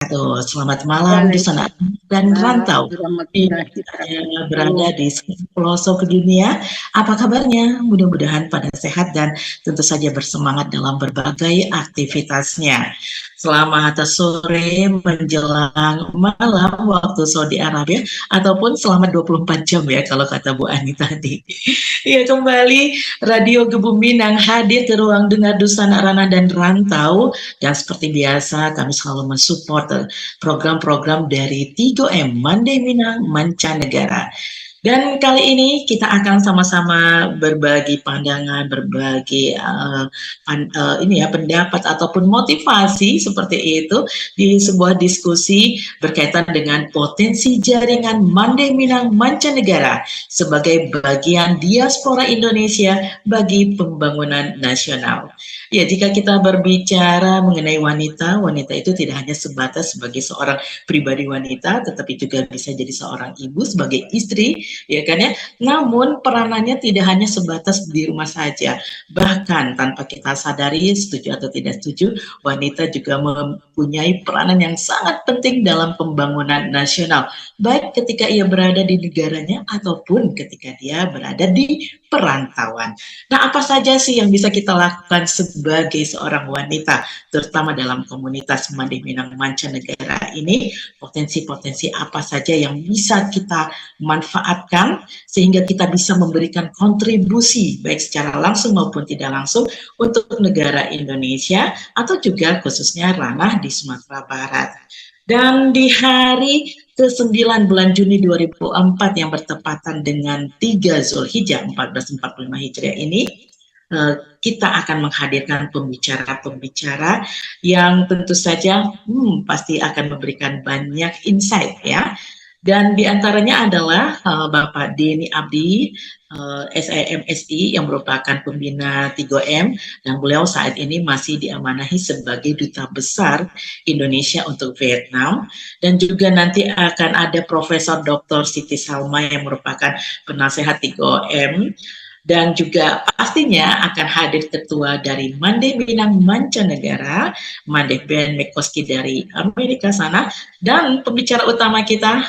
wabarakatuh. Selamat malam di sana dan Waalaikumsalam rantau. warahmatullahi Saya wabarakatuh. berada di pelosok dunia. Apa kabarnya? Mudah-mudahan pada sehat dan tentu saja bersemangat dalam berbagai aktivitasnya. Selamat sore menjelang malam waktu Saudi Arabia ataupun selamat 24 jam ya kalau kata Bu Ani tadi. Ya kembali Radio Gebu Minang hadir ke ruang dengar Dusana Ranah dan Rantau. Dan seperti biasa kami selalu mensupport program-program dari 3M Mandai Minang Mancanegara. Dan kali ini kita akan sama-sama berbagi pandangan, berbagi pendapat ataupun motivasi seperti itu di sebuah diskusi berkaitan dengan potensi jaringan Mandai Minang Mancanegara sebagai bagian diaspora Indonesia bagi pembangunan nasional. Ya, jika kita berbicara mengenai wanita, wanita itu tidak hanya sebatas sebagai seorang pribadi wanita, tetapi juga bisa jadi seorang ibu, sebagai istri, ya kan ya. Namun peranannya tidak hanya sebatas di rumah saja. Bahkan tanpa kita sadari, setuju atau tidak setuju, wanita juga mempunyai peranan yang sangat penting dalam pembangunan nasional, baik ketika ia berada di negaranya ataupun ketika dia berada di perantauan. Nah, apa saja sih yang bisa kita lakukan sebagai seorang wanita, terutama dalam komunitas Mandai Minang Mancanegara ini? Potensi-potensi apa saja yang bisa kita manfaatkan sehingga kita bisa memberikan kontribusi baik secara langsung maupun tidak langsung untuk negara Indonesia atau juga khususnya ranah di Sumatera Barat. Dan di hari ke-9 bulan Juni 2004 yang bertepatan dengan 3 Zulhijjah 1445 Hijriah ini, kita akan menghadirkan pembicara-pembicara yang tentu saja pasti akan memberikan banyak insight ya. Dan diantaranya adalah Bapak Denny Abdi, SIMSI yang merupakan pembina 3M, dan beliau saat ini masih diamanahi sebagai Duta Besar Indonesia untuk Vietnam. Dan juga nanti akan ada Profesor Dr. Siti Salma yang merupakan penasehat 3M. Dan juga pastinya akan hadir ketua dari Mandai Minang Mancanegara, Mandai Ben Mekoski dari Amerika sana, dan pembicara utama kita.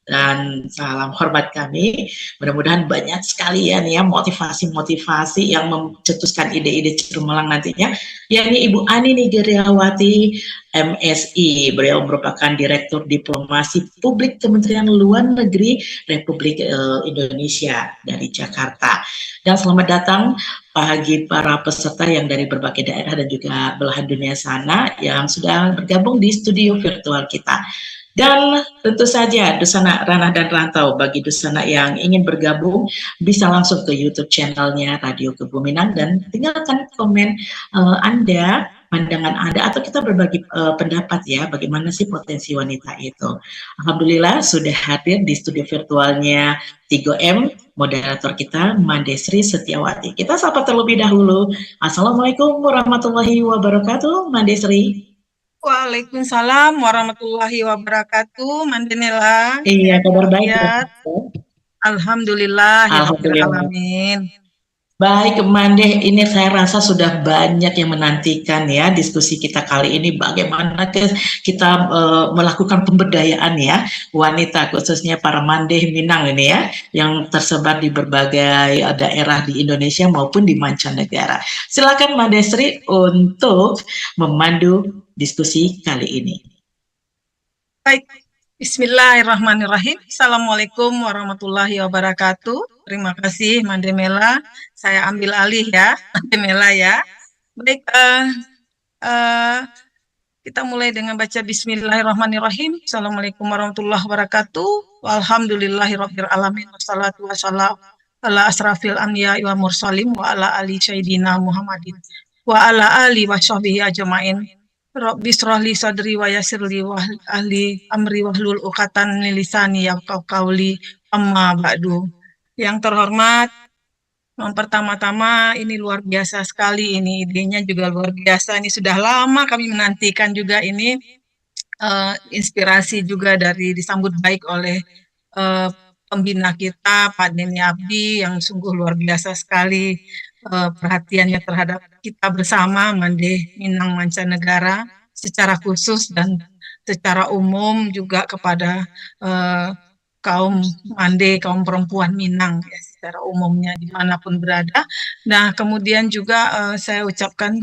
Dan salam hormat kami, mudah-mudahan banyak sekali ya motivasi-motivasi yang mencetuskan ide-ide cemerlang nantinya, yakni Ibu Ani Nigriawati MSI. Beliau merupakan Direktur Diplomasi Publik Kementerian Luar Negeri Republik Indonesia dari Jakarta. Dan selamat datang bagi para peserta yang dari berbagai daerah dan juga belahan dunia sana yang sudah bergabung di studio virtual kita. Dan tentu saja Dusana Ranah dan Rantau, bagi Dusana yang ingin bergabung bisa langsung ke YouTube channelnya Radio Gebu Minang dan tinggalkan komen Anda, pandangan Anda, atau kita berbagi pendapat ya, bagaimana sih potensi wanita itu. Alhamdulillah sudah hadir di studio virtualnya 3M, moderator kita Mandesri Setiawati. Kita sapa terlebih dahulu. Assalamualaikum warahmatullahi wabarakatuh, Mandesri. Waalaikumsalam warahmatullahi wabarakatuh. Mandenela. Iya, kabar baik. Alhamdulillah ya Rabbil Alamin. Baik, Mandeh, ini saya rasa sudah banyak yang menantikan ya diskusi kita kali ini, bagaimana kita melakukan pemberdayaan ya wanita, khususnya para Mandeh Minang ini ya, yang tersebar di berbagai daerah di Indonesia maupun di mancanegara. Silakan Mandesri untuk memandu diskusi kali ini. Baik, bismillahirrahmanirrahim. Assalamualaikum warahmatullahi wabarakatuh. Terima kasih Mandemela. Saya ambil alih ya, Mandemela ya. Baik, kita mulai dengan baca bismillahirrahmanirrahim. Assalamualaikum warahmatullahi wabarakatuh. Walhamdulillahirabbil alamin. Wassalatu wassalamu ala asrafil anbiya'i wa mursalin wa ala ali sayyidina Muhammadin wa ala ali wa sahbihi ajmain. Rabbi shrahli sadri wa yassirli wa ahli amri wahlul 'uqdatam min lisani yafqahu qawli, amma ba'du. Yang terhormat, yang pertama-tama ini luar biasa sekali, ini idenya juga luar biasa, ini sudah lama kami menantikan juga ini, inspirasi juga dari disambut baik oleh pembina kita Pak Denny Abdi yang sungguh luar biasa sekali perhatiannya terhadap kita bersama Mandai Minang Mancanegara secara khusus, dan secara umum juga kepada kaum Mande, kaum perempuan Minang ya, secara umumnya dimanapun berada. Nah, kemudian juga saya ucapkan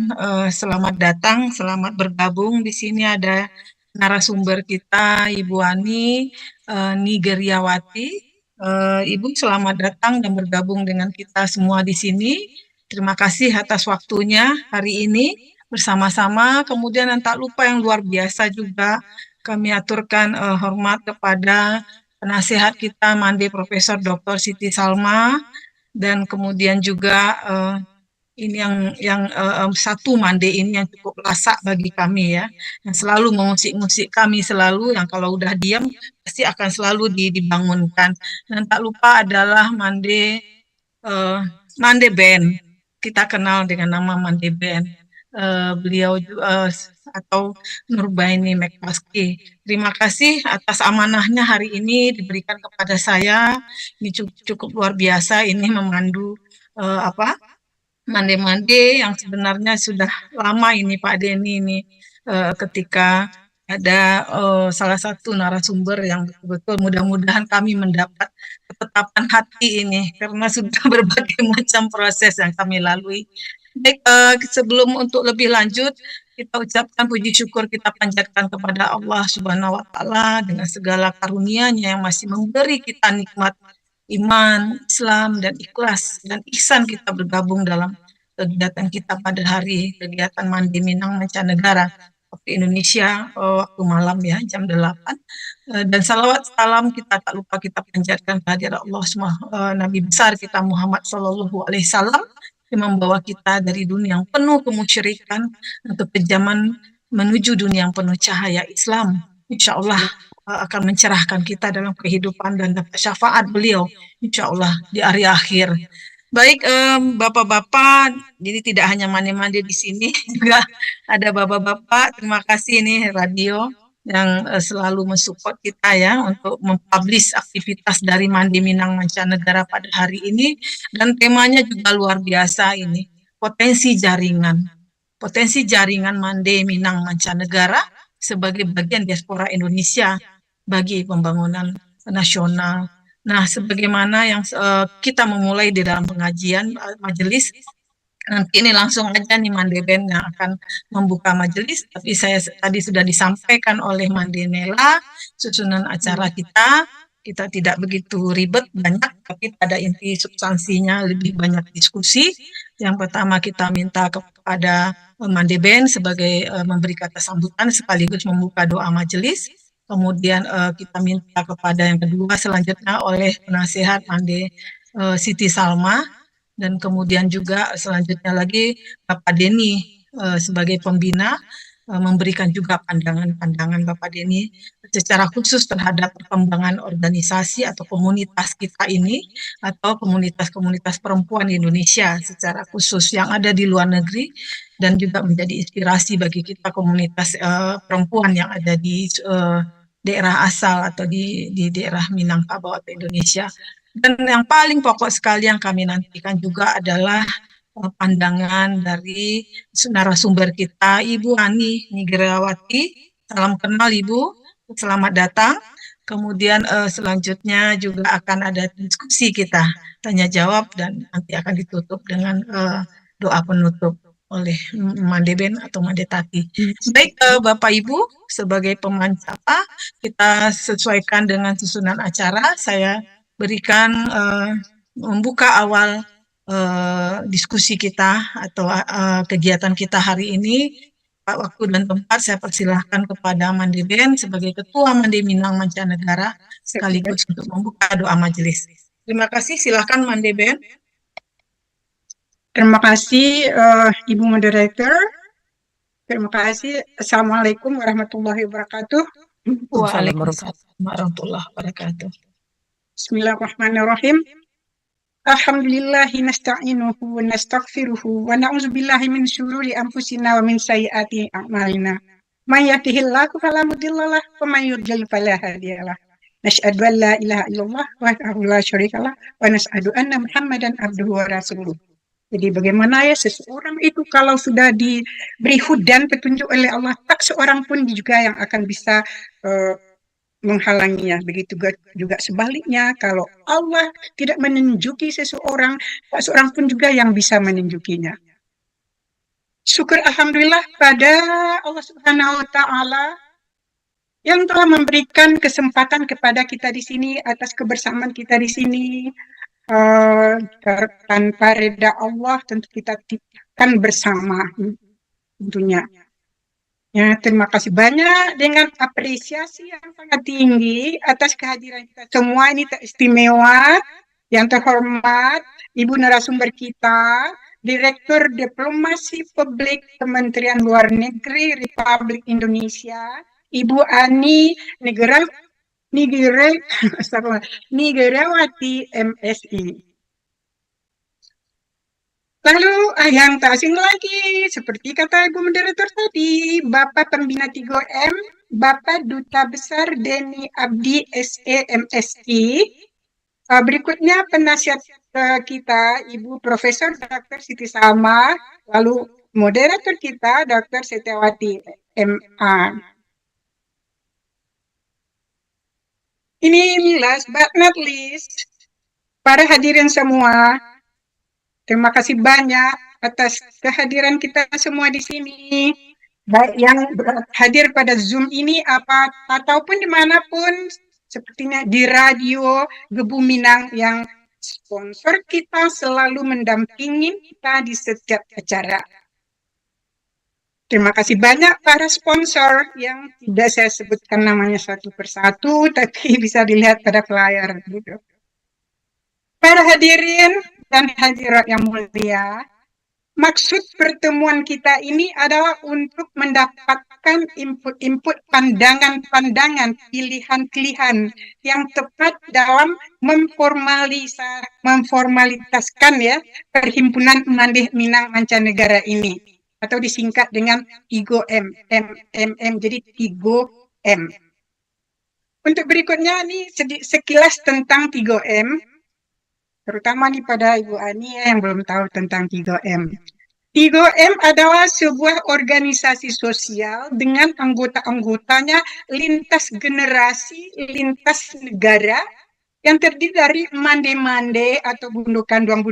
selamat datang, selamat bergabung. Di sini ada narasumber kita, Ibu Ani Nigeriawati. Ibu selamat datang dan bergabung dengan kita semua di sini. Terima kasih atas waktunya hari ini bersama-sama. Kemudian yang tak lupa yang luar biasa juga kami aturkan hormat kepada penasehat kita Mande Profesor Dr. Siti Salma, dan kemudian juga ini yang satu Mande ini yang cukup lasak bagi kami ya, yang selalu mengusik-ngusik kami selalu, yang kalau udah diam pasti akan selalu dibangunkan. Dan tak lupa adalah Mande Ben, kita kenal dengan nama Mande Ben. Beliau atau Nurbaini Mekpaski. Terima kasih atas amanahnya hari ini diberikan kepada saya. Ini cukup luar biasa ini memandu mande-mande yang sebenarnya sudah lama ini Pak Denny ini ketika ada salah satu narasumber yang betul-betul mudah-mudahan kami mendapat ketetapan hati ini karena sudah berbagai macam proses yang kami lalui. Baik, sebelum untuk lebih lanjut, kita ucapkan puji syukur kita panjatkan kepada Allah Subhanahu wa Ta'ala dengan segala karunia-Nya yang masih memberi kita nikmat iman, Islam, dan ikhlas dan ihsan kita bergabung dalam kegiatan kita pada hari kegiatan Mandi Minang Mancanegara waktu Indonesia waktu malam ya jam 8. Dan salawat salam kita tak lupa kita panjatkan kehadirat Allah Nabi besar kita Muhammad Sallallahu Alaihi Wasallam yang membawa kita dari dunia yang penuh kemusyrikan untuk kejaman menuju dunia yang penuh cahaya Islam. Insya Allah akan mencerahkan kita dalam kehidupan dan dapat syafaat beliau insya Allah di hari akhir. Baik, bapak-bapak, jadi tidak hanya mandi-mandi di sini, juga ada bapak-bapak. Terima kasih nih radio yang selalu mensupport kita ya untuk mempublish aktivitas dari Mandi Minang Mancanegara pada hari ini, dan temanya juga luar biasa ini, potensi jaringan Mandi Minang Mancanegara sebagai bagian diaspora Indonesia bagi pembangunan nasional. Nah, sebagaimana yang kita memulai di dalam pengajian majelis, nanti ini langsung aja nih Mandeben yang akan membuka majelis, tapi saya tadi sudah disampaikan oleh Mandenela susunan acara kita tidak begitu ribet banyak, tapi pada inti substansinya lebih banyak diskusi. Yang pertama kita minta kepada Mandeben sebagai memberi kata sambutan sekaligus membuka doa majelis. Kemudian kita minta kepada yang kedua selanjutnya oleh penasehat Mande Siti Salma, dan kemudian juga selanjutnya lagi Bapak Denny sebagai pembina memberikan juga pandangan-pandangan Bapak Denny secara khusus terhadap perkembangan organisasi atau komunitas kita ini atau komunitas-komunitas perempuan di Indonesia secara khusus yang ada di luar negeri, dan juga menjadi inspirasi bagi kita komunitas perempuan yang ada di daerah asal atau di daerah Minangkabau atau Indonesia. Dan yang paling pokok sekali yang kami nantikan juga adalah pandangan dari narasumber kita, Ibu Ani Nigeriawati. Salam kenal Ibu, selamat datang. Kemudian selanjutnya juga akan ada diskusi kita, tanya jawab, dan nanti akan ditutup dengan doa penutup oleh Mandeben atau Mandetati. Baik Bapak Ibu, sebagai pemancara kita sesuaikan dengan susunan acara. Saya berikan membuka awal diskusi kita atau kegiatan kita hari ini. Waktu dan tempat saya persilahkan kepada Mandeben sebagai Ketua Mandi Minang Mancanegara sekaligus untuk membuka doa majelis. Terima kasih, silakan Mandeben. Terima kasih Ibu Moderator. Terima kasih. Assalamualaikum warahmatullahi wabarakatuh. Waalaikumsalam warahmatullahi wabarakatuh. Bismillahirrahmanirrahim. Alhamdulillahi nasta'inuhu wa nastaghfiruhu wa na'udzubillahi min syururi anfusina wa min sayyiati a'malina. May yahdihillahu fala mudhillalah wa may yudlil fala hadiyalah. Nasyhadu an la ilaha illallah wahdahu la syarikalah wa nasyhadu anna Muhammadan abduhu wa rasuluh. Jadi bagaimana ya seseorang itu kalau sudah diberi hudan petunjuk oleh Allah, tak seorang pun juga yang akan bisa menghalanginya. Begitu juga sebaliknya, kalau Allah tidak menunjuki seseorang, tak seorang pun juga yang bisa menunjukinya. Syukur alhamdulillah pada Allah Subhanahu wa taala yang telah memberikan kesempatan kepada kita di sini atas kebersamaan kita di sini. Tanpa reda Allah tentu kita akan bersama tentunya. Ya, terima kasih banyak dengan apresiasi yang sangat tinggi atas kehadiran kita semua ini istimewa. Yang terhormat Ibu narasumber kita, Direktur Diplomasi Publik Kementerian Luar Negeri Republik Indonesia, Ibu Ani Nigerawati MSI. Lalu yang tak asing lagi, seperti kata Ibu Moderator tadi, Bapak Pembina 3M, Bapak Duta Besar Denny Abdi SE MSI. Berikutnya penasihat kita, Ibu Profesor Dr. Siti Salma, lalu moderator kita, Dr. Setiawati MA. Ini last but not least, para hadirin semua, terima kasih banyak atas kehadiran kita semua di sini, baik yang hadir pada Zoom ini ataupun dimanapun, sepertinya di radio Gebu Minang yang sponsor kita selalu mendampingi kita di setiap acara. Terima kasih banyak para sponsor yang tidak saya sebutkan namanya satu persatu, tapi bisa dilihat pada flyer gitu. Para hadirin dan hadirat yang mulia, maksud pertemuan kita ini adalah untuk mendapatkan input-input pandangan-pandangan, pilihan-pilihan yang tepat dalam memformalitaskan ya Perhimpunan Mandeh Minang Mancanegara ini, atau disingkat dengan 3M, jadi 3M. Untuk berikutnya nih sekilas tentang 3M, terutama nih pada Ibu Ani yang belum tahu tentang 3M. 3M adalah sebuah organisasi sosial dengan anggota-anggotanya lintas generasi, lintas negara, yang terdiri dari mande-mande atau bundu kanduang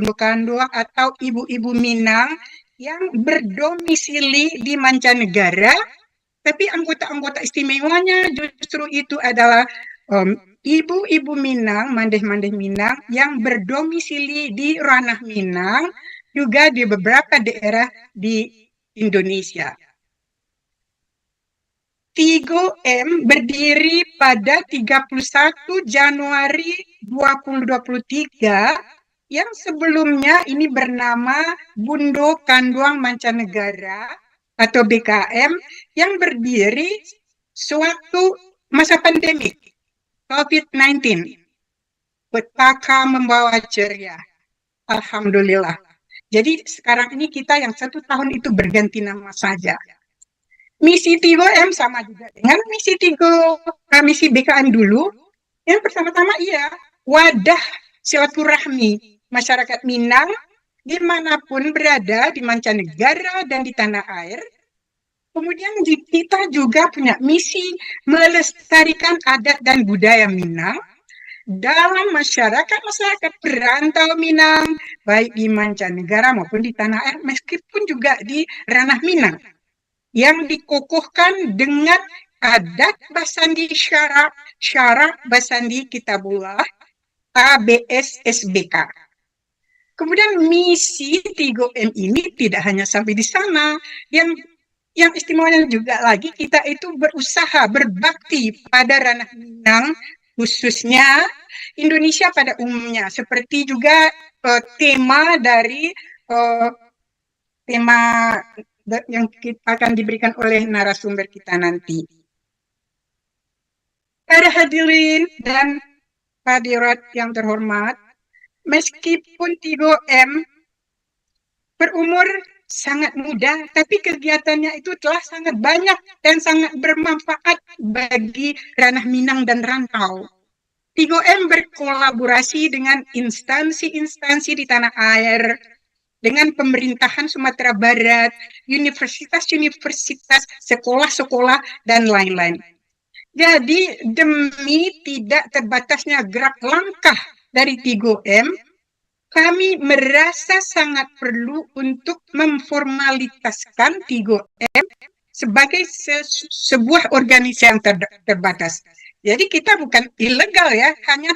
atau ibu-ibu Minang yang berdomisili di mancanegara, tapi anggota-anggota istimewanya justru itu adalah ibu-ibu Minang, mandeh-mandeh Minang yang berdomisili di ranah Minang, juga di beberapa daerah di Indonesia. 3M berdiri pada 31 Januari 2023, yang sebelumnya ini bernama Bundo Kanduang Mancanegara atau BKM, yang berdiri sewaktu masa pandemik COVID-19. Petaka membawa ceria. Alhamdulillah. Jadi sekarang ini kita yang 1 tahun itu berganti nama saja. Misi 3M sama juga dengan misi BKM dulu. Yang pertama-tama wadah silaturahmi masyarakat Minang dimanapun berada di mancanegara dan di tanah air. Kemudian kita juga punya misi melestarikan adat dan budaya Minang dalam masyarakat perantau Minang, baik di mancanegara maupun di tanah air, meskipun juga di ranah Minang, yang dikukuhkan dengan adat Basandi Syara Basandi Kitabullah ABS SBK. Kemudian misi 3M ini tidak hanya sampai di sana, yang istimewanya juga lagi, kita itu berusaha berbakti pada ranah Minang, khususnya Indonesia pada umumnya, seperti juga tema dari tema yang akan diberikan oleh narasumber kita nanti. Para hadirin dan hadirat yang terhormat, meskipun 3M berumur sangat muda, tapi kegiatannya itu telah sangat banyak dan sangat bermanfaat bagi ranah Minang dan rantau. 3M berkolaborasi dengan instansi-instansi di tanah air, dengan pemerintahan Sumatera Barat, universitas-universitas, sekolah-sekolah, dan lain-lain. Jadi demi tidak terbatasnya gerak langkah dari 3M, kami merasa sangat perlu untuk memformalitaskan 3M sebagai sebuah organisasi yang terbatas. Jadi kita bukan ilegal ya, hanya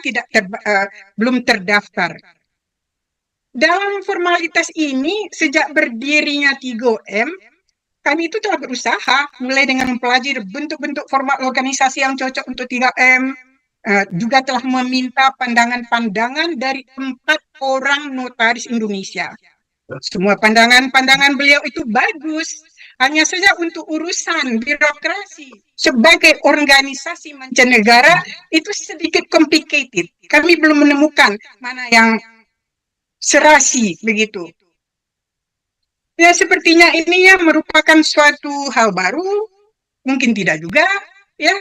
belum terdaftar. Dalam formalitas ini, sejak berdirinya 3M, kami itu telah berusaha, mulai dengan mempelajari bentuk-bentuk format organisasi yang cocok untuk 3M, juga telah meminta pandangan-pandangan dari 4 orang notaris Indonesia. Semua pandangan-pandangan beliau itu bagus, hanya saja untuk urusan birokrasi sebagai organisasi mancanegara itu sedikit complicated. Kami belum menemukan mana yang serasi begitu. Ya, sepertinya ini ya merupakan suatu hal baru, mungkin tidak juga, ya,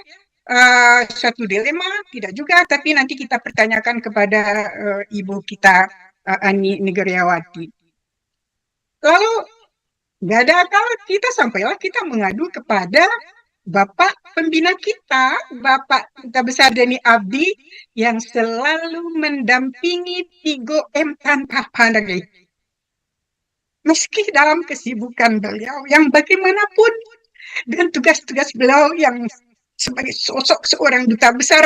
suatu dilema, tidak juga, tapi nanti kita pertanyakan kepada ibu kita, Ani Negriawati. Lalu, nggak ada akal, sampailah kita mengadu kepada Bapak pembina kita, Bapak Duta Besar Denny Abdi, yang selalu mendampingi 3M tanpa pandang. Meski dalam kesibukan beliau yang bagaimanapun, dan tugas-tugas beliau yang sebagai sosok seorang duta besar,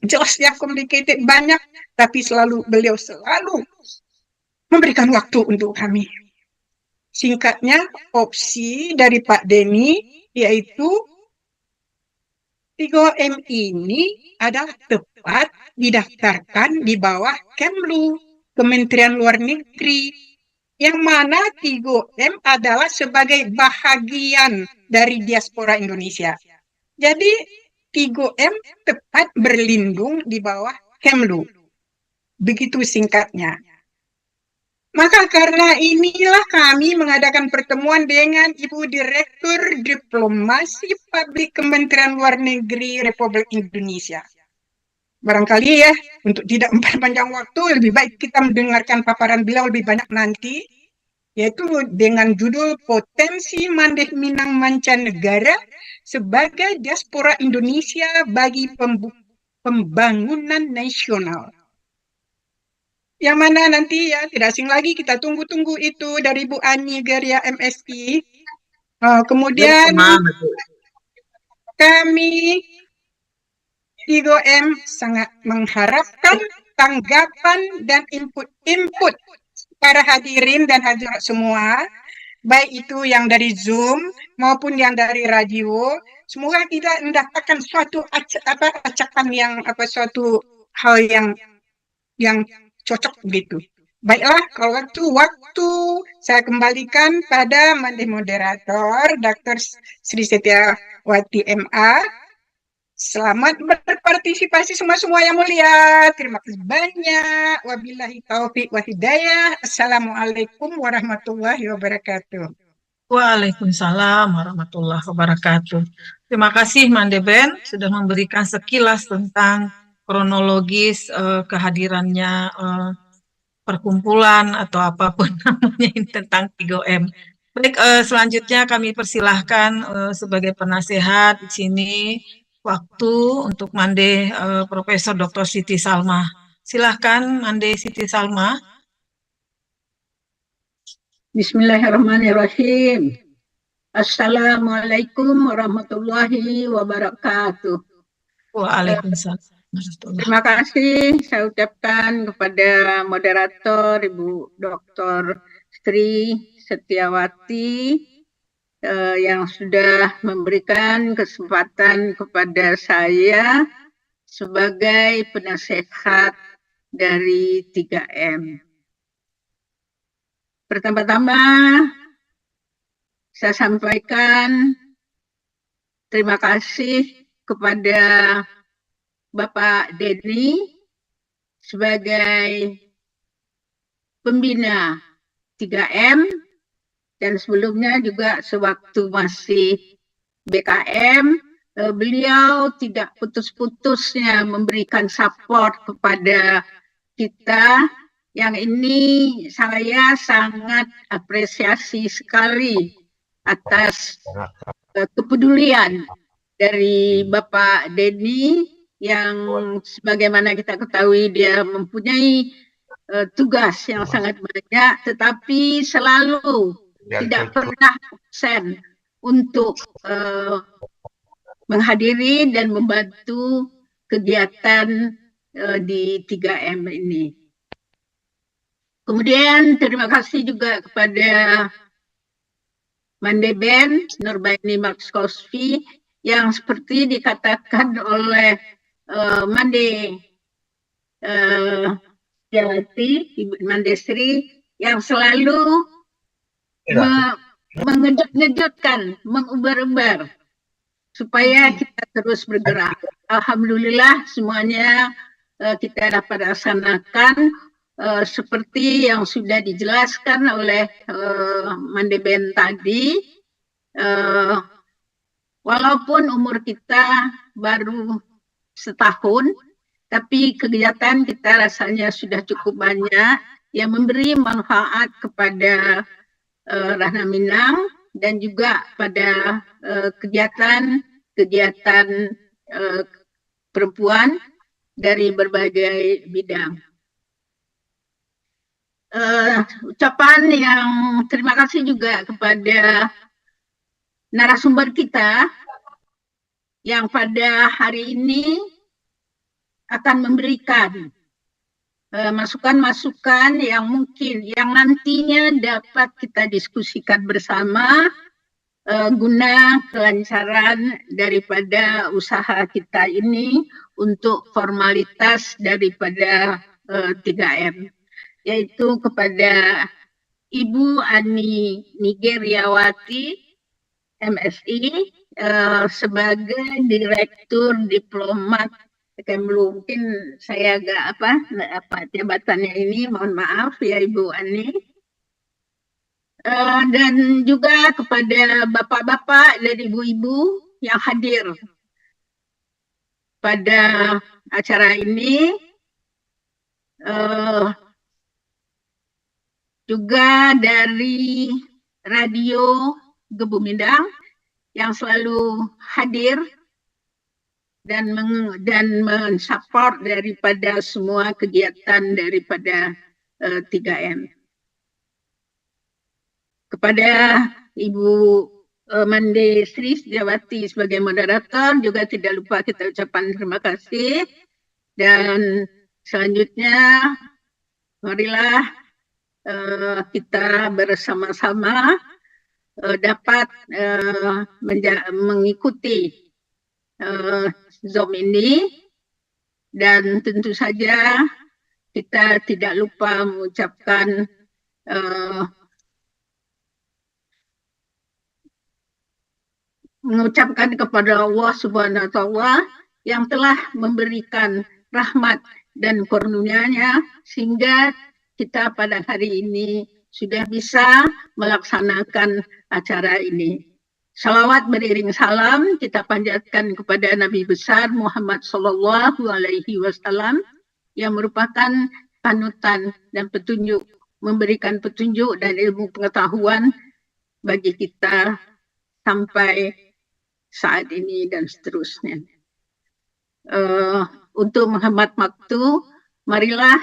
jelas ya complicated banyak, tapi beliau selalu memberikan waktu untuk kami. Singkatnya, opsi dari Pak Denny yaitu 3M ini adalah tepat didaftarkan di bawah Kemlu, Kementerian Luar Negeri, yang mana 3M adalah sebagai bahagian dari diaspora Indonesia. Jadi 3M tepat berlindung di bawah Kemlu. Begitu singkatnya. Maka karena inilah kami mengadakan pertemuan dengan Ibu Direktur Diplomasi Publik Kementerian Luar Negeri Republik Indonesia. Barangkali ya, untuk tidak memperpanjang waktu, lebih baik kita mendengarkan paparan beliau lebih banyak nanti, yaitu dengan judul Potensi Mandeh Minang Mancanegara sebagai Diaspora Indonesia bagi Pembangunan Nasional. Yang mana nanti ya tidak asing lagi, kita tunggu-tunggu itu dari Bu Ani Geria MSI. Kemudian kami 3M sangat mengharapkan tanggapan dan input para hadirin dan hadirat semua, baik itu yang dari Zoom maupun yang dari radio. Semoga kita mendapatkan suatu acakan yang suatu hal yang cocok begitu. Baiklah, kalau waktu saya kembalikan pada moderator Dr. Sri Setiawati MA. Selamat berpartisipasi semua yang mulia. Terima kasih banyak. Wabillahi taufiq wa hidayah. Assalamualaikum warahmatullahi wabarakatuh. Waalaikumsalam warahmatullahi wabarakatuh. Terima kasih Mandeben sudah memberikan sekilas tentang kronologis kehadirannya perkumpulan atau apapun namanya ini tentang 3M. Baik, selanjutnya kami persilahkan sebagai penasehat di sini waktu untuk Mande Profesor Dr. Siti Salma. Silahkan Mande Siti Salma. Bismillahirrahmanirrahim. Assalamualaikum warahmatullahi wabarakatuh. Waalaikumsalam. Terima kasih saya ucapkan kepada moderator Ibu Dr. Sri Setiawati yang sudah memberikan kesempatan kepada saya sebagai penasehat dari 3M. Pertama-tama saya sampaikan terima kasih kepada Bapak Denny sebagai pembina 3M dan sebelumnya juga sewaktu masih BKM, beliau tidak putus-putusnya memberikan support kepada kita Yang ini saya sangat apresiasi sekali atas kepedulian dari Bapak Denny yang sebagaimana kita ketahui dia mempunyai tugas yang sangat banyak, tetapi selalu tidak pernah absen untuk menghadiri dan membantu kegiatan di 3M ini. Kemudian terima kasih juga kepada Mandeben Nurbaini Markskosvi yang seperti dikatakan oleh Mande Jawati, Ibu Mandesri, yang selalu mengejut-ngejutkan, mengubar-ubar supaya kita terus bergerak. Alhamdulillah semuanya kita dapat laksanakan seperti yang sudah dijelaskan oleh Mandeben tadi. Walaupun umur kita baru setahun, tapi kegiatan kita rasanya sudah cukup banyak yang memberi manfaat kepada Rahna Minang dan juga pada kegiatan perempuan dari berbagai bidang. Ucapan yang terima kasih juga kepada narasumber kita yang pada hari ini akan memberikan masukan-masukan yang mungkin yang nantinya dapat kita diskusikan bersama guna kelancaran daripada usaha kita ini untuk formalitas daripada 3M, yaitu kepada Ibu Ani Nigeriawati MSI sebagai Direktur Diplomat Kemlu. Mungkin saya agak apa jabatannya ini, mohon maaf ya Ibu Ani. Dan juga kepada bapak-bapak dan ibu-ibu yang hadir pada acara ini, juga dari Radio Gebu Mindang yang selalu hadir dan mensupport daripada semua kegiatan daripada 3M. Kepada Ibu Mande Sri Sejawati sebagai moderator juga tidak lupa kita ucapkan terima kasih. Dan selanjutnya marilah kita bersama-sama dapat mengikuti Zoom ini, dan tentu saja kita tidak lupa mengucapkan kepada Allah Subhanahu wa Ta'ala yang telah memberikan rahmat dan karunia-Nya sehingga kita pada hari ini sudah bisa melaksanakan acara ini. Salawat beriring salam kita panjatkan kepada Nabi besar Muhammad Sallallahu Alaihi Wasallam yang merupakan panutan dan petunjuk, memberikan petunjuk dan ilmu pengetahuan bagi kita sampai saat ini dan seterusnya. Untuk menghemat waktu, marilah,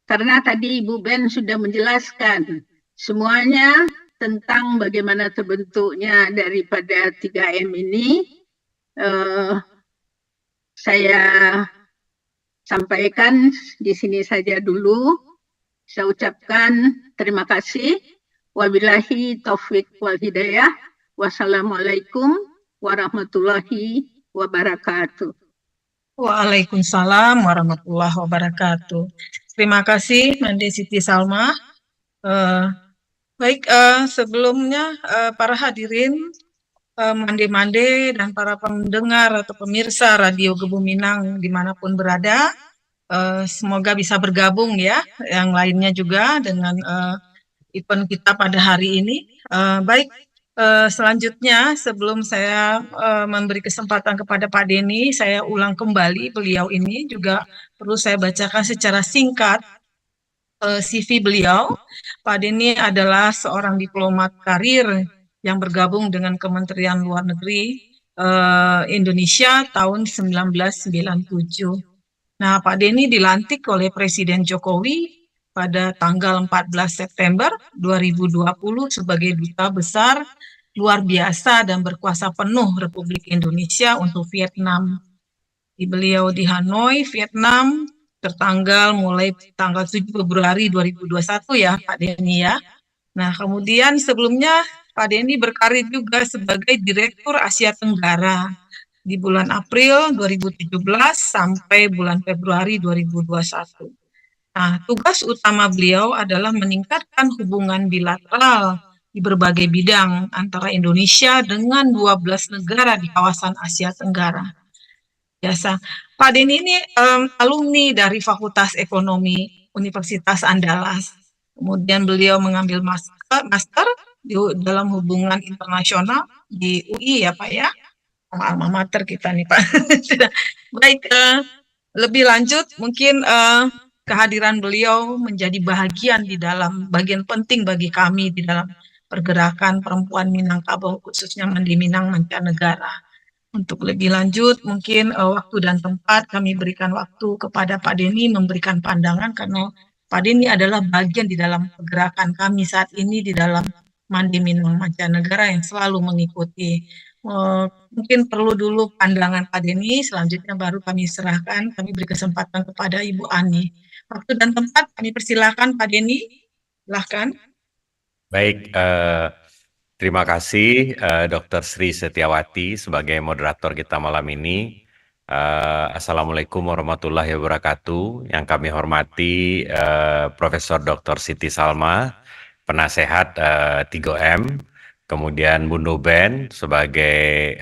karena tadi Ibu Ben sudah menjelaskan semuanya tentang bagaimana terbentuknya daripada 3M ini, saya sampaikan di sini saja dulu. Saya ucapkan terima kasih. Wabillahi taufik wal hidayah. Wassalamualaikum warahmatullahi wabarakatuh. Waalaikumsalam warahmatullahi wabarakatuh. Terima kasih Mande Siti Salma. Baik, sebelumnya para hadirin, Mande-Mande dan para pendengar atau pemirsa Radio Gebu Minang dimanapun berada, semoga bisa bergabung ya, yang lainnya juga dengan event kita pada hari ini. Baik, selanjutnya sebelum saya memberi kesempatan kepada Pak Denny, saya ulang kembali beliau ini juga perlu saya bacakan secara singkat CV beliau. Pak Denny adalah seorang diplomat karir yang bergabung dengan Kementerian Luar Negeri Indonesia tahun 1997. Nah, Pak Denny dilantik oleh Presiden Jokowi pada tanggal 14 September 2020 sebagai Duta Besar Luar Biasa dan Berkuasa Penuh Republik Indonesia untuk Vietnam. Beliau di Hanoi, Vietnam, mulai tanggal 7 Februari 2021 ya, Pak Denny ya. Nah, kemudian sebelumnya Pak Denny berkarir juga sebagai Direktur Asia Tenggara di bulan April 2017 sampai bulan Februari 2021. Nah, tugas utama beliau adalah meningkatkan hubungan bilateral di berbagai bidang antara Indonesia dengan 12 negara di kawasan Asia Tenggara. Biasa. Pak Denny ini alumni dari Fakultas Ekonomi Universitas Andalas. Kemudian beliau mengambil master di dalam hubungan internasional di UI ya Pak ya. Alma mater kita nih Pak. Baik, lebih lanjut mungkin kehadiran beliau menjadi bagian penting bagi kami di dalam pergerakan perempuan Minangkabau khususnya Mandi Minang Mancanegara. Untuk lebih lanjut mungkin waktu dan tempat kami berikan waktu kepada Pak Denny memberikan pandangan karena Pak Denny adalah bagian di dalam pergerakan kami saat ini di dalam Mandi Minang Mancanegara yang selalu mengikuti. Mungkin perlu dulu pandangan Pak Denny, selanjutnya baru kami serahkan, kami beri kesempatan kepada Ibu Ani. Waktu dan tempat kami persilakan Pak Denny, silahkan. Baik, terima kasih Dr. Sri Setiawati sebagai moderator kita malam ini. Assalamualaikum warahmatullahi wabarakatuh. Yang kami hormati Profesor Dr. Siti Salma, penasehat 3M, kemudian Bundo Ben sebagai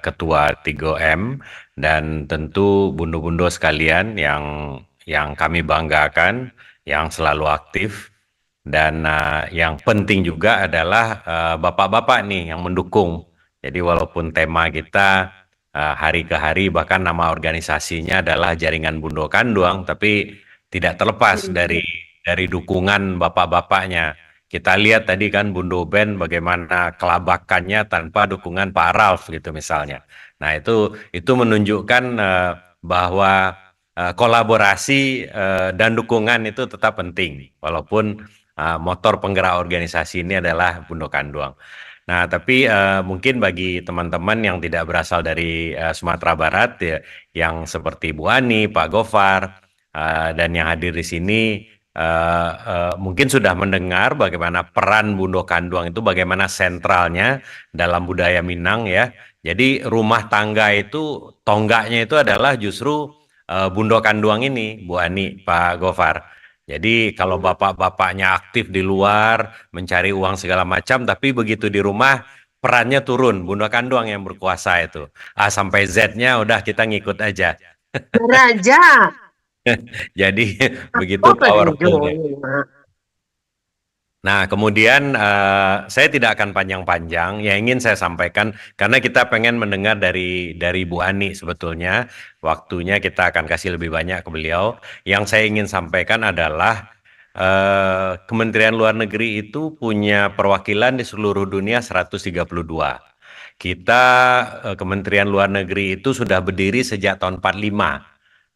Ketua 3M, dan tentu bundo-bundo sekalian yang kami banggakan, yang selalu aktif, dan yang penting juga adalah bapak-bapak nih yang mendukung. Jadi walaupun tema kita hari ke hari, bahkan nama organisasinya adalah Jaringan Bundo Kanduang, tapi tidak terlepas dari dukungan bapak-bapaknya. Kita lihat tadi kan Bundo Ben bagaimana kelabakannya tanpa dukungan Pak Ralf gitu misalnya. Nah itu menunjukkan bahwa kolaborasi dan dukungan itu tetap penting walaupun motor penggerak organisasi ini adalah Bundo Kanduang. Nah, tapi mungkin bagi teman-teman yang tidak berasal dari Sumatera Barat ya, yang seperti Bu Ani, Pak Gofar, dan yang hadir di sini mungkin sudah mendengar bagaimana peran Bundo Kanduang itu, bagaimana sentralnya dalam budaya Minang ya. Jadi rumah tangga itu, tonggaknya itu adalah justru Bundo Kanduang ini, Bu Ani, Pak Gofar. Jadi kalau bapak-bapaknya aktif di luar, mencari uang segala macam, tapi begitu di rumah perannya turun, Bundo Kanduang yang berkuasa itu. A sampai Z-nya udah kita ngikut aja. Raja. Jadi begitu powerfulnya. Nah, kemudian saya tidak akan panjang-panjang, yang ingin saya sampaikan, karena kita pengen mendengar dari Bu Ani sebetulnya, waktunya kita akan kasih lebih banyak ke beliau. Yang saya ingin sampaikan adalah Kementerian Luar Negeri itu punya perwakilan di seluruh dunia 132. Kita, Kementerian Luar Negeri itu sudah berdiri sejak tahun 45.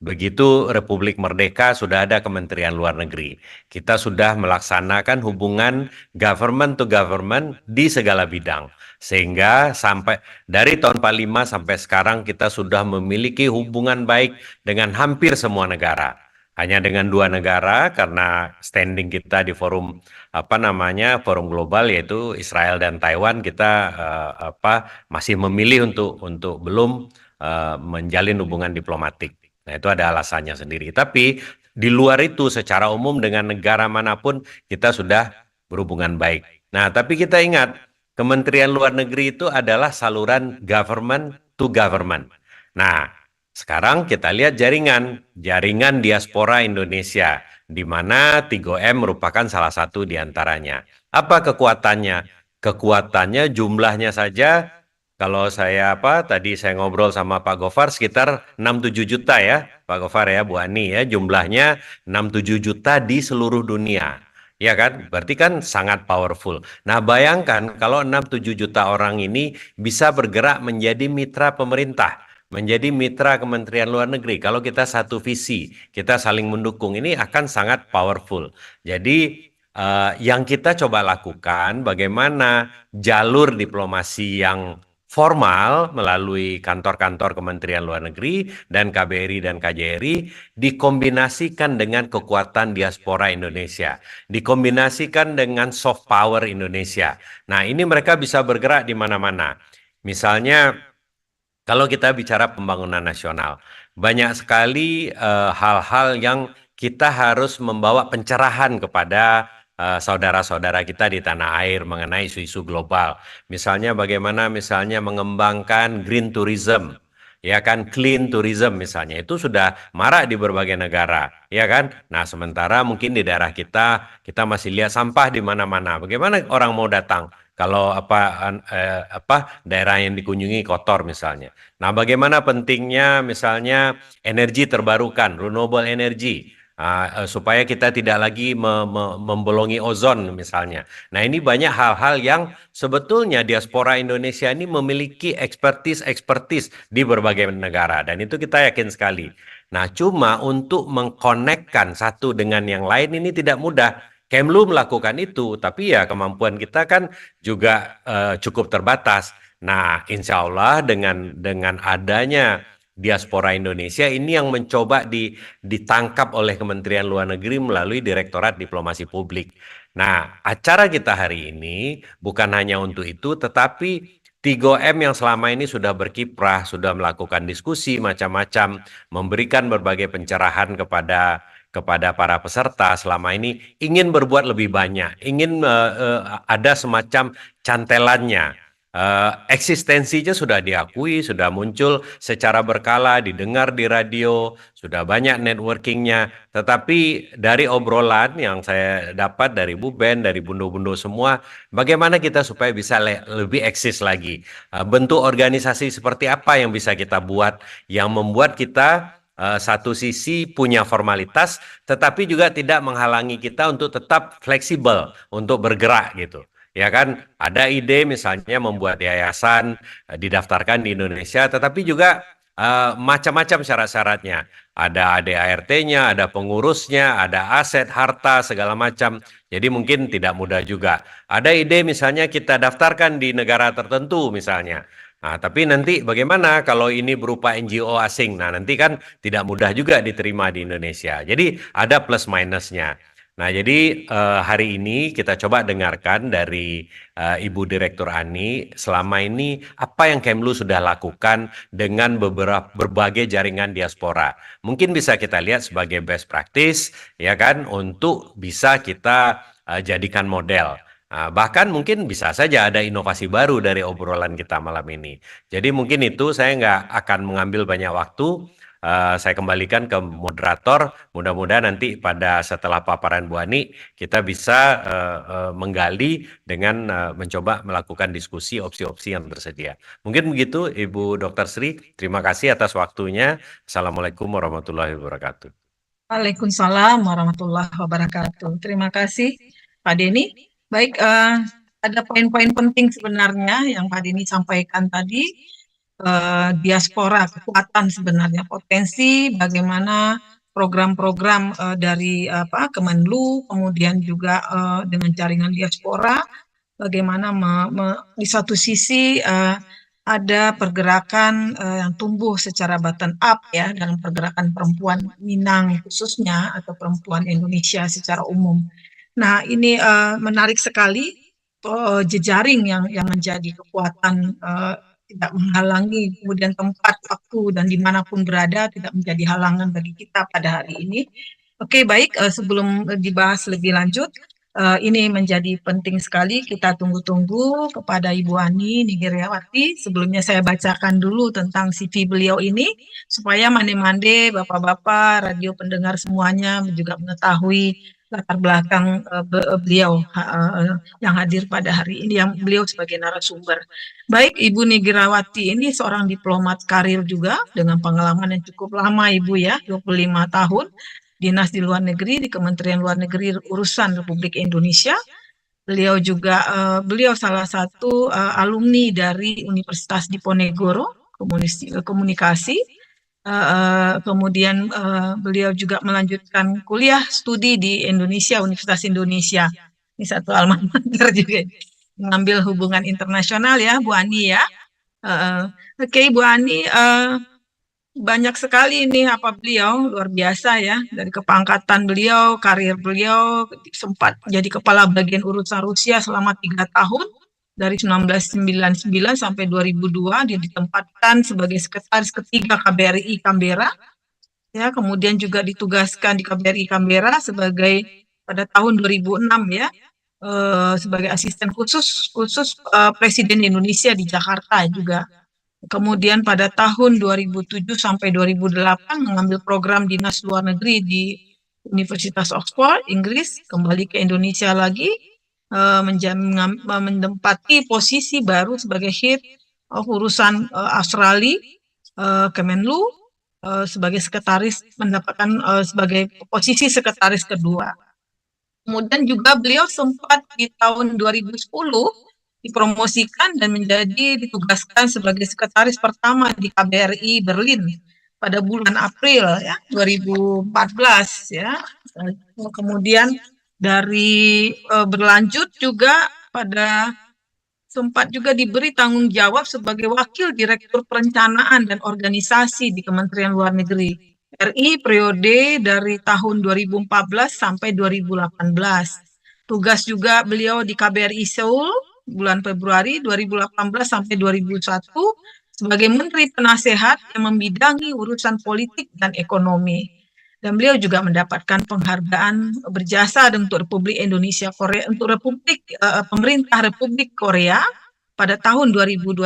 Begitu Republik Merdeka sudah ada Kementerian Luar Negeri. Kita sudah melaksanakan hubungan government to government di segala bidang. Sehingga sampai dari tahun 45 sampai sekarang kita sudah memiliki hubungan baik dengan hampir semua negara. Hanya dengan 2 negara karena standing kita di forum forum global yaitu Israel dan Taiwan, kita masih memilih untuk belum menjalin hubungan diplomatik. Nah, itu ada alasannya sendiri. Tapi di luar itu secara umum dengan negara manapun kita sudah berhubungan baik. Nah, tapi kita ingat Kementerian Luar Negeri itu adalah saluran government to government. Nah, sekarang kita lihat jaringan diaspora Indonesia, di mana 3M merupakan salah satu di antaranya. Apa kekuatannya? Kekuatannya jumlahnya saja Kalau saya tadi saya ngobrol sama Pak Gofar sekitar 6-7 juta ya, Pak Gofar ya, Bu Ani ya, jumlahnya 6-7 juta di seluruh dunia. Ya kan? Berarti kan sangat powerful. Nah, bayangkan kalau 6-7 juta orang ini bisa bergerak menjadi mitra pemerintah, menjadi mitra Kementerian Luar Negeri. Kalau kita satu visi, kita saling mendukung, ini akan sangat powerful. Jadi yang kita coba lakukan bagaimana jalur diplomasi yang formal melalui kantor-kantor Kementerian Luar Negeri dan KBRI dan KJRI dikombinasikan dengan kekuatan diaspora Indonesia, dikombinasikan dengan soft power Indonesia. Nah, ini mereka bisa bergerak di mana-mana. Misalnya, kalau kita bicara pembangunan nasional, banyak sekali hal-hal yang kita harus membawa pencerahan kepada saudara-saudara kita di tanah air mengenai isu-isu global. Misalnya bagaimana mengembangkan green tourism, ya kan, clean tourism misalnya, itu sudah marak di berbagai negara, ya kan. Nah, sementara mungkin di daerah kita masih lihat sampah di mana-mana. Bagaimana orang mau datang kalau daerah yang dikunjungi kotor misalnya. Nah, bagaimana pentingnya misalnya energi terbarukan, renewable energy, supaya kita tidak lagi membolongi ozon misalnya. Nah, ini banyak hal-hal yang sebetulnya diaspora Indonesia ini memiliki expertise di berbagai negara, dan itu kita yakin sekali. Nah, cuma untuk mengkonekkan satu dengan yang lain ini tidak mudah. Kemlu melakukan itu, tapi ya kemampuan kita kan juga cukup terbatas. Nah, insya Allah dengan adanya diaspora Indonesia ini yang mencoba ditangkap oleh Kementerian Luar Negeri melalui Direktorat Diplomasi Publik. Nah, acara kita hari ini bukan hanya untuk itu, tetapi 3M yang selama ini sudah berkiprah, sudah melakukan diskusi macam-macam, memberikan berbagai pencerahan kepada para peserta selama ini, ingin berbuat lebih banyak, ingin ada semacam cantelannya. Eksistensinya sudah diakui, sudah muncul secara berkala, didengar di radio, sudah banyak networkingnya. Tetapi dari obrolan yang saya dapat dari Bu Ben, dari bundo-bundo semua, bagaimana kita supaya bisa lebih eksis lagi. Bentuk organisasi seperti apa yang bisa kita buat, yang membuat kita satu sisi punya formalitas, tetapi juga tidak menghalangi kita untuk tetap fleksibel, untuk bergerak gitu. Ya kan, ada ide misalnya membuat yayasan didaftarkan di Indonesia, tetapi juga macam-macam syarat-syaratnya. Ada ADART-nya, ada pengurusnya, ada aset, harta, segala macam. Jadi mungkin tidak mudah juga. Ada ide misalnya kita daftarkan di negara tertentu misalnya. Nah, tapi nanti bagaimana kalau ini berupa NGO asing? Nah, nanti kan tidak mudah juga diterima di Indonesia. Jadi ada plus minusnya. Nah, jadi hari ini kita coba dengarkan dari Ibu Direktur Ani selama ini apa yang Kemlu sudah lakukan dengan berbagai jaringan diaspora. Mungkin bisa kita lihat sebagai best practice, ya kan, untuk bisa kita jadikan model. Bahkan mungkin bisa saja ada inovasi baru dari obrolan kita malam ini. Jadi mungkin itu saya nggak akan mengambil banyak waktu. Saya kembalikan ke moderator. Mudah-mudahan nanti setelah paparan Bu Ani kita bisa menggali dengan mencoba melakukan diskusi opsi-opsi yang tersedia. Mungkin begitu, Ibu Dr. Sri. Terima kasih atas waktunya. Assalamualaikum warahmatullahi wabarakatuh. Waalaikumsalam warahmatullahi wabarakatuh. Terima kasih Pak Denny. Baik, ada poin-poin penting sebenarnya yang Pak Denny sampaikan tadi. Diaspora, kekuatan sebenarnya, potensi bagaimana program-program dari Kemenlu, kemudian juga dengan jaringan diaspora, bagaimana di satu sisi ada pergerakan yang tumbuh secara bottom up ya, dalam pergerakan perempuan Minang khususnya atau perempuan Indonesia secara umum. Nah, ini menarik sekali, jejaring yang menjadi kekuatan, tidak menghalangi, kemudian tempat, waktu, dan dimanapun berada tidak menjadi halangan bagi kita pada hari ini. Oke, baik, sebelum dibahas lebih lanjut, Ini menjadi penting sekali, kita tunggu-tunggu kepada Ibu Ani Nigriawati. Sebelumnya saya bacakan dulu tentang CV beliau ini, supaya mande-mande, bapak-bapak, radio pendengar semuanya juga mengetahui latar belakang beliau yang hadir pada hari ini, yang beliau sebagai narasumber. Baik, Ibu Nigriawati ini seorang diplomat karir juga, dengan pengalaman yang cukup lama Ibu ya, 25 tahun. Dinas di luar negeri di Kementerian Luar Negeri Urusan Republik Indonesia. Beliau juga beliau salah satu alumni dari Universitas Diponegoro Komunikasi. Kemudian beliau juga melanjutkan kuliah studi di Indonesia, Universitas Indonesia. Ini satu alma mater juga, mengambil hubungan internasional ya, Bu Ani ya. Oke, Bu Ani. Banyak sekali ini apa beliau, luar biasa ya, dari kepangkatan beliau, karir beliau, sempat jadi kepala bagian urusan Rusia selama 3 tahun, dari 1999 sampai 2002 dia ditempatkan sebagai sekretaris ketiga KBRI Canberra, ya, kemudian juga ditugaskan di KBRI Canberra sebagai pada tahun 2006 ya, sebagai asisten khusus Presiden Indonesia di Jakarta juga. Kemudian pada tahun 2007 sampai 2008 mengambil program dinas luar negeri di Universitas Oxford, Inggris, kembali ke Indonesia lagi, menempati posisi baru sebagai Head of Urusan Australia, Kemenlu, sebagai sekretaris, mendapatkan sebagai posisi sekretaris kedua. Kemudian juga beliau sempat di tahun 2010 dipromosikan dan ditugaskan sebagai sekretaris pertama di KBRI Berlin pada bulan April ya 2014 ya. Kemudian dari berlanjut juga pada sempat juga diberi tanggung jawab sebagai wakil direktur perencanaan dan organisasi di Kementerian Luar Negeri RI periode dari tahun 2014 sampai 2018. Tugas juga beliau di KBRI Seoul bulan Februari 2018 sampai 2001 sebagai Menteri Penasehat yang membidangi urusan politik dan ekonomi. Dan beliau juga mendapatkan penghargaan berjasa untuk Republik Indonesia Korea, untuk pemerintah Republik Korea pada tahun 2021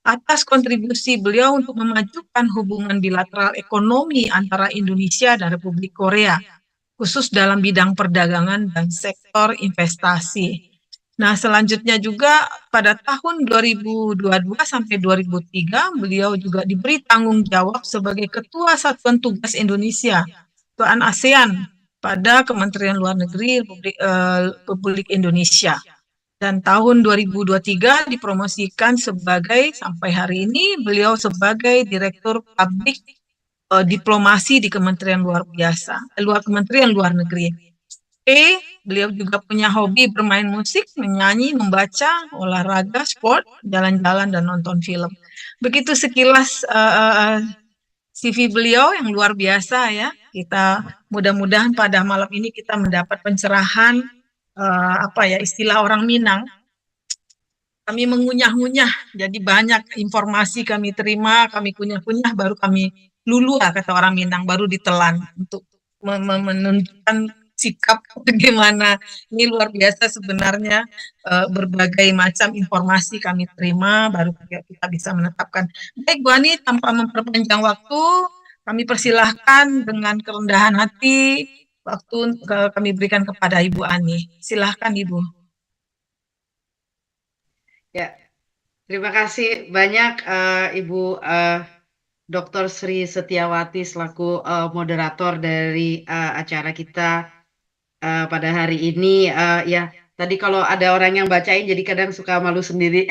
atas kontribusi beliau untuk memajukan hubungan bilateral ekonomi antara Indonesia dan Republik Korea, khusus dalam bidang perdagangan dan sektor investasi. Nah, selanjutnya juga pada tahun 2022 sampai 2003 beliau juga diberi tanggung jawab sebagai Ketua Satuan Tugas Indonesia, Ketuaan ASEAN pada Kementerian Luar Negeri Republik Indonesia. Dan tahun 2023 dipromosikan sebagai, sampai hari ini beliau sebagai Direktur Publik Diplomasi di Kementerian Kementerian Luar Negeri. Beliau juga punya hobi bermain musik, menyanyi, membaca, olahraga, sport, jalan-jalan, dan nonton film. Begitu sekilas CV beliau yang luar biasa ya. Kita mudah-mudahan pada malam ini kita mendapat pencerahan, istilah orang Minang. Kami mengunyah-ngunyah, jadi banyak informasi kami terima, kami kunyah-kunyah, baru kami lulu kata orang Minang, baru ditelan untuk menunjukkan sikap bagaimana. Ini luar biasa sebenarnya, berbagai macam informasi kami terima, baru kita bisa menetapkan. Baik Bu Ani, tanpa memperpanjang waktu, kami persilahkan dengan kerendahan hati, waktu kami berikan kepada Ibu Ani. Silahkan Ibu. Ya, terima kasih banyak Ibu Dr. Sri Setiawati selaku moderator dari acara kita pada hari ini. Ya, tadi kalau ada orang yang bacain jadi kadang suka malu sendiri.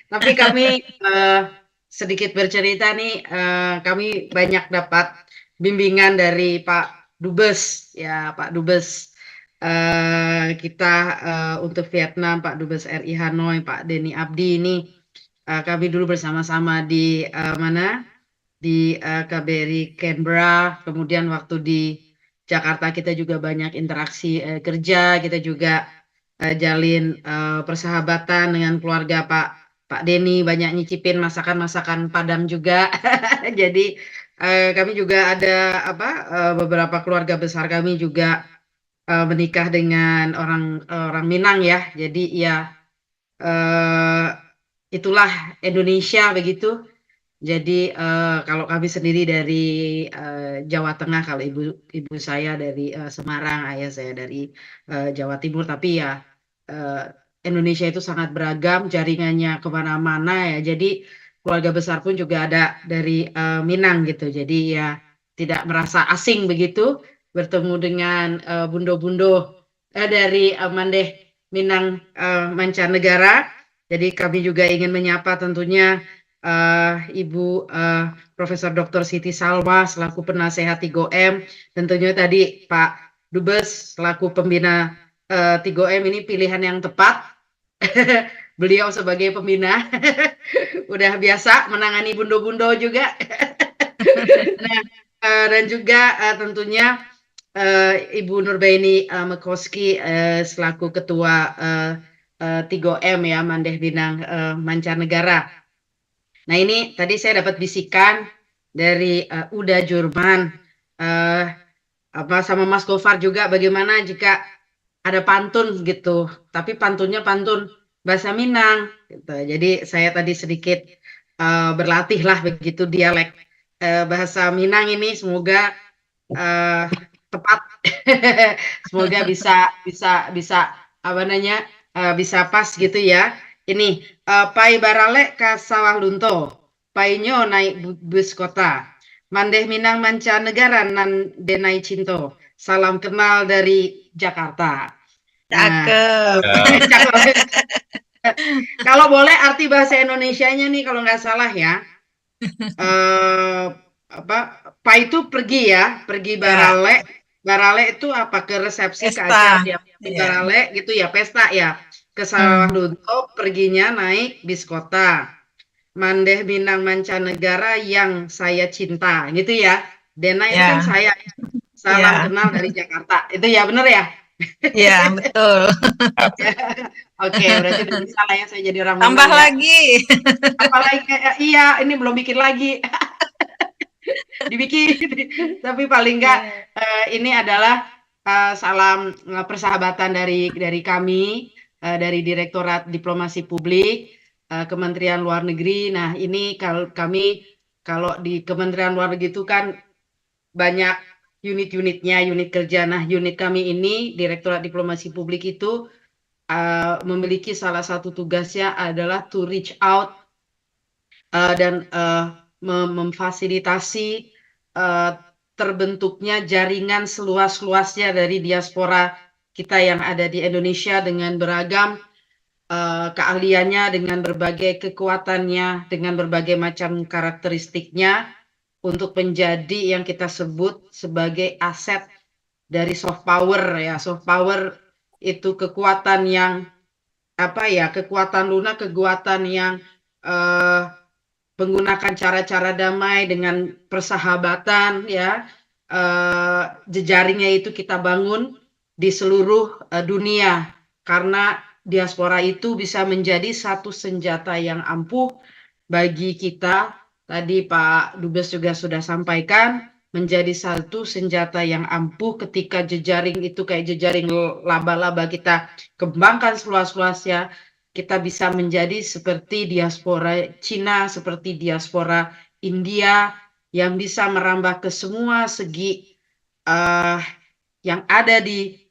Tapi kami sedikit bercerita nih, kami banyak dapat bimbingan dari Pak Dubes, ya Pak Dubes kita untuk Vietnam, Pak Dubes RI Hanoi, Pak Denny Abdi ini. Kami dulu bersama-sama di di KBRI Canberra, kemudian waktu di Jakarta kita juga banyak interaksi kerja, kita juga jalin persahabatan dengan keluarga Pak Denny, banyak nyicipin masakan-masakan Padang juga. Jadi kami juga ada beberapa keluarga besar kami juga menikah dengan orang Minang ya. Jadi ya itulah Indonesia begitu. Jadi kalau kami sendiri dari Jawa Tengah, kalau ibu saya dari Semarang, ayah saya dari Jawa Timur, tapi ya Indonesia itu sangat beragam, jaringannya kemana-mana ya. Jadi keluarga besar pun juga ada dari Minang gitu. Jadi ya tidak merasa asing begitu bertemu dengan bundo-bundo dari Mandeh Minang mancanegara. Jadi kami juga ingin menyapa tentunya Ibu Profesor Dr. Siti Salwa selaku penasehat 3M, tentunya tadi Pak Dubes selaku pembina 3M ini pilihan yang tepat. Beliau sebagai pembina udah biasa menangani bundo-bundo juga. Nah, dan juga tentunya Ibu Nurbaini Mekoski selaku ketua 3M ya Mandeh Minang mancanegara. Nah ini tadi saya dapat bisikan dari Uda Jurman sama Mas Gofar juga bagaimana jika ada pantun gitu, tapi pantunnya pantun bahasa Minang gitu. Jadi saya tadi sedikit berlatih lah begitu dialek bahasa Minang ini, semoga tepat. Semoga bisa bisa pas gitu ya. Ini pai barale ka sawah lunto, painyo naik bus kota, mandeh Minang mancanegara nan denai cinto, salam kenal dari Jakarta. Cakep. Kalau boleh arti bahasa Indonesianya nih kalau nggak salah ya, pai itu pergi ya, pergi barale. Barale itu apa, ke resepsi, ke acara ya, barale gitu ya, pesta ya. Ke sawah lunto perginya naik bis kota. Mandeh Minang mancanegara yang saya cinta gitu ya. Dena itu kan saya. Salam kenal dari Jakarta. Itu ya bener ya? Iya, betul. Oke, berarti bisa lah ya saya jadi orang Minang. Tambah lagi. Apalagi iya, ini belum bikin lagi. Dibikin, tapi paling enggak ini adalah salam persahabatan dari kami, dari Direktorat Diplomasi Publik, Kementerian Luar Negeri. Nah ini kami kalau di Kementerian Luar Negeri itu kan banyak unit-unitnya, unit kerja. Nah unit kami ini Direktorat Diplomasi Publik itu memiliki salah satu tugasnya adalah to reach out dan memfasilitasi terbentuknya jaringan seluas-luasnya dari diaspora kita yang ada di Indonesia dengan beragam keahliannya, dengan berbagai kekuatannya, dengan berbagai macam karakteristiknya untuk menjadi yang kita sebut sebagai aset dari soft power ya. Soft power itu kekuatan yang kekuatan lunak, kekuatan yang menggunakan cara-cara damai dengan persahabatan ya, jejaringnya itu kita bangun di seluruh dunia, karena diaspora itu bisa menjadi satu senjata yang ampuh bagi kita. Tadi Pak Dubes juga sudah sampaikan, menjadi satu senjata yang ampuh ketika jejaring itu kayak jejaring laba-laba kita kembangkan seluas-luasnya. Kita bisa menjadi seperti diaspora Cina, seperti diaspora India yang bisa merambah ke semua segi yang ada di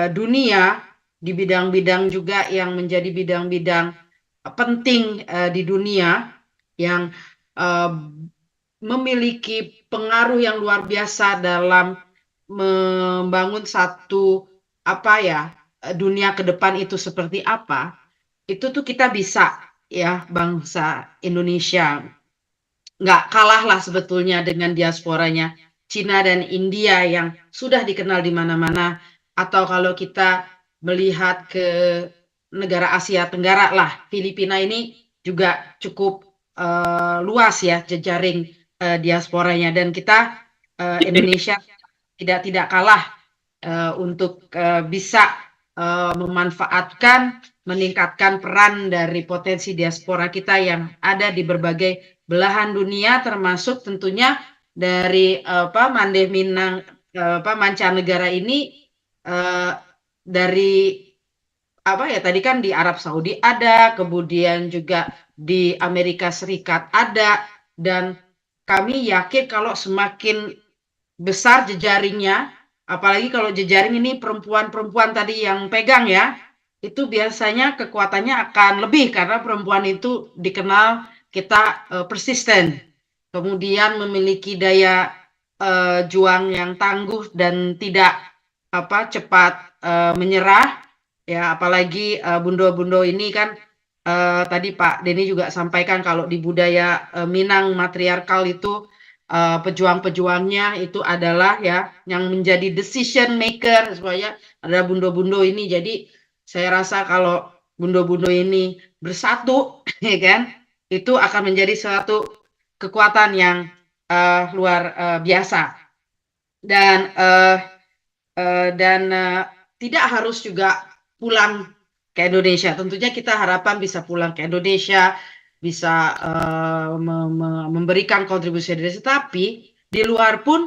dunia, di bidang-bidang juga yang menjadi bidang-bidang penting di dunia yang memiliki pengaruh yang luar biasa dalam membangun satu dunia ke depan itu seperti apa. Itu tuh kita bisa ya, bangsa Indonesia nggak kalah lah sebetulnya dengan diasporanya Cina dan India yang sudah dikenal di mana-mana, atau kalau kita melihat ke negara Asia Tenggara lah, Filipina ini juga cukup luas ya jejaring diasporanya, dan kita Indonesia tidak kalah untuk bisa memanfaatkan, meningkatkan peran dari potensi diaspora kita yang ada di berbagai belahan dunia, termasuk tentunya dari Mande Minang mancanegara ini dari tadi kan di Arab Saudi ada, kemudian juga di Amerika Serikat ada, dan kami yakin kalau semakin besar jejaringnya, apalagi kalau jejaring ini perempuan-perempuan tadi yang pegang ya, itu biasanya kekuatannya akan lebih karena perempuan itu dikenal kita persisten, kemudian memiliki daya juang yang tangguh dan tidak cepat menyerah ya, apalagi bundo-bundo ini kan tadi Pak Denny juga sampaikan kalau di budaya Minang matriarkal itu pejuang-pejuangnya itu adalah ya yang menjadi decision maker supaya ada bundo-bundo ini. Jadi saya rasa kalau bundo-bundo ini bersatu ya kan, itu akan menjadi suatu kekuatan yang luar biasa, dan tidak harus juga pulang ke Indonesia. Tentunya kita harapan bisa pulang ke Indonesia, bisa memberikan kontribusi dari Indonesia, tapi di luar pun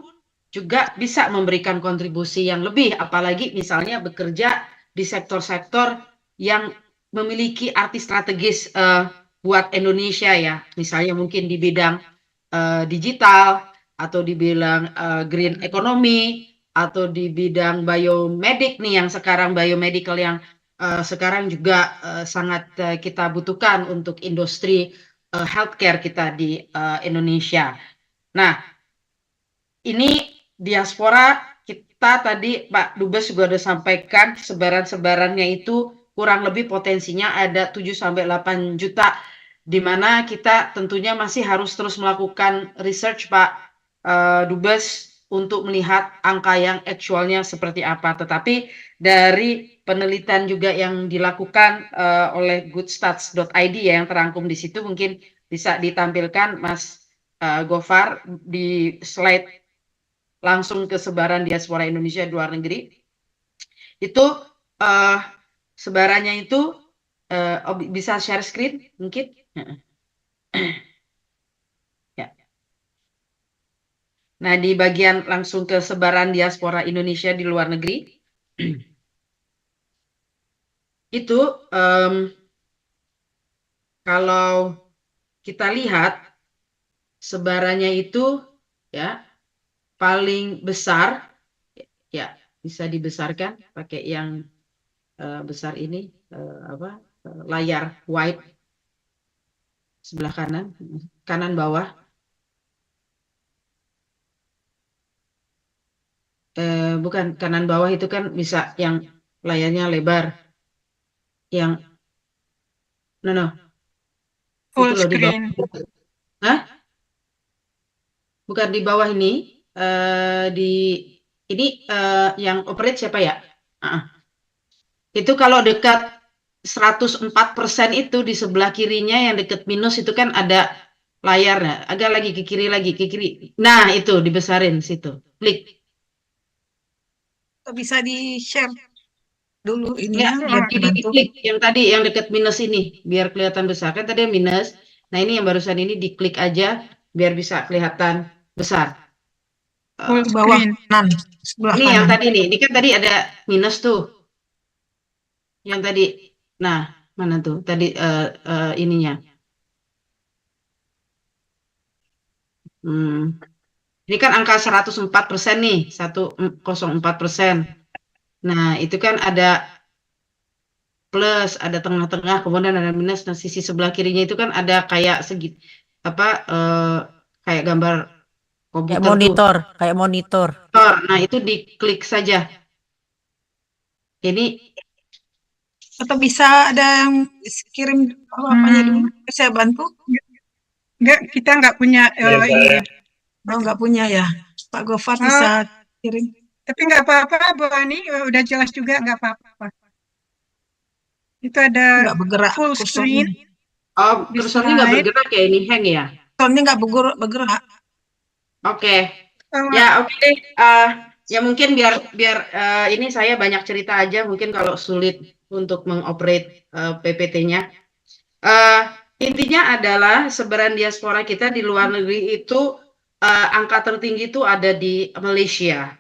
juga bisa memberikan kontribusi yang lebih, apalagi misalnya bekerja di sektor-sektor yang memiliki arti strategis buat Indonesia ya, misalnya mungkin di bidang digital, atau di bidang green economy, atau di bidang biomedik nih yang sekarang biomedical yang sekarang juga sangat kita butuhkan untuk industri healthcare kita di Indonesia. Nah, ini diaspora kita tadi Pak Dubes juga sudah sampaikan sebaran-sebarannya itu kurang lebih potensinya ada 7-8 juta, di mana kita tentunya masih harus terus melakukan research Pak Dubes untuk melihat angka yang aktualnya seperti apa. Tetapi dari penelitian juga yang dilakukan oleh goodstats.id ya, yang terangkum di situ, mungkin bisa ditampilkan Mas Gofar di slide langsung ke sebaran diaspora Indonesia di luar negeri. Itu sebarannya itu bisa share screen mungkin. Nah, di bagian langsung ke sebaran diaspora Indonesia di luar negeri, itu kalau kita lihat sebarannya itu ya paling besar, ya bisa dibesarkan pakai yang besar ini, layar wide sebelah kanan bawah. Bukan kanan bawah itu kan bisa yang layarnya lebar, yang Full itu loh di bawah. screen. Hah? Bukan di bawah ini, ini yang operate siapa ya? Itu kalau dekat 104% itu di sebelah kirinya yang dekat minus itu kan ada layarnya, agak lagi ke kiri Nah, itu dibesarin situ, klik. Bisa di-share dulu ini Ya, biar diklik yang tadi yang dekat minus ini biar kelihatan besar. Kan tadi minus. Nah, ini yang barusan ini diklik aja biar bisa kelihatan besar. Full bawah screen. kanan, sebelah Ini kanan. yang tadi nih. Ini kan tadi ada minus tuh. Yang tadi. Nah, mana tuh? Tadi ininya. Ini kan angka 104% nih, 104%. Nah, itu kan ada plus, ada tengah-tengah, kemudian ada minus. Nah, sisi sebelah kirinya itu kan ada kayak kayak gambar komputer kayak monitor. Nah, itu diklik saja. Ini atau bisa ada yang kirim apa-apanya dulu, saya bantu. Enggak, kita nggak punya ini ya. Nggak punya ya, Pak Gofar bisa kirim. Tapi nggak apa-apa, Bu Ani, udah jelas juga, nggak apa-apa. Itu ada Nggak bergerak full screen. kursornya nggak bergerak ya, ini hang ya? Kursornya nggak bergerak. Oke. Ya, oke deh. Ya mungkin biar ini saya banyak cerita aja, mungkin kalau sulit untuk mengoperate PPT-nya. Intinya adalah sebaran diaspora kita di luar negeri itu angka tertinggi itu ada di Malaysia.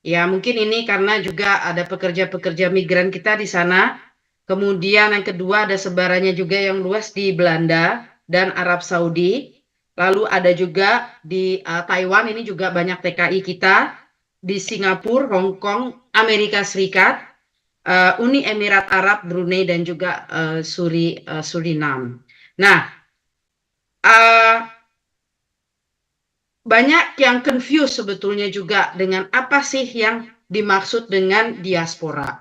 Ya, mungkin ini karena juga ada pekerja-pekerja migran kita di sana. Kemudian yang kedua ada sebarannya juga yang luas di Belanda dan Arab Saudi. Lalu ada juga di Taiwan, ini juga banyak TKI kita. Di Singapura, Hong Kong, Amerika Serikat, Uni Emirat Arab, Brunei, dan juga Suriname. Nah, banyak yang confused sebetulnya juga dengan apa sih yang dimaksud dengan diaspora.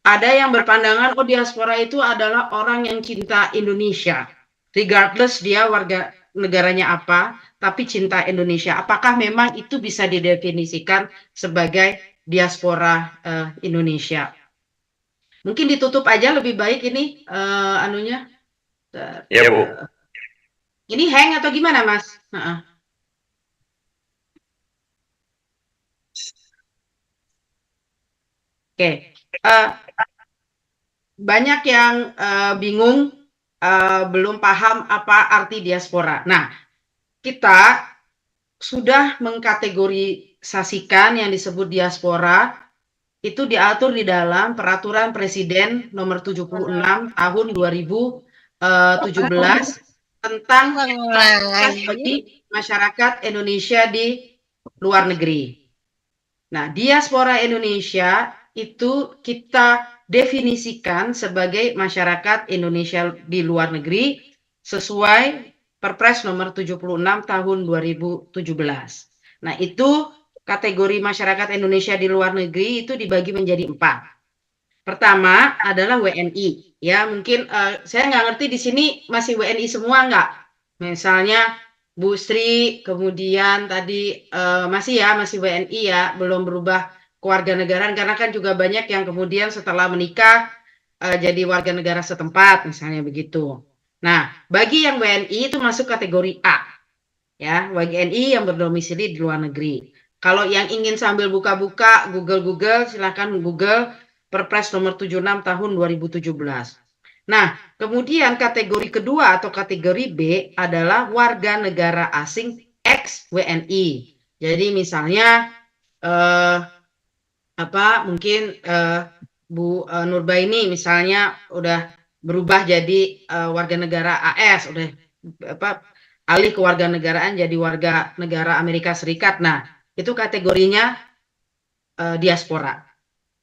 Ada yang berpandangan, oh diaspora itu adalah orang yang cinta Indonesia. Regardless dia warga negaranya apa, tapi cinta Indonesia. Apakah memang itu bisa didefinisikan sebagai diaspora Indonesia? Mungkin ditutup aja lebih baik ini anunya. Ya, Bu. Ini hang atau gimana, Mas? Oke, banyak yang bingung, belum paham apa arti diaspora. Nah, kita sudah mengkategorisasikan yang disebut diaspora, itu diatur di dalam Peraturan Presiden Nomor 76 Tahun 2017 tentang bagi masyarakat Indonesia di luar negeri. Nah, diaspora Indonesia itu kita definisikan sebagai masyarakat Indonesia di luar negeri sesuai Perpres nomor 76 tahun 2017. Nah, itu kategori masyarakat Indonesia di luar negeri itu dibagi menjadi 4. Pertama adalah WNI. Ya, mungkin saya nggak ngerti di sini masih WNI semua nggak? Misalnya Bu Sri, kemudian tadi masih WNI ya, belum berubah kewarganegaraan karena kan juga banyak yang kemudian setelah menikah jadi warga negara setempat, misalnya begitu. Nah, bagi yang WNI itu masuk kategori A, ya, WNI yang berdomisili di luar negeri. Kalau yang ingin sambil buka-buka Google, silakan Google Perpres nomor 76 tahun 2017. Nah, kemudian kategori kedua atau kategori B adalah warga negara asing ex-WNI. Jadi misalnya mungkin Bu Nurbaini misalnya udah berubah jadi warga negara AS, udah alih kewarganegaraan jadi warga negara Amerika Serikat. Nah, itu kategorinya diaspora.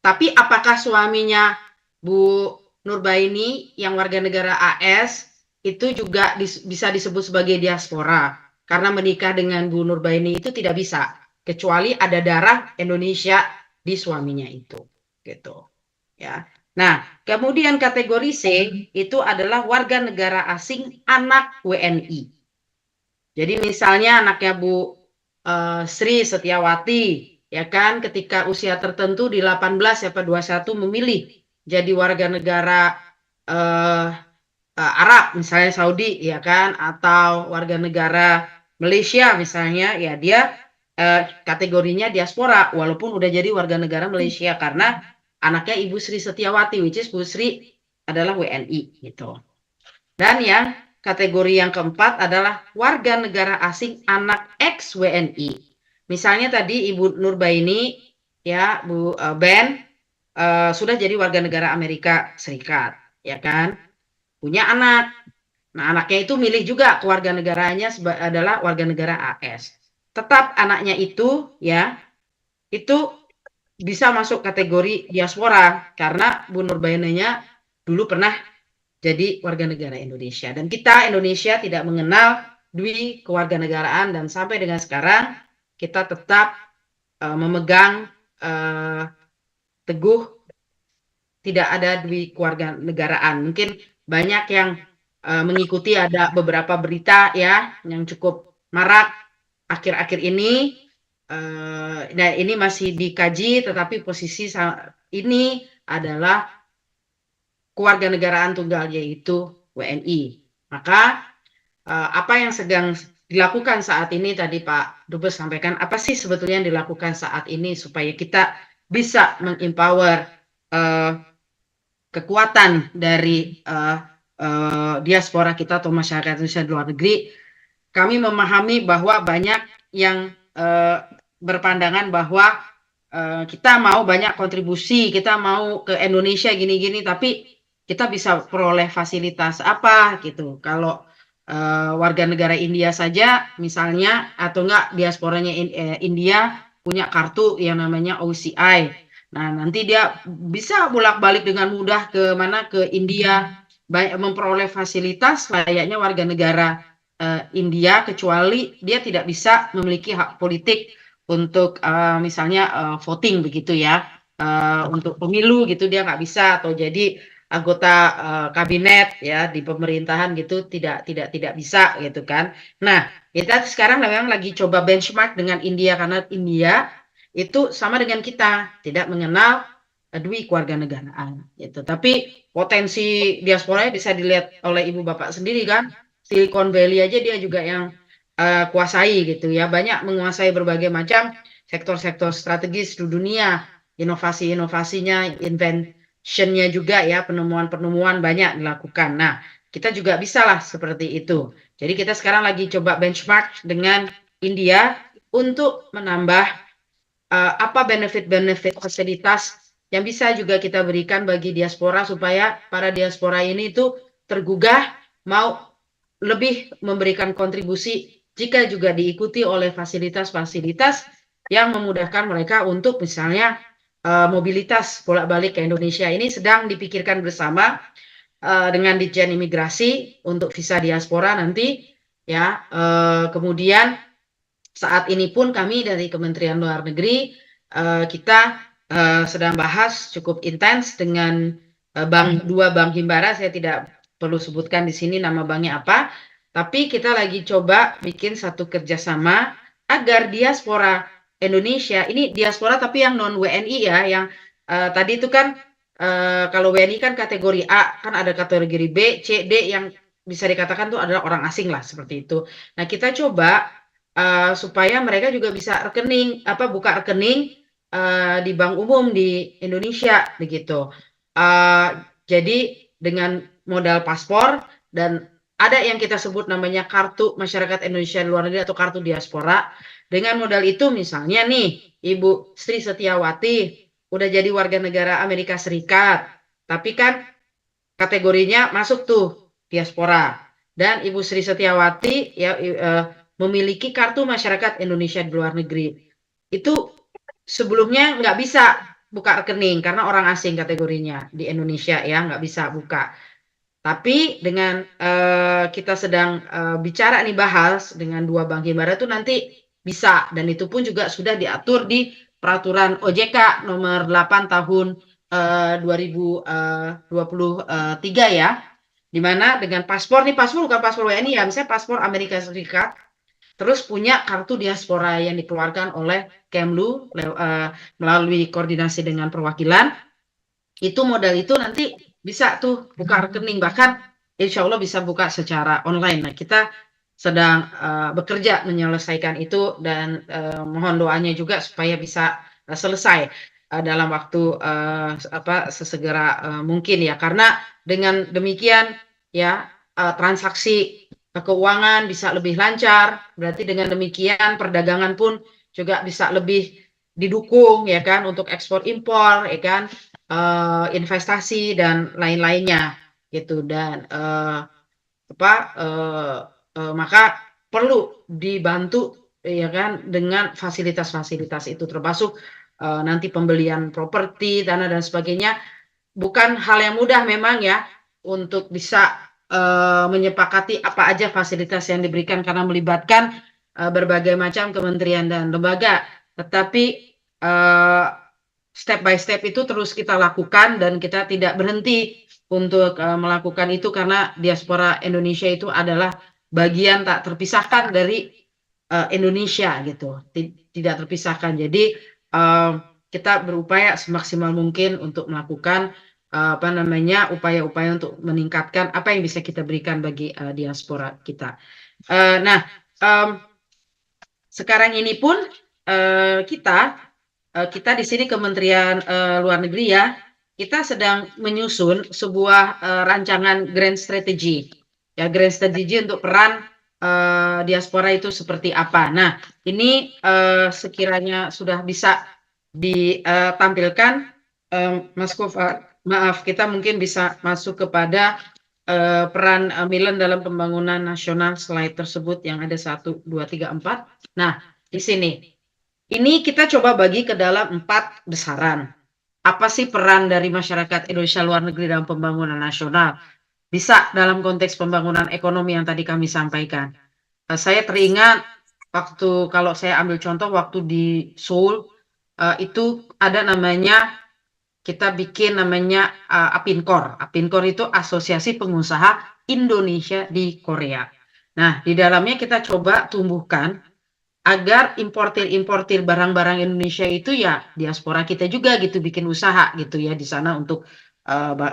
Tapi apakah suaminya Bu Nurbaini yang warga negara AS itu juga bisa disebut sebagai diaspora? Karena menikah dengan Bu Nurbaini itu tidak bisa, kecuali ada darah Indonesia di suaminya itu, gitu. Ya. Nah, kemudian kategori C itu adalah warga negara asing anak WNI. Jadi misalnya anaknya Bu Sri Setiawati, ya kan, ketika usia tertentu di 18 atau 21 memilih jadi warga negara Arab, misalnya Saudi, ya kan, atau warga negara Malaysia misalnya, ya dia kategorinya diaspora, walaupun udah jadi warga negara Malaysia karena anaknya Ibu Sri Setiawati, which is Bu Sri adalah WNI, gitu. Dan yang kategori yang keempat adalah warga negara asing anak ex-WNI. Misalnya tadi Ibu Nurbaini, ya Bu Ben, sudah jadi warga negara Amerika Serikat, ya kan, punya anak. Nah, anaknya itu milih juga kewarganegaranya adalah warga negara AS. Tetap anaknya itu, ya, itu bisa masuk kategori diaspora karena Bu Nurbaininya dulu pernah jadi warga negara Indonesia. Dan kita Indonesia tidak mengenal dui kewarganegaraan dan sampai dengan sekarang kita tetap memegang teguh tidak ada dui kewarganegaraan. Mungkin banyak yang mengikuti, ada beberapa berita ya yang cukup marak akhir-akhir ini. Nah, ini masih dikaji, tetapi posisi ini adalah kewarganegaraan tunggal, yaitu WNI. Maka apa yang sedang dilakukan saat ini, tadi Pak Dubes sampaikan, apa sih sebetulnya yang dilakukan saat ini supaya kita bisa mengempower kekuatan dari diaspora kita atau masyarakat Indonesia di luar negeri. kami memahami bahwa banyak yang berpandangan bahwa kita mau banyak kontribusi, kita mau ke Indonesia gini-gini, tapi kita bisa peroleh fasilitas apa gitu. Kalau warga negara India saja misalnya, atau enggak diasporanya India punya kartu yang namanya OCI. Nah, nanti dia bisa bolak-balik dengan mudah ke mana, ke India, memperoleh fasilitas layaknya warga negara India, kecuali dia tidak bisa memiliki hak politik untuk misalnya voting begitu ya, untuk pemilu gitu dia nggak bisa, atau jadi anggota kabinet ya di pemerintahan gitu tidak bisa gitu kan. Nah, kita sekarang memang lagi coba benchmark dengan India, karena India itu sama dengan kita, tidak mengenal dui kewarganegaraan gitu. Tapi potensi diasporanya bisa dilihat oleh ibu bapak sendiri kan. Silicon Valley aja dia juga yang kuasai gitu ya, banyak menguasai berbagai macam sektor-sektor strategis di dunia, inovasi-inovasinya, inventionnya juga ya, penemuan-penemuan banyak dilakukan. Nah, kita juga bisa lah seperti itu. Jadi kita sekarang lagi coba benchmark dengan India untuk menambah apa benefit-benefit fasilitas yang bisa juga kita berikan bagi diaspora, supaya para diaspora ini itu tergugah mau lebih memberikan kontribusi jika juga diikuti oleh fasilitas-fasilitas yang memudahkan mereka untuk misalnya mobilitas bolak-balik ke Indonesia. Ini sedang dipikirkan bersama dengan Ditjen Imigrasi untuk visa diaspora nanti ya. Kemudian saat ini pun kami dari Kementerian Luar Negeri kita sedang bahas cukup intens dengan dua bank himbara. Saya tidak perlu sebutkan di sini nama banknya apa, tapi kita lagi coba bikin satu kerjasama agar diaspora Indonesia, ini diaspora tapi yang non WNI ya, yang tadi itu kan kalau WNI kan kategori A, kan ada kategori B, C, D yang bisa dikatakan tuh adalah orang asing lah seperti itu. Nah, kita coba supaya mereka juga bisa buka rekening di bank umum di Indonesia begitu. Jadi dengan modal paspor, dan ada yang kita sebut namanya kartu masyarakat Indonesia di luar negeri atau kartu diaspora. Dengan modal itu misalnya nih, Ibu Sri Setiawati udah jadi warga negara Amerika Serikat, tapi kan kategorinya masuk tuh diaspora, dan Ibu Sri Setiawati ya memiliki kartu masyarakat Indonesia di luar negeri. Itu sebelumnya nggak bisa buka rekening karena orang asing kategorinya di Indonesia ya, nggak bisa buka. Tapi dengan kita sedang bicara nih, bahas dengan dua bank himbara itu nanti bisa, dan itu pun juga sudah diatur di peraturan OJK nomor 8 tahun 2023 ya, dimana dengan paspor bukan paspor WNI ya, misalnya paspor Amerika Serikat, terus punya kartu diaspora yang dikeluarkan oleh Kemlu melalui koordinasi dengan perwakilan, itu modal itu nanti bisa tuh buka rekening, bahkan insya Allah bisa buka secara online. Nah, kita sedang bekerja menyelesaikan itu, dan mohon doanya juga supaya bisa selesai dalam waktu sesegera mungkin ya, karena dengan demikian ya transaksi keuangan bisa lebih lancar, berarti dengan demikian perdagangan pun juga bisa lebih didukung ya kan, untuk ekspor impor ya kan, investasi dan lain-lainnya gitu. Dan maka perlu dibantu ya kan dengan fasilitas-fasilitas itu, termasuk nanti pembelian properti, tanah dan sebagainya. Bukan hal yang mudah memang ya untuk bisa menyepakati apa aja fasilitas yang diberikan, karena melibatkan berbagai macam kementerian dan lembaga. Tetapi step by step itu terus kita lakukan, dan kita tidak berhenti untuk melakukan itu, karena diaspora Indonesia itu adalah bagian tak terpisahkan dari Indonesia gitu, tidak terpisahkan. Jadi kita berupaya semaksimal mungkin untuk melakukan upaya-upaya untuk meningkatkan apa yang bisa kita berikan bagi diaspora kita. Nah, sekarang ini pun kita di sini Kementerian Luar Negeri ya, kita sedang menyusun sebuah rancangan grand strategy ya, grand strategy untuk peran diaspora itu seperti apa. Nah, ini sekiranya sudah bisa ditampilkan, Mas Kufar, maaf, kita mungkin bisa masuk kepada peran Milan dalam pembangunan nasional slide tersebut yang ada 1, 2, 3, 4. Nah, di sini. Ini kita coba bagi ke dalam 4 besaran. Apa sih peran dari masyarakat Indonesia luar negeri dalam pembangunan nasional? Bisa dalam konteks pembangunan ekonomi yang tadi kami sampaikan. Saya teringat waktu, kalau saya ambil contoh waktu di Seoul, itu ada namanya, kita bikin namanya APINKOR. APINKOR itu Asosiasi Pengusaha Indonesia di Korea. Nah, di dalamnya kita coba tumbuhkan agar importir barang-barang Indonesia itu ya diaspora kita juga gitu, bikin usaha gitu ya di sana untuk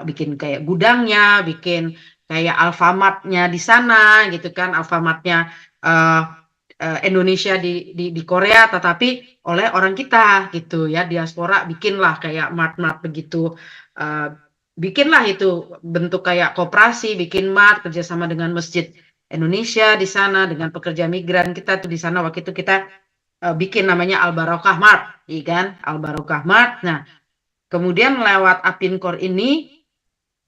bikin kayak gudangnya, bikin kayak Alfamart-nya di sana gitu kan, Alfamart-nya Indonesia di Korea, tetapi oleh orang kita gitu ya, diaspora bikinlah kayak mart-mart begitu, bikinlah itu bentuk kayak koperasi, bikin mart kerjasama dengan masjid Indonesia di sana, dengan pekerja migran kita tuh di sana. Waktu itu kita bikin namanya Al Barokah Mart, iya kan, Al Barokah Mart. Nah, kemudian lewat APINKOR ini,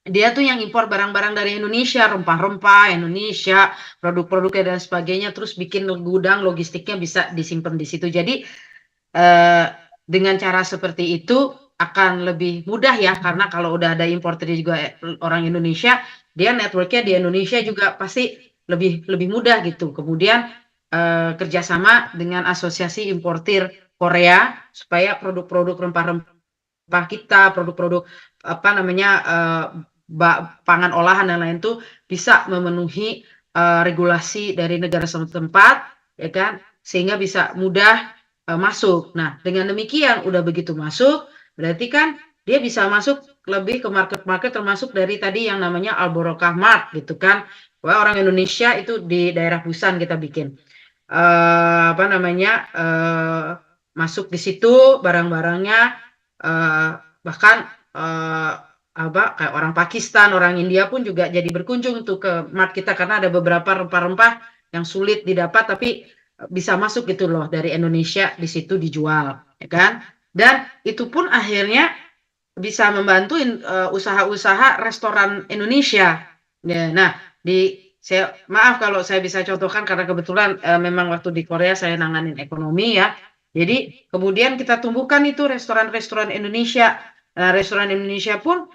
dia tuh yang impor barang-barang dari Indonesia, rempah-rempah Indonesia, produk-produknya dan sebagainya, terus bikin gudang logistiknya bisa disimpan di situ. Jadi dengan cara seperti itu akan lebih mudah ya, karena kalau udah ada importer juga orang Indonesia, dia networknya di Indonesia juga pasti lebih mudah gitu. Kemudian kerjasama dengan asosiasi importir Korea supaya produk-produk rempah-rempah kita, produk-produk apa namanya pangan olahan dan lain itu bisa memenuhi regulasi dari negara setempat, ya kan, sehingga bisa mudah masuk. Nah, dengan demikian udah begitu masuk, berarti kan dia bisa masuk lebih ke market-market, termasuk dari tadi yang namanya Al Barokah Mart gitu kan. Wah, orang Indonesia itu di daerah Busan kita bikin apa namanya masuk di situ barang-barangnya, bahkan apa kayak orang Pakistan, orang India pun juga jadi berkunjung tuh ke mart kita, karena ada beberapa rempah-rempah yang sulit didapat tapi bisa masuk gitu loh dari Indonesia, di situ dijual, ya kan? Dan itu pun akhirnya bisa membantu usaha-usaha restoran Indonesia. Ya, nah, maaf kalau saya bisa contohkan karena kebetulan memang waktu di Korea saya nanganin ekonomi ya. Jadi kemudian kita tumbuhkan itu restoran-restoran Indonesia. Restoran Indonesia pun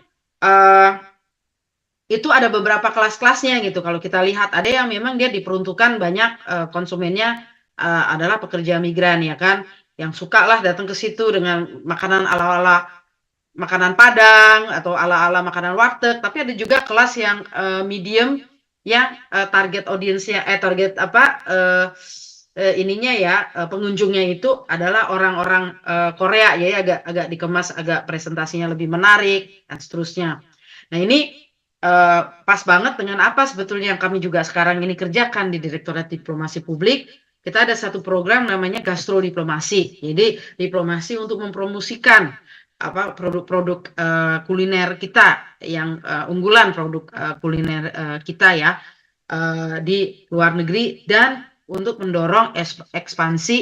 itu ada beberapa kelas-kelasnya gitu. Kalau kita lihat ada yang memang dia diperuntukkan banyak konsumennya adalah pekerja migran, ya kan, yang suka lah datang ke situ dengan makanan ala-ala makanan Padang atau ala-ala makanan warteg. Tapi ada juga kelas yang medium yang target audiensnya target apa ininya ya pengunjungnya itu adalah orang-orang Korea ya, agak dikemas, agak presentasinya lebih menarik dan seterusnya. Nah, ini pas banget dengan apa sebetulnya yang kami juga sekarang ini kerjakan di Direktorat Diplomasi Publik. Kita ada satu program namanya gastrodiplomasi. Jadi diplomasi untuk mempromosikan apa produk-produk kuliner kita yang unggulan, produk kuliner kita ya di luar negeri, dan untuk mendorong ekspansi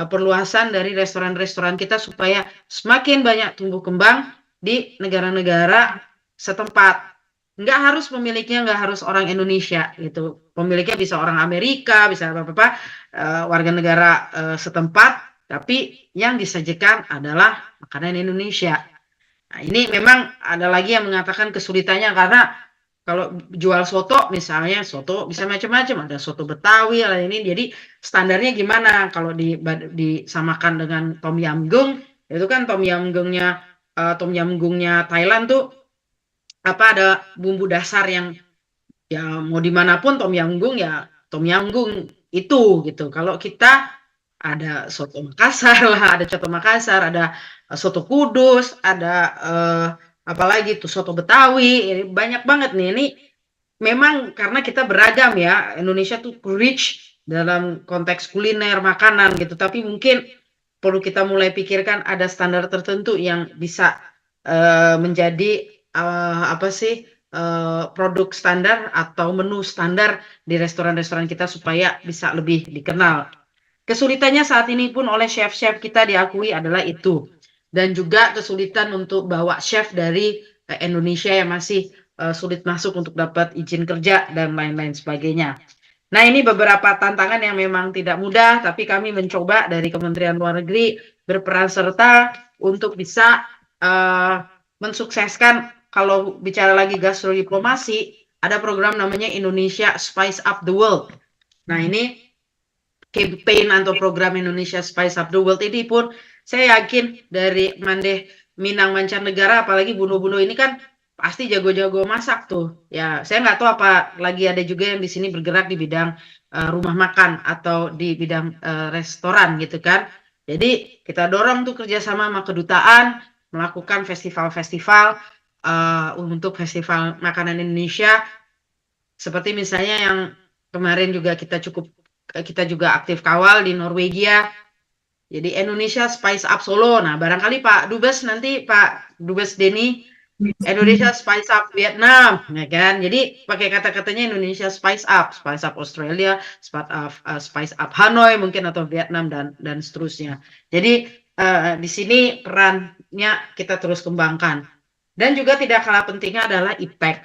perluasan dari restoran-restoran kita supaya semakin banyak tumbuh kembang di negara-negara setempat. Nggak harus pemiliknya, nggak harus orang Indonesia gitu. Pemiliknya bisa orang Amerika, bisa apa-apa warga negara setempat, tapi yang disajikan adalah makanan Indonesia. Nah, ini memang ada lagi yang mengatakan kesulitannya karena kalau jual soto misalnya, soto bisa macam-macam, ada soto Betawi, ada ini, jadi standarnya gimana kalau disamakan dengan Tom Yam Goong, itu kan Tom Yam Goongnya Thailand tuh apa ada bumbu dasar yang ya mau dimanapun Tom Yam Goong ya Tom Yam Goong itu gitu. Kalau kita ada soto Makassar lah, ada coto Makassar, ada soto Kudus, ada apalagi tuh soto Betawi, banyak banget nih. Ini memang karena kita beragam ya, Indonesia tuh rich dalam konteks kuliner, makanan gitu, tapi mungkin perlu kita mulai pikirkan ada standar tertentu yang bisa menjadi apa sih produk standar atau menu standar di restoran-restoran kita supaya bisa lebih dikenal. Kesulitannya saat ini pun oleh chef-chef kita diakui adalah itu. Dan juga kesulitan untuk bawa chef dari Indonesia yang masih sulit masuk untuk dapat izin kerja dan lain-lain sebagainya. Nah, ini beberapa tantangan yang memang tidak mudah, tapi kami mencoba dari Kementerian Luar Negeri berperan serta untuk bisa mensukseskan. Kalau bicara lagi gastrodiplomasi, ada program namanya Indonesia Spice Up the World. Nah, ini campaign atau program Indonesia Spice Up the World ini pun saya yakin dari Mandeh Minang mancanegara, apalagi bunuh-bunuh ini kan pasti jago-jago masak tuh. Ya, saya nggak tahu apa lagi ada juga yang di sini bergerak di bidang rumah makan atau di bidang restoran gitu kan. Jadi kita dorong tuh kerjasama sama kedutaan melakukan festival-festival untuk festival makanan Indonesia, seperti misalnya yang kemarin juga kita juga aktif kawal di Norwegia. Jadi Indonesia Spice Up Solo. Nah, barangkali Pak Dubes nanti Pak Dubes Denny Indonesia Spice Up Vietnam, ya kan? Jadi pakai kata-katanya Indonesia Spice Up Australia, Spice Up Hanoi mungkin atau Vietnam dan seterusnya. Jadi di sini perannya kita terus kembangkan. Dan juga tidak kalah pentingnya adalah impact.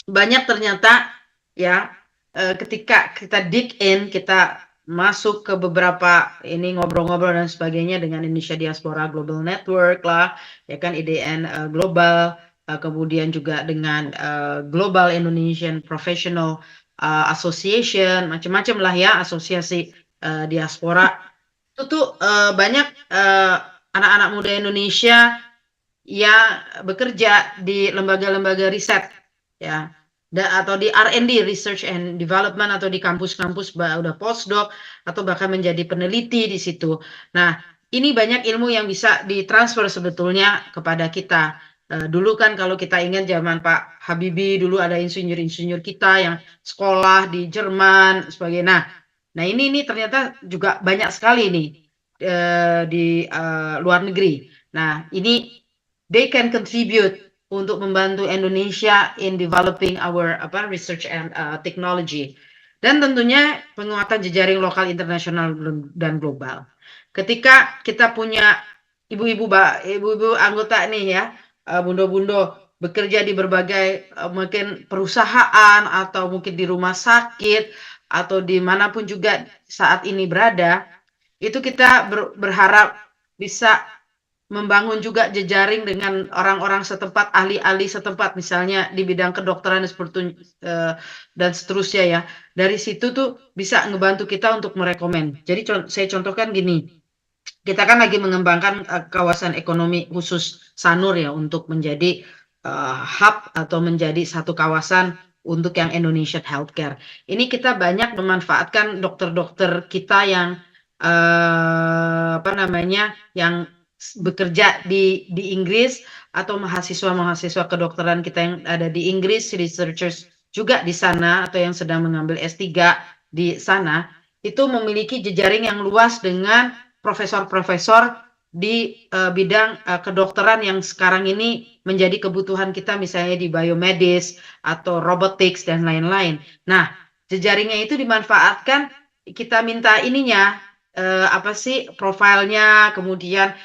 Banyak ternyata ya ketika kita dig in, kita masuk ke beberapa ini ngobrol-ngobrol dan sebagainya dengan Indonesia Diaspora Global Network lah, ya kan, IDN Global, kemudian juga dengan Global Indonesian Professional Association, macam-macam lah ya, asosiasi diaspora. Itu tuh banyak anak-anak muda Indonesia yang bekerja di lembaga-lembaga riset ya, atau di R&D Research and Development, atau di kampus-kampus udah postdoc atau bahkan menjadi peneliti di situ. Nah, ini banyak ilmu yang bisa ditransfer sebetulnya kepada kita. Dulu kan kalau kita ingat zaman Pak Habibie, dulu ada insinyur-insinyur kita yang sekolah di Jerman sebagainya. Nah, ini ternyata juga banyak sekali nih di luar negeri. Nah, ini they can contribute untuk membantu Indonesia in developing our research and technology. Dan tentunya penguatan jejaring lokal, internasional, dan global. Ketika kita punya ibu-ibu anggota nih ya, bundo-bundo bekerja di berbagai mungkin perusahaan atau mungkin di rumah sakit atau dimanapun juga saat ini berada, itu kita berharap bisa membangun juga jejaring dengan orang-orang setempat, ahli-ahli setempat, misalnya di bidang kedokteran dan seterusnya ya. Dari situ tuh bisa ngebantu kita untuk merekomen. Jadi saya contohkan gini, kita kan lagi mengembangkan kawasan ekonomi khusus Sanur ya, untuk menjadi hub atau menjadi satu kawasan untuk yang Indonesian Healthcare. Ini kita banyak memanfaatkan dokter-dokter kita yang yang bekerja di Inggris, atau mahasiswa kedokteran kita yang ada di Inggris, researchers juga di sana atau yang sedang mengambil S3 di sana, itu memiliki jejaring yang luas dengan profesor-profesor di bidang kedokteran yang sekarang ini menjadi kebutuhan kita, misalnya di biomedis atau robotics dan lain-lain. Nah, jejaringnya itu dimanfaatkan, kita minta ininya profilnya, kemudian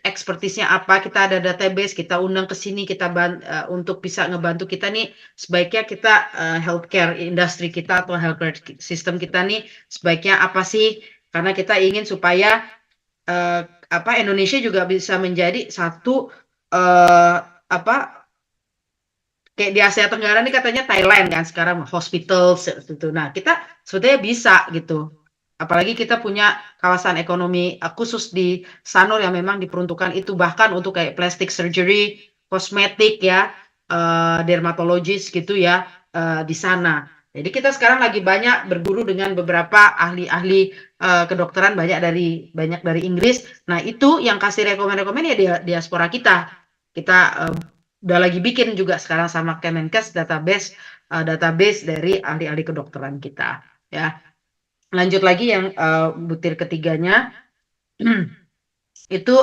ekspertisnya apa, kita ada database, kita undang ke sini, kita untuk bisa ngebantu kita nih, sebaiknya kita healthcare industri kita atau healthcare system kita nih sebaiknya apa sih, karena kita ingin supaya Indonesia juga bisa menjadi satu kayak di Asia Tenggara nih katanya Thailand kan sekarang hospital gitu. Nah, kita sebetulnya bisa gitu. Apalagi kita punya kawasan ekonomi khusus di Sanur yang memang diperuntukkan itu, bahkan untuk kayak plastic surgery, kosmetik ya, dermatologis gitu ya, di sana. Jadi kita sekarang lagi banyak berguru dengan beberapa ahli-ahli kedokteran, banyak dari Inggris. Nah, itu yang kasih rekomen ya diaspora kita. Kita udah lagi bikin juga sekarang sama Kemenkes database dari ahli-ahli kedokteran kita ya. Lanjut lagi yang butir ketiganya itu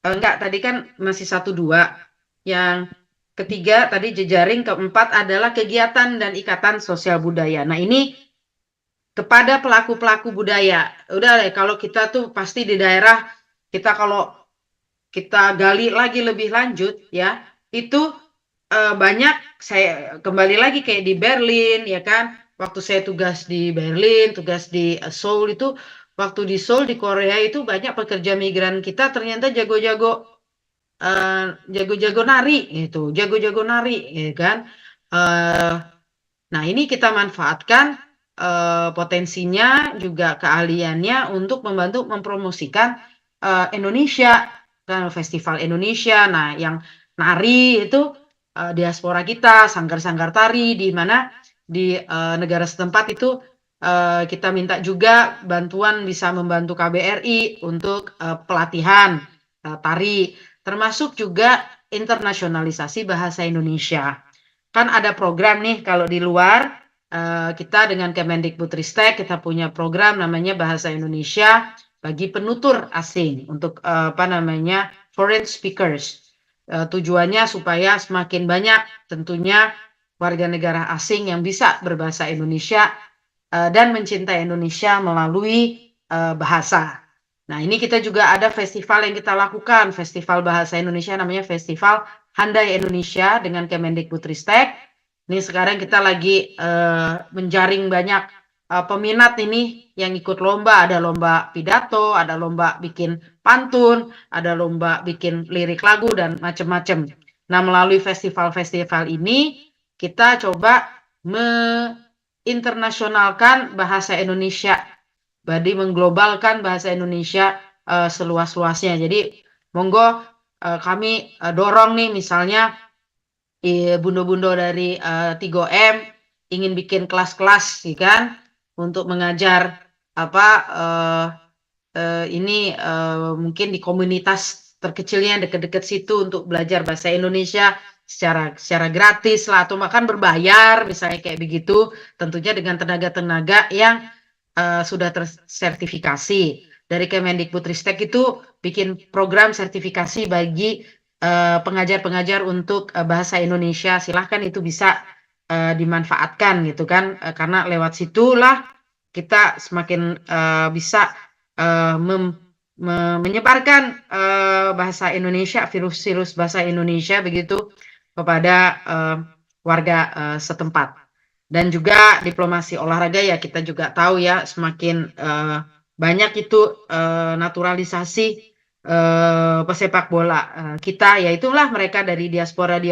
enggak, tadi kan masih 1-2 yang ketiga tadi jejaring, keempat adalah kegiatan dan ikatan sosial budaya. Nah, ini kepada pelaku-pelaku budaya. Udah deh, kalau kita tuh pasti di daerah, kita kalau kita gali lagi lebih lanjut ya, itu banyak, saya kembali lagi kayak di Berlin ya kan, waktu saya tugas di Berlin, tugas di Seoul itu, waktu di Seoul di Korea itu banyak pekerja migran kita ternyata jago-jago nari gitu, jago-jago nari ya kan. Nah, ini kita manfaatkan potensinya juga keahliannya untuk membantu mempromosikan Indonesia, kan festival Indonesia. Nah, yang nari itu diaspora kita, sanggar-sanggar tari di mana di negara setempat itu kita minta juga bantuan bisa membantu KBRI untuk pelatihan tari, termasuk juga internasionalisasi bahasa Indonesia. Kan ada program nih kalau di luar, kita dengan Kemendikbudristek kita punya program namanya Bahasa Indonesia bagi penutur asing untuk foreign speakers. Tujuannya supaya semakin banyak tentunya warga negara asing yang bisa berbahasa Indonesia dan mencintai Indonesia melalui bahasa. Nah, ini kita juga ada festival yang kita lakukan, Festival Bahasa Indonesia namanya Festival Handai Indonesia dengan Kemendikbudristek. Ini sekarang kita lagi menjaring banyak peminat ini yang ikut lomba. Ada lomba pidato, ada lomba bikin pantun, ada lomba bikin lirik lagu, dan macam-macam. Nah, melalui festival-festival ini, kita coba internasionalkan bahasa Indonesia, jadi mengglobalkan bahasa Indonesia seluas-luasnya. Jadi, monggo kami dorong nih misalnya bundo-bundo dari 3M ingin bikin kelas-kelas kan untuk mengajar mungkin di komunitas terkecilnya dekat-dekat situ untuk belajar bahasa Indonesia secara gratis lah, atau bahkan berbayar misalnya kayak begitu, tentunya dengan tenaga-tenaga yang sudah tersertifikasi. Dari Kemendikbudristek itu bikin program sertifikasi bagi pengajar-pengajar untuk bahasa Indonesia. Silahkan itu bisa dimanfaatkan gitu kan, karena lewat situlah kita semakin bisa menyebarkan bahasa Indonesia, virus bahasa Indonesia begitu kepada warga setempat. Dan juga diplomasi olahraga ya, kita juga tahu ya semakin banyak itu naturalisasi pesepak bola kita, yaitulah mereka dari diaspora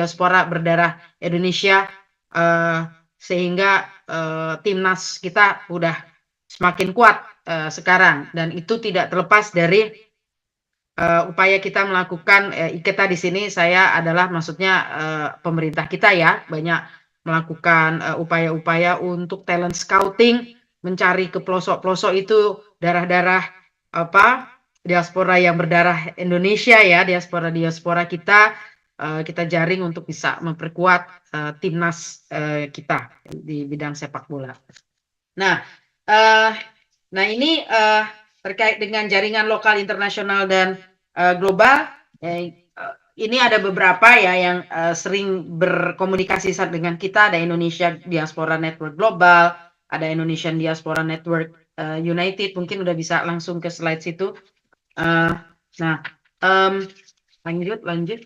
berdarah Indonesia, sehingga timnas kita udah semakin kuat sekarang, dan itu tidak terlepas dari upaya kita melakukan kita di sini, saya adalah maksudnya pemerintah kita ya, banyak melakukan upaya-upaya untuk talent scouting, mencari ke pelosok-pelosok itu daerah-daerah diaspora yang berdarah Indonesia ya, diaspora kita jaring untuk bisa memperkuat timnas kita di bidang sepak bola. Nah, ini terkait dengan jaringan lokal, internasional, dan global. Ini ada beberapa ya yang sering berkomunikasi dengan kita. Ada Indonesia Diaspora Network Global, ada Indonesian Diaspora Network United. Mungkin udah bisa langsung ke slide situ. Lanjut.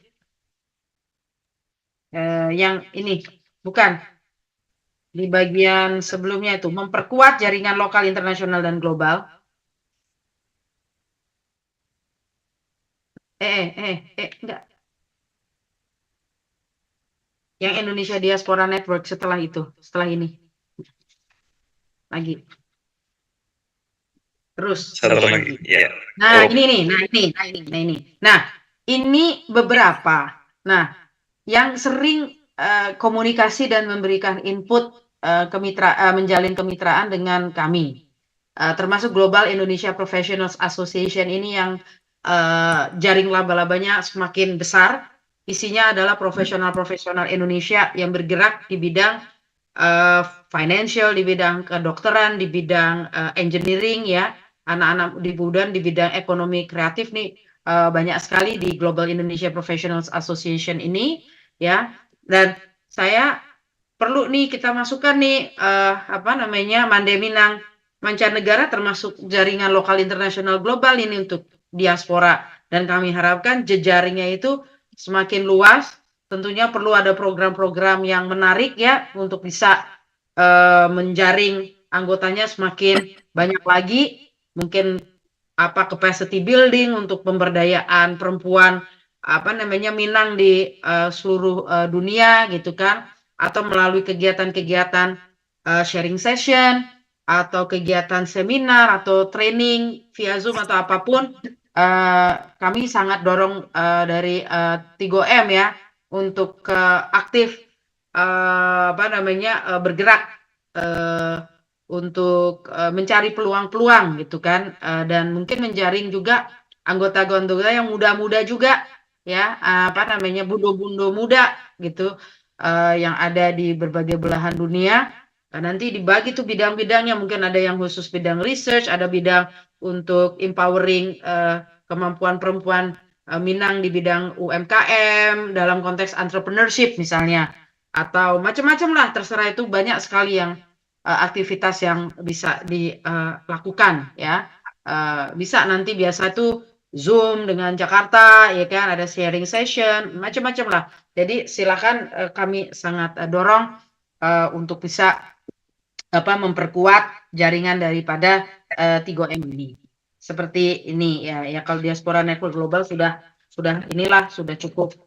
Yang ini bukan di bagian sebelumnya itu memperkuat jaringan lokal, internasional, dan global. Enggak. Yang Indonesia Diaspora Network setelah ini. Lagi. Terus lagi. Yeah. Nah, ini. Nah, ini beberapa. Nah, yang sering komunikasi dan memberikan input menjalin kemitraan dengan kami, termasuk Global Indonesia Professionals Association ini yang jaring laba-labanya semakin besar. Isinya adalah profesional Indonesia yang bergerak di bidang financial, di bidang kedokteran, di bidang engineering ya, anak-anak di bidang ekonomi kreatif nih banyak sekali di Global Indonesia Professionals Association ini ya. Dan saya perlu nih kita masukkan nih Mande Minang mancanegara termasuk jaringan lokal internasional global ini untuk diaspora, dan kami harapkan jejaringnya itu semakin luas. Tentunya perlu ada program-program yang menarik ya untuk bisa menjaring anggotanya semakin banyak lagi, mungkin capacity building untuk pemberdayaan perempuan Minang di seluruh dunia gitu kan, atau melalui kegiatan-kegiatan sharing session atau kegiatan seminar atau training via Zoom atau apapun. Kami sangat dorong dari 3M ya untuk aktif bergerak untuk mencari peluang-peluang gitu kan, dan mungkin menjaring juga anggota-anggota yang muda-muda juga ya, bundo-bundo muda gitu, yang ada di berbagai belahan dunia. Nanti dibagi tuh bidang-bidangnya, mungkin ada yang khusus bidang research, ada bidang untuk empowering kemampuan perempuan Minang di bidang UMKM dalam konteks entrepreneurship misalnya, atau macam-macam lah, terserah, itu banyak sekali yang aktivitas yang bisa dilakukan ya. Bisa nanti biasa tuh Zoom dengan Jakarta ya kan, ada sharing session macam-macam lah. Jadi silakan, kami sangat dorong untuk bisa memperkuat jaringan daripada 3M ini. Seperti ini ya kalau Diaspora Network Global sudah cukup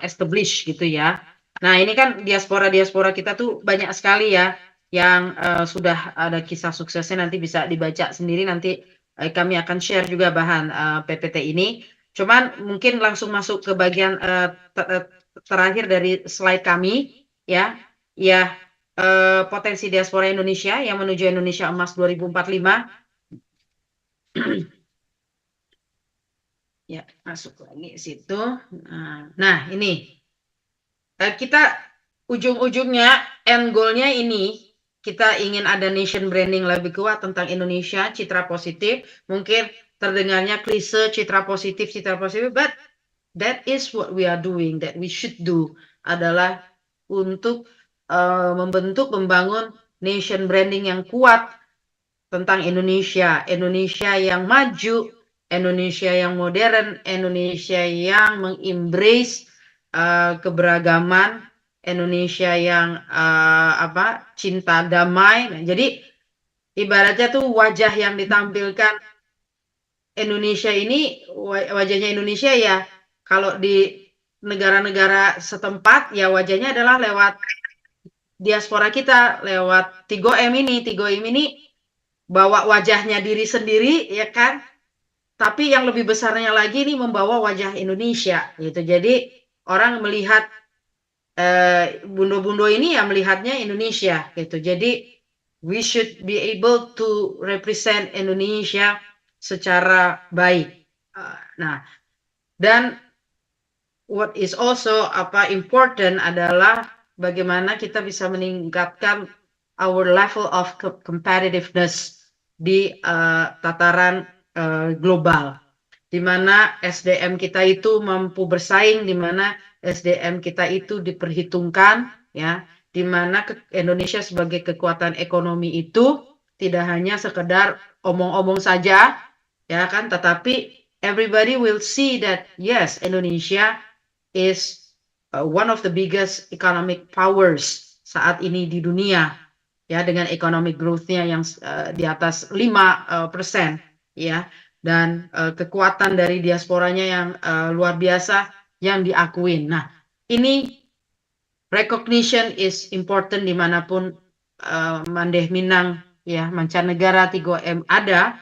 establish gitu ya. Nah, ini kan diaspora kita tuh banyak sekali ya yang sudah ada kisah suksesnya, nanti bisa dibaca sendiri, nanti kami akan share juga bahan PPT ini. Cuman mungkin langsung masuk ke bagian terakhir dari slide kami ya. Potensi diaspora Indonesia yang menuju Indonesia Emas 2045. Ya, masuk lagi situ. Nah, ini kita ujung-ujungnya, end goal-nya ini, kita ingin ada nation branding lebih kuat tentang Indonesia, citra positif. Mungkin terdengarnya klise, citra positif, but that is what we are doing, that we should do, adalah untuk membangun nation branding yang kuat tentang Indonesia, Indonesia yang maju, Indonesia yang modern, Indonesia yang mengembrace keberagaman, Indonesia yang cinta damai. Nah, jadi ibaratnya tuh wajah yang ditampilkan Indonesia ini, wajahnya Indonesia ya, kalau di negara-negara setempat ya wajahnya adalah lewat diaspora kita, lewat 3M ini. 3M ini bawa wajahnya diri sendiri ya kan, tapi yang lebih besarnya lagi ini membawa wajah Indonesia gitu. Jadi orang melihat bundo-bundo ini ya melihatnya Indonesia gitu. Jadi we should be able to represent Indonesia secara baik. Nah, dan what is also important adalah bagaimana kita bisa meningkatkan our level of competitiveness di tataran global, di mana SDM kita itu mampu bersaing, di mana SDM kita itu diperhitungkan ya, di mana Indonesia sebagai kekuatan ekonomi itu tidak hanya sekedar omong-omong saja ya kan, tetapi everybody will see that yes, Indonesia is one of the biggest economic powers saat ini di dunia ya, dengan economic growth-nya yang di atas 5% ya, dan kekuatan dari diasporanya yang luar biasa yang diakuin. Nah, ini recognition is important dimanapun Mande Minang ya, mancanegara 3M ada,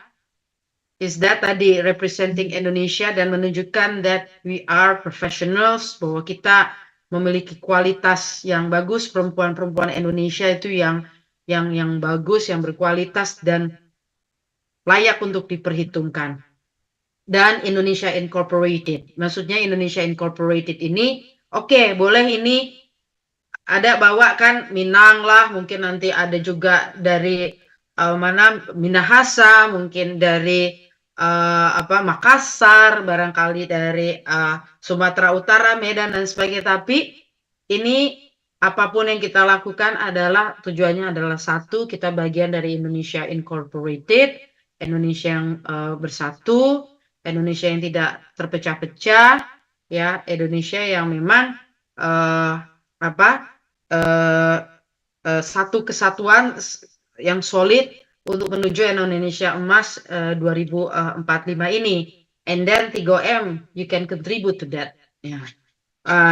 is that tadi representing Indonesia dan menunjukkan that we are professionals, bahwa kita memiliki kualitas yang bagus, perempuan-perempuan Indonesia itu yang bagus, yang berkualitas dan layak untuk diperhitungkan. Dan Indonesia Incorporated, maksudnya Indonesia Incorporated ini oke, boleh ini ada bawa kan Minang lah, mungkin nanti ada juga dari Minahasa, mungkin dari Makassar, barangkali dari Sumatera Utara, Medan dan sebagainya. Tapi ini apapun yang kita lakukan adalah tujuannya adalah satu, kita bagian dari Indonesia Incorporated, Indonesia yang bersatu, Indonesia yang tidak terpecah-pecah, ya, Indonesia yang memang satu kesatuan yang solid untuk menuju Indonesia Emas 2045 ini. And then 3M, you can contribute to that. Ya.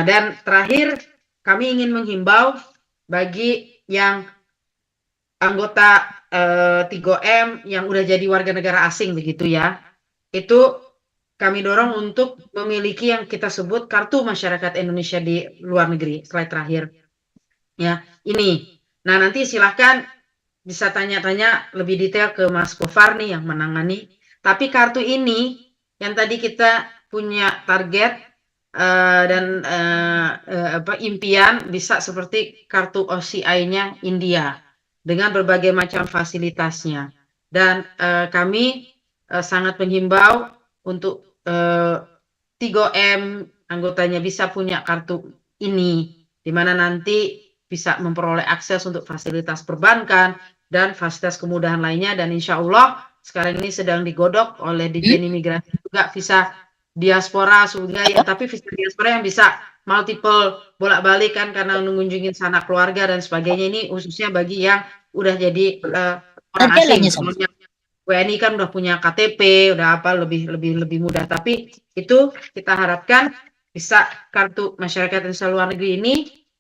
Dan terakhir, kami ingin menghimbau bagi yang anggota 3M yang udah jadi warga negara asing begitu ya, itu kami dorong untuk memiliki yang kita sebut kartu masyarakat Indonesia di luar negeri. Slide terakhir. Ya, ini. Nah, nanti silahkan bisa tanya-tanya lebih detail ke Mas Gofar nih yang menangani. Tapi kartu ini yang tadi kita punya target dan impian bisa seperti kartu OCI-nya India dengan berbagai macam fasilitasnya. Dan kami sangat menghimbau untuk 3M anggotanya bisa punya kartu ini, di mana nanti bisa memperoleh akses untuk fasilitas perbankan dan fasilitas kemudahan lainnya. Dan insya Allah sekarang ini sedang digodok oleh Ditjen Imigrasi juga visa diaspora sehingga ya, tapi visa diaspora yang bisa multiple bolak-balik kan karena mengunjungi sanak keluarga dan sebagainya. Ini khususnya bagi yang udah jadi orang asing. Sebelumnya WNI kan udah punya KTP, udah apa lebih mudah. Tapi itu kita harapkan bisa kartu masyarakat Indonesia luar negeri ini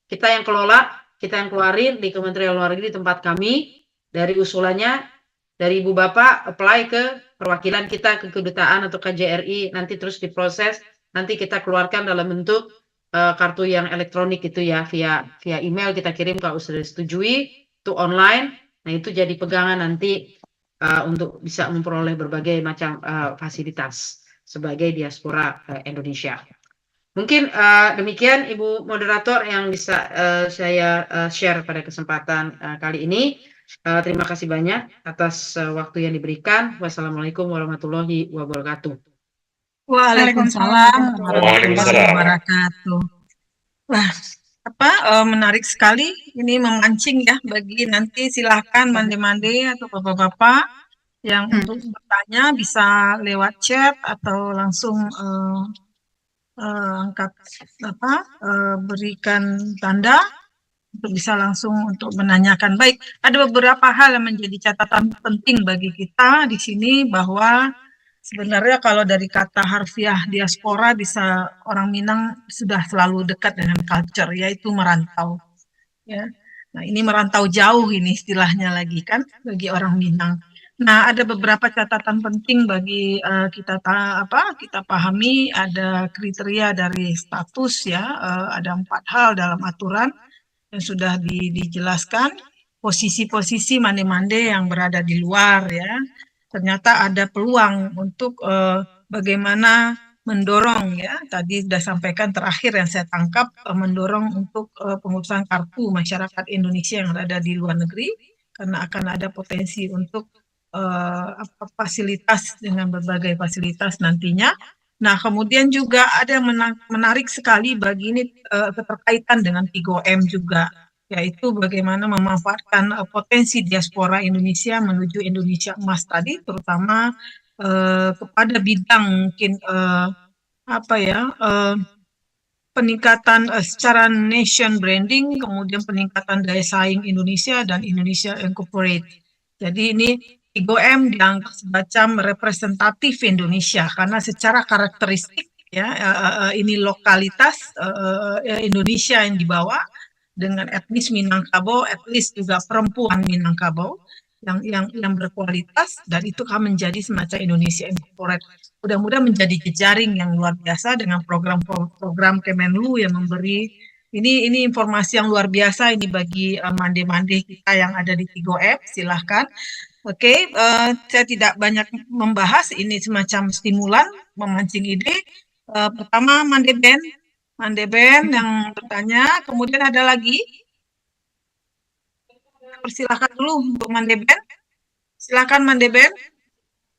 kita yang kelola, kita yang keluarin di Kementerian Luar Negeri tempat kami, dari usulannya dari Ibu Bapak apply ke perwakilan kita ke kedutaan atau KJRI, nanti terus diproses, nanti kita keluarkan dalam bentuk kartu yang elektronik itu ya, via email kita kirim kalau sudah disetujui, itu online. Nah itu jadi pegangan nanti untuk bisa memperoleh berbagai macam fasilitas sebagai diaspora Indonesia. Mungkin demikian Ibu Moderator yang bisa saya share pada kesempatan kali ini. Terima kasih banyak atas waktu yang diberikan. Wassalamualaikum warahmatullahi wabarakatuh. Waalaikumsalam warahmatullahi wabarakatuh. Wah, menarik sekali. Ini memancing ya bagi nanti silahkan mande-mande atau bapak-bapak yang untuk bertanya bisa lewat chat atau langsung angkat berikan tanda untuk bisa langsung untuk menanyakan. Baik, ada beberapa hal yang menjadi catatan penting bagi kita di sini bahwa sebenarnya kalau dari kata harfiah diaspora bisa orang Minang sudah selalu dekat dengan culture, yaitu merantau. Ya, nah ini merantau jauh ini istilahnya lagi kan bagi orang Minang. Nah, ada beberapa catatan penting bagi kita pahami. Ada kriteria dari status ya, ada 4 hal dalam aturan yang sudah dijelaskan. Posisi-posisi mande-mande yang berada di luar ya. Ternyata ada peluang untuk bagaimana mendorong ya. Tadi sudah sampaikan terakhir yang saya tangkap mendorong untuk pengurusan kartu masyarakat Indonesia yang berada di luar negeri karena akan ada potensi untuk fasilitas dengan berbagai fasilitas nantinya. Nah, kemudian juga ada yang menarik sekali bagi ini keterkaitan dengan 3M juga, yaitu bagaimana memanfaatkan potensi diaspora Indonesia menuju Indonesia Emas tadi, terutama kepada bidang mungkin peningkatan secara nation branding, kemudian peningkatan daya saing Indonesia dan Indonesia Incorporate. Jadi ini 3M dianggap semacam representatif Indonesia karena secara karakteristik ya ini lokalitas Indonesia yang dibawa dengan etnis Minangkabau, etnis juga perempuan Minangkabau yang berkualitas dan itu akan menjadi semacam Indonesia Incorporate. Mudah-mudahan menjadi jejaring yang luar biasa dengan program-program Kemenlu yang memberi ini informasi yang luar biasa ini bagi mande-mande kita yang ada di 3M. Silahkan. Oke, saya tidak banyak membahas, ini semacam stimulan, memancing ide. Pertama, Mande Ben yang bertanya, kemudian ada lagi. Persilahkan dulu untuk Mande Ben. Silakan Mande Ben.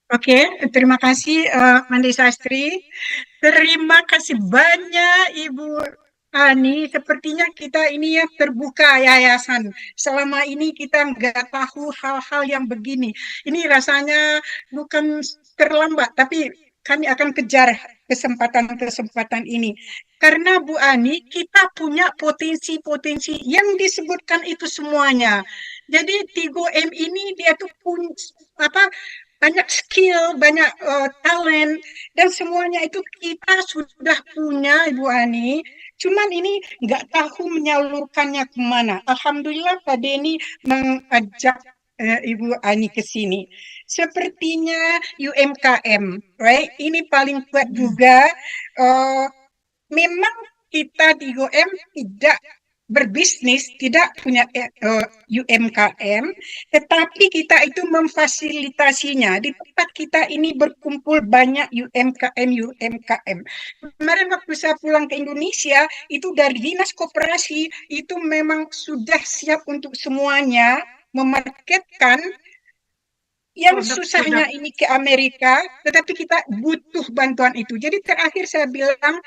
Oke, terima kasih Mandi Sastri. Terima kasih banyak Ibu Ani. Sepertinya kita ini ya terbuka yayasan. Selama ini kita nggak tahu hal-hal yang begini. Ini rasanya bukan terlambat, tapi kami akan kejar kesempatan-kesempatan ini. Karena Bu Ani, kita punya potensi-potensi yang disebutkan itu semuanya. Jadi 3M ini dia tuh punya apa banyak skill, banyak talent, dan semuanya itu kita sudah punya, Ibu Ani. Cuman ini nggak tahu menyalurkannya kemana. Alhamdulillah Pak Denny mengajak Ibu Ani ke sini. Sepertinya UMKM, right? Ini paling kuat juga. Memang kita di UM tidak berbisnis, tidak punya UMKM, tetapi kita itu memfasilitasinya. Di tempat kita ini berkumpul banyak UMKM. Kemarin waktu saya pulang ke Indonesia, itu dari Dinas Koperasi, itu memang sudah siap untuk semuanya memarketkan yang susahnya ini ke Amerika, tetapi kita butuh bantuan itu. Jadi terakhir saya bilang,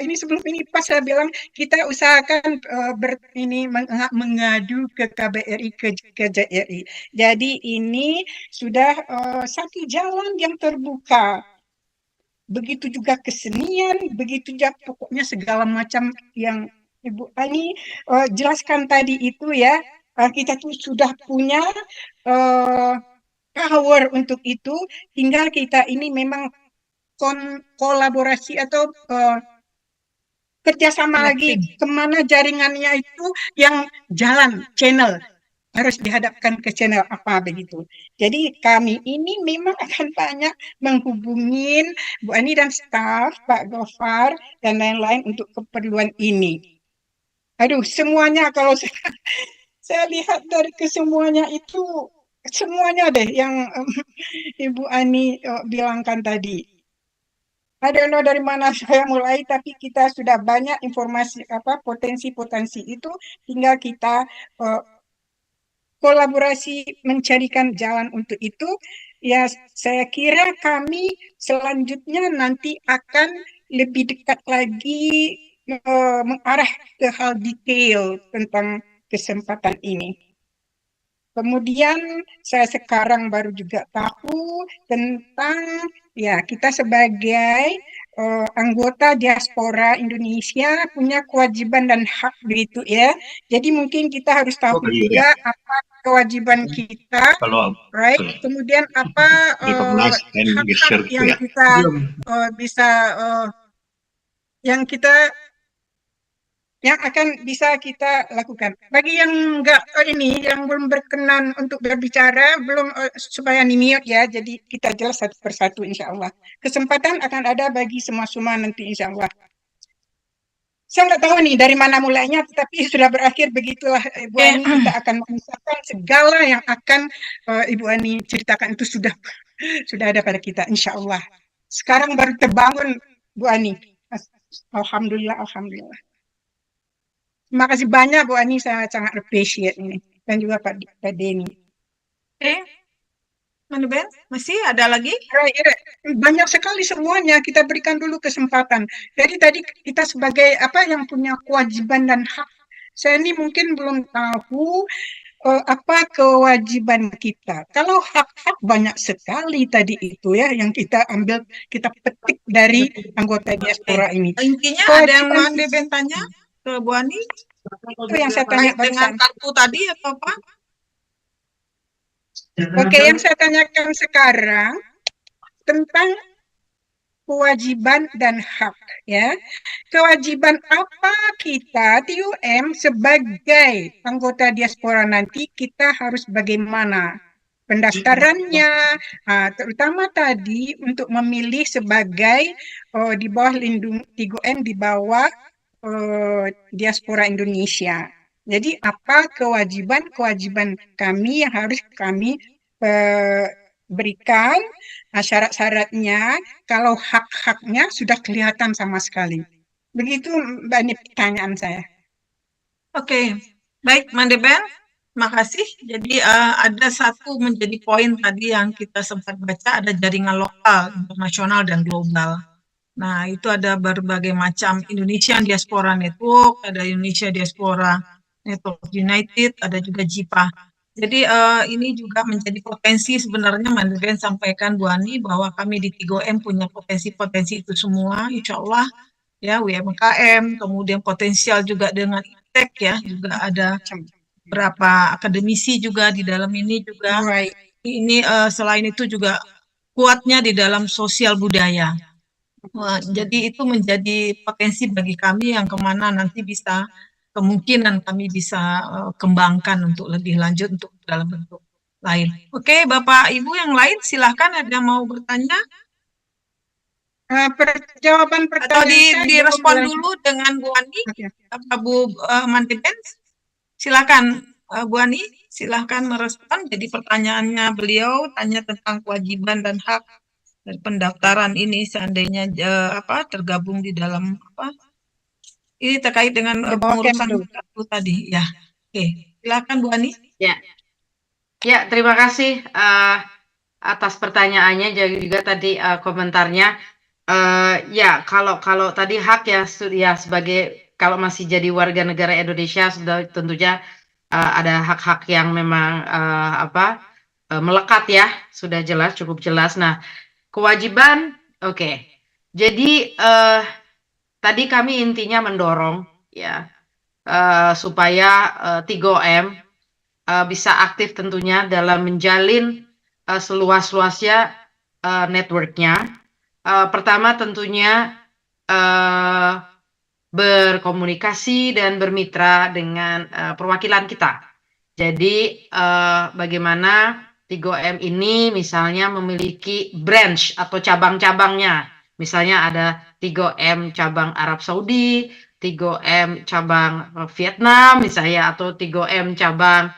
ini sebelum ini pas saya bilang, kita usahakan mengadu ke KBRI, ke KJRI. Jadi ini sudah satu jalan yang terbuka. Begitu juga kesenian, begitu juga pokoknya segala macam yang Ibu Ani jelaskan tadi itu ya, kita tuh sudah punya power untuk itu, tinggal kita ini memang kolaborasi atau kerjasama lagi kemana jaringannya itu yang jalan channel harus dihadapkan ke channel apa begitu. Jadi kami ini memang akan banyak menghubungin Bu Ani dan staf, Pak Gofar dan lain-lain untuk keperluan ini. Aduh, semuanya kalau saya lihat dari kesemuanya itu semuanya deh yang Ibu Ani bilangkan tadi. I don't know dari mana saya mulai, tapi kita sudah banyak informasi potensi-potensi itu, tinggal kita kolaborasi mencarikan jalan untuk itu. Ya, saya kira kami selanjutnya nanti akan lebih dekat lagi mengarah ke hal detail tentang kesempatan ini. Kemudian saya sekarang baru juga tahu tentang ya kita sebagai anggota diaspora Indonesia punya kewajiban dan hak begitu ya. Jadi mungkin kita harus tahu juga apa kewajiban kita, right? Kemudian apa hak-hak yang kita bisa yang akan bisa kita lakukan. Bagi yang enggak yang belum berkenan untuk berbicara, belum supaya mute ya, jadi kita jelas satu persatu insya Allah. Kesempatan akan ada bagi semua nanti insya Allah. Saya nggak tahu nih dari mana mulainya, tetapi sudah berakhir begitulah Ibu Ani, kita akan mengucapkan segala yang akan Ibu Ani ceritakan itu sudah ada pada kita insya Allah. Sekarang baru terbangun Bu Ani. Alhamdulillah. Terima kasih banyak Bu Ani, saya sangat appreciate ini. Dan juga Pak Denny. Mana Ben? Masih ada lagi? Banyak sekali semuanya, kita berikan dulu kesempatan. Jadi tadi kita sebagai yang punya kewajiban dan hak, saya ini mungkin belum tahu apa kewajiban kita. Kalau hak-hak banyak sekali tadi itu ya, yang kita ambil, kita petik dari anggota diaspora ini. Intinya ada yang mau Ben tanya ke Bu Ani? Itu yang saya tanya dengan kartu tadi atau apa? Oke, yang saya tanyakan sekarang tentang kewajiban dan hak ya. Kewajiban apa kita TUM sebagai anggota diaspora nanti, kita harus bagaimana pendaftarannya, terutama tadi untuk memilih sebagai di bawah lindung 3M, di bawah diaspora Indonesia. Jadi apa kewajiban kami yang harus kami berikan, syarat-syaratnya, kalau hak-haknya sudah kelihatan sama sekali. Begitu Mbak Ani pertanyaan saya. Oke, baik Mande Ben. Makasih. Jadi ada satu menjadi poin tadi yang kita sempat baca, ada jaringan lokal, internasional, dan global. Nah, itu ada berbagai macam Indonesian Diaspora Network, ada Indonesia Diaspora Network United, ada juga JIPA. Jadi ini juga menjadi potensi sebenarnya Mandirian sampaikan Bu Ani bahwa kami di 3M punya potensi-potensi itu semua, insya Allah ya UMKM, kemudian potensial juga dengan ITEK ya, juga ada berapa akademisi juga di dalam ini juga. Right. Ini selain itu juga kuatnya di dalam sosial budaya. Wah, jadi itu menjadi potensi bagi kami yang kemana nanti bisa kemungkinan kami bisa kembangkan untuk lebih lanjut untuk dalam bentuk lain. Oke, Bapak Ibu yang lain silahkan ada mau bertanya Jawaban atau pertanyaan saya direspon cukup dulu dengan Bu Ani, Oke. Bu Mantipen. Silakan Bu Ani, silahkan merespon. Jadi pertanyaannya beliau tanya tentang kewajiban dan hak dari pendaftaran ini seandainya tergabung di dalam ini terkait dengan Di bawah pengurusan Kemlu. kartu tadi ya. Oke, silakan Bu Ani. Ya, terima kasih atas pertanyaannya juga tadi komentarnya. Ya, kalau tadi hak ya sebagai kalau masih jadi warga negara Indonesia sudah tentunya ada hak-hak yang memang melekat ya, sudah jelas, cukup jelas. Nah, kewajiban, oke. Jadi tadi kami intinya mendorong ya supaya 3M bisa aktif tentunya dalam menjalin seluas-luasnya networknya. Pertama tentunya berkomunikasi dan bermitra dengan perwakilan kita. Jadi bagaimana 3M ini misalnya memiliki branch atau cabang-cabangnya. Misalnya ada 3M cabang Arab Saudi, 3M cabang Vietnam misalnya, atau 3M cabang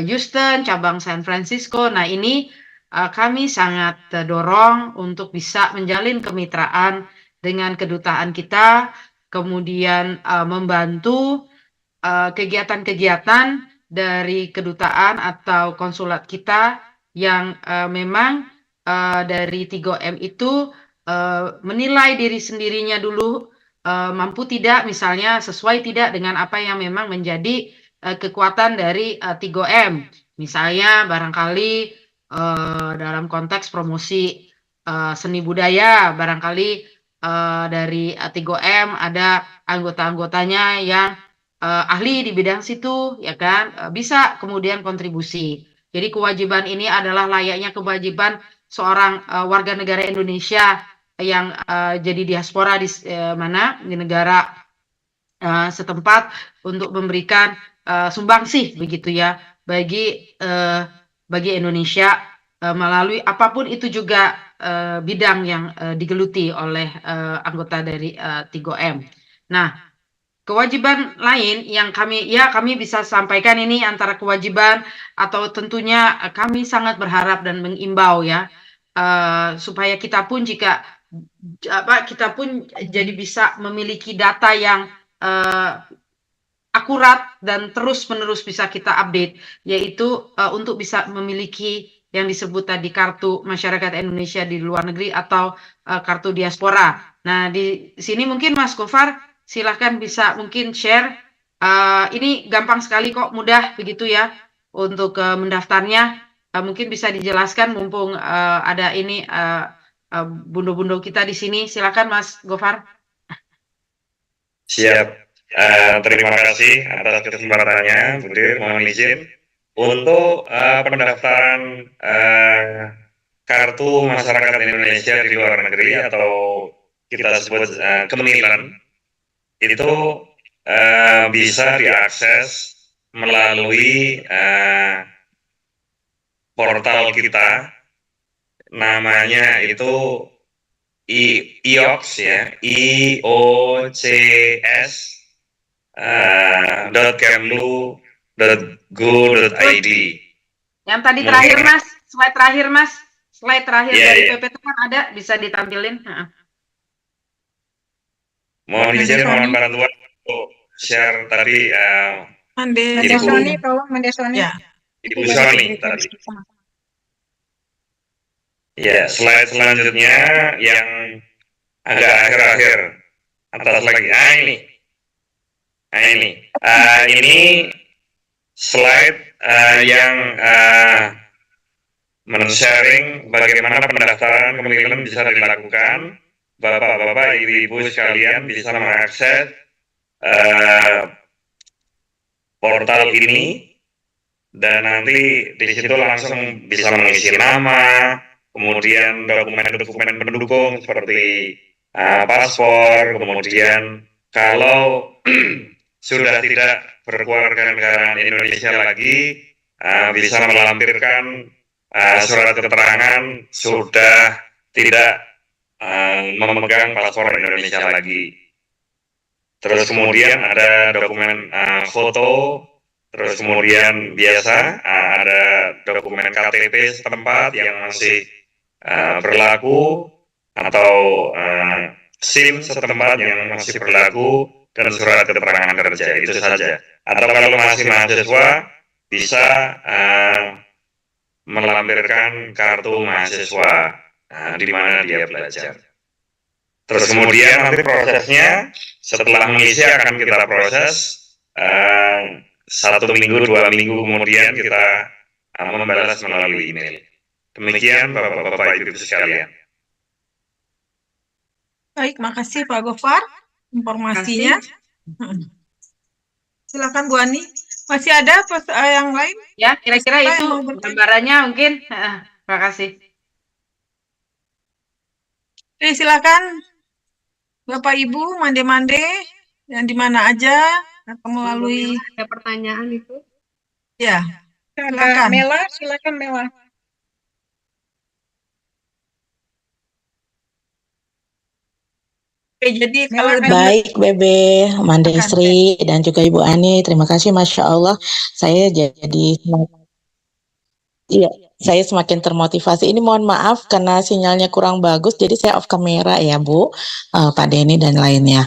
Houston, cabang San Francisco. Nah ini kami sangat dorong untuk bisa menjalin kemitraan dengan kedutaan kita, kemudian membantu kegiatan-kegiatan dari kedutaan atau konsulat kita yang memang dari 3M itu menilai diri sendirinya dulu mampu tidak, misalnya sesuai tidak dengan apa yang memang menjadi kekuatan dari 3M. Misalnya barangkali dalam konteks promosi seni budaya, barangkali dari 3M ada anggota-anggotanya yang ahli di bidang situ, ya kan, bisa kemudian kontribusi. Jadi kewajiban ini adalah layaknya kewajiban seorang warga negara Indonesia yang jadi diaspora di di negara setempat untuk memberikan sumbangsih begitu ya bagi Indonesia melalui apapun itu juga bidang yang digeluti oleh anggota dari 3M. Nah, kewajiban lain yang kami bisa sampaikan ini antara kewajiban atau tentunya kami sangat berharap dan mengimbau ya supaya kita pun kita pun jadi bisa memiliki data yang akurat dan terus-menerus bisa kita update, yaitu untuk bisa memiliki yang disebut tadi kartu masyarakat Indonesia di luar negeri atau kartu diaspora. Nah, di sini mungkin Mas Gofar silahkan bisa mungkin share. Ini gampang sekali kok, mudah begitu ya untuk mendaftarnya. Mungkin bisa dijelaskan mumpung ada ini bundo-bundo kita di sini. Silakan Mas Gofar. Siap. Terima kasih atas kesempatannya, Budir. Mohon izin untuk pendaftaran kartu masyarakat Indonesia di luar negeri atau kita sebut kemilan itu bisa diakses melalui portal kita, namanya itu IOCS ya, IOCS .kemlu.go.id. Yang tadi terakhir Mas, slide terakhir dari PPT kan ada, bisa ditampilin. Mohon izin, mohon bantuan untuk share tadi Mande Mende Ibu. Sony, tolong Mende Sony. Ya. Ibu Sony tadi. Ya, slide selanjutnya yang agak akhir-akhir atas lagi. Ini slide yang men-sharing bagaimana pendaftaran pemilihan bisa dilakukan. Bapak-bapak, ibu-ibu sekalian bisa mengakses portal ini dan nanti di situ langsung bisa mengisi nama, kemudian dokumen-dokumen pendukung seperti paspor, kemudian kalau sudah tidak berkeluarga negara Indonesia lagi, bisa melampirkan surat keterangan sudah tidak memegang paspor Indonesia lagi. Terus kemudian ada dokumen foto, terus kemudian biasa ada dokumen KTP setempat yang masih berlaku atau SIM setempat yang masih berlaku dan surat keterangan kerja, itu saja. Atau kalau masih mahasiswa bisa melampirkan kartu mahasiswa di mana dia belajar. Terus kemudian nanti prosesnya setelah mengisi akan kita proses 1 minggu, 2 minggu kemudian kita membalas melalui email. Demikian Bapak-bapak Ibu sekalian. Baik, makasih Pak Gofar informasinya. Silakan Bu Ani. Masih ada yang lain? Ya, kira-kira Siapa itu yang mau bertanya? gambarannya mungkin. Terima kasih. Oke, silakan Bapak Ibu mande-mande yang di mana aja atau melalui Ada pertanyaan itu? ya. Silakan. Mela, silakan Mela. Oke, jadi kalau Baik, Bebe, Mande Silakan. Sri, dan juga Ibu Ani, terima kasih, Masya Allah. Saya jadi, iya, saya semakin termotivasi. Ini mohon maaf karena sinyalnya kurang bagus, jadi saya off kamera ya, Bu, Pak Denny dan lainnya.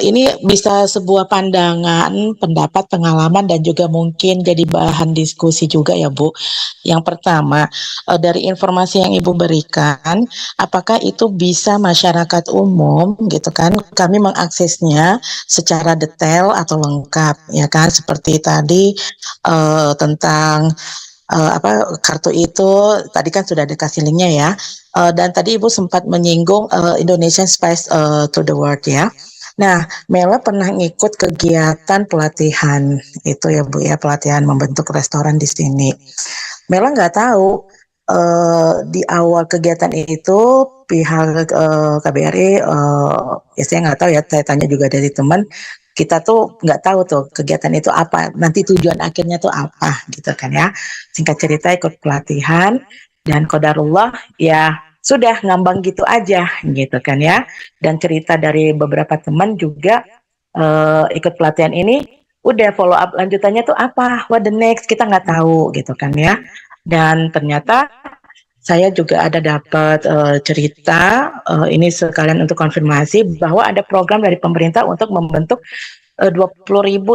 Ini bisa sebuah pandangan, pendapat, pengalaman, dan juga mungkin jadi bahan diskusi juga ya, Bu. Yang pertama, dari informasi yang Ibu berikan, apakah itu bisa masyarakat umum gitu kan, kami mengaksesnya secara detail atau lengkap, ya kan, seperti tadi tentang kartu itu tadi kan sudah dikasih linknya ya, dan tadi Ibu sempat menyinggung Indonesian Spice to the World ya. Nah, Mela pernah ngikut kegiatan pelatihan itu ya Bu ya, pelatihan membentuk restoran di sini. Mela nggak tahu di awal kegiatan itu pihak KBRI, ya saya nggak tahu ya, saya tanya juga dari teman, kita tuh nggak tahu tuh kegiatan itu apa, nanti tujuan akhirnya tuh apa gitu kan ya. Singkat cerita ikut pelatihan dan qadarullah ya sudah ngambang gitu aja gitu kan ya. Dan cerita dari beberapa teman juga ikut pelatihan ini udah follow up lanjutannya tuh apa, what the next, kita nggak tahu gitu kan ya. Dan ternyata saya juga ada dapat cerita, ini sekalian untuk konfirmasi bahwa ada program dari pemerintah untuk membentuk 20.000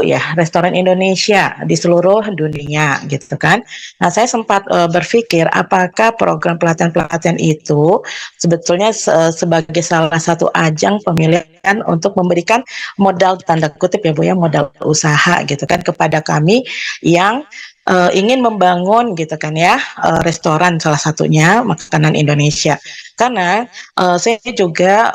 ya restoran Indonesia di seluruh dunia gitu kan. Nah, saya sempat berpikir apakah program pelatihan-pelatihan itu sebetulnya sebagai salah satu ajang pemilihan untuk memberikan modal tanda kutip ya Bu ya, modal usaha gitu kan kepada kami yang ingin membangun gitu kan ya restoran, salah satunya makanan Indonesia. Karena saya juga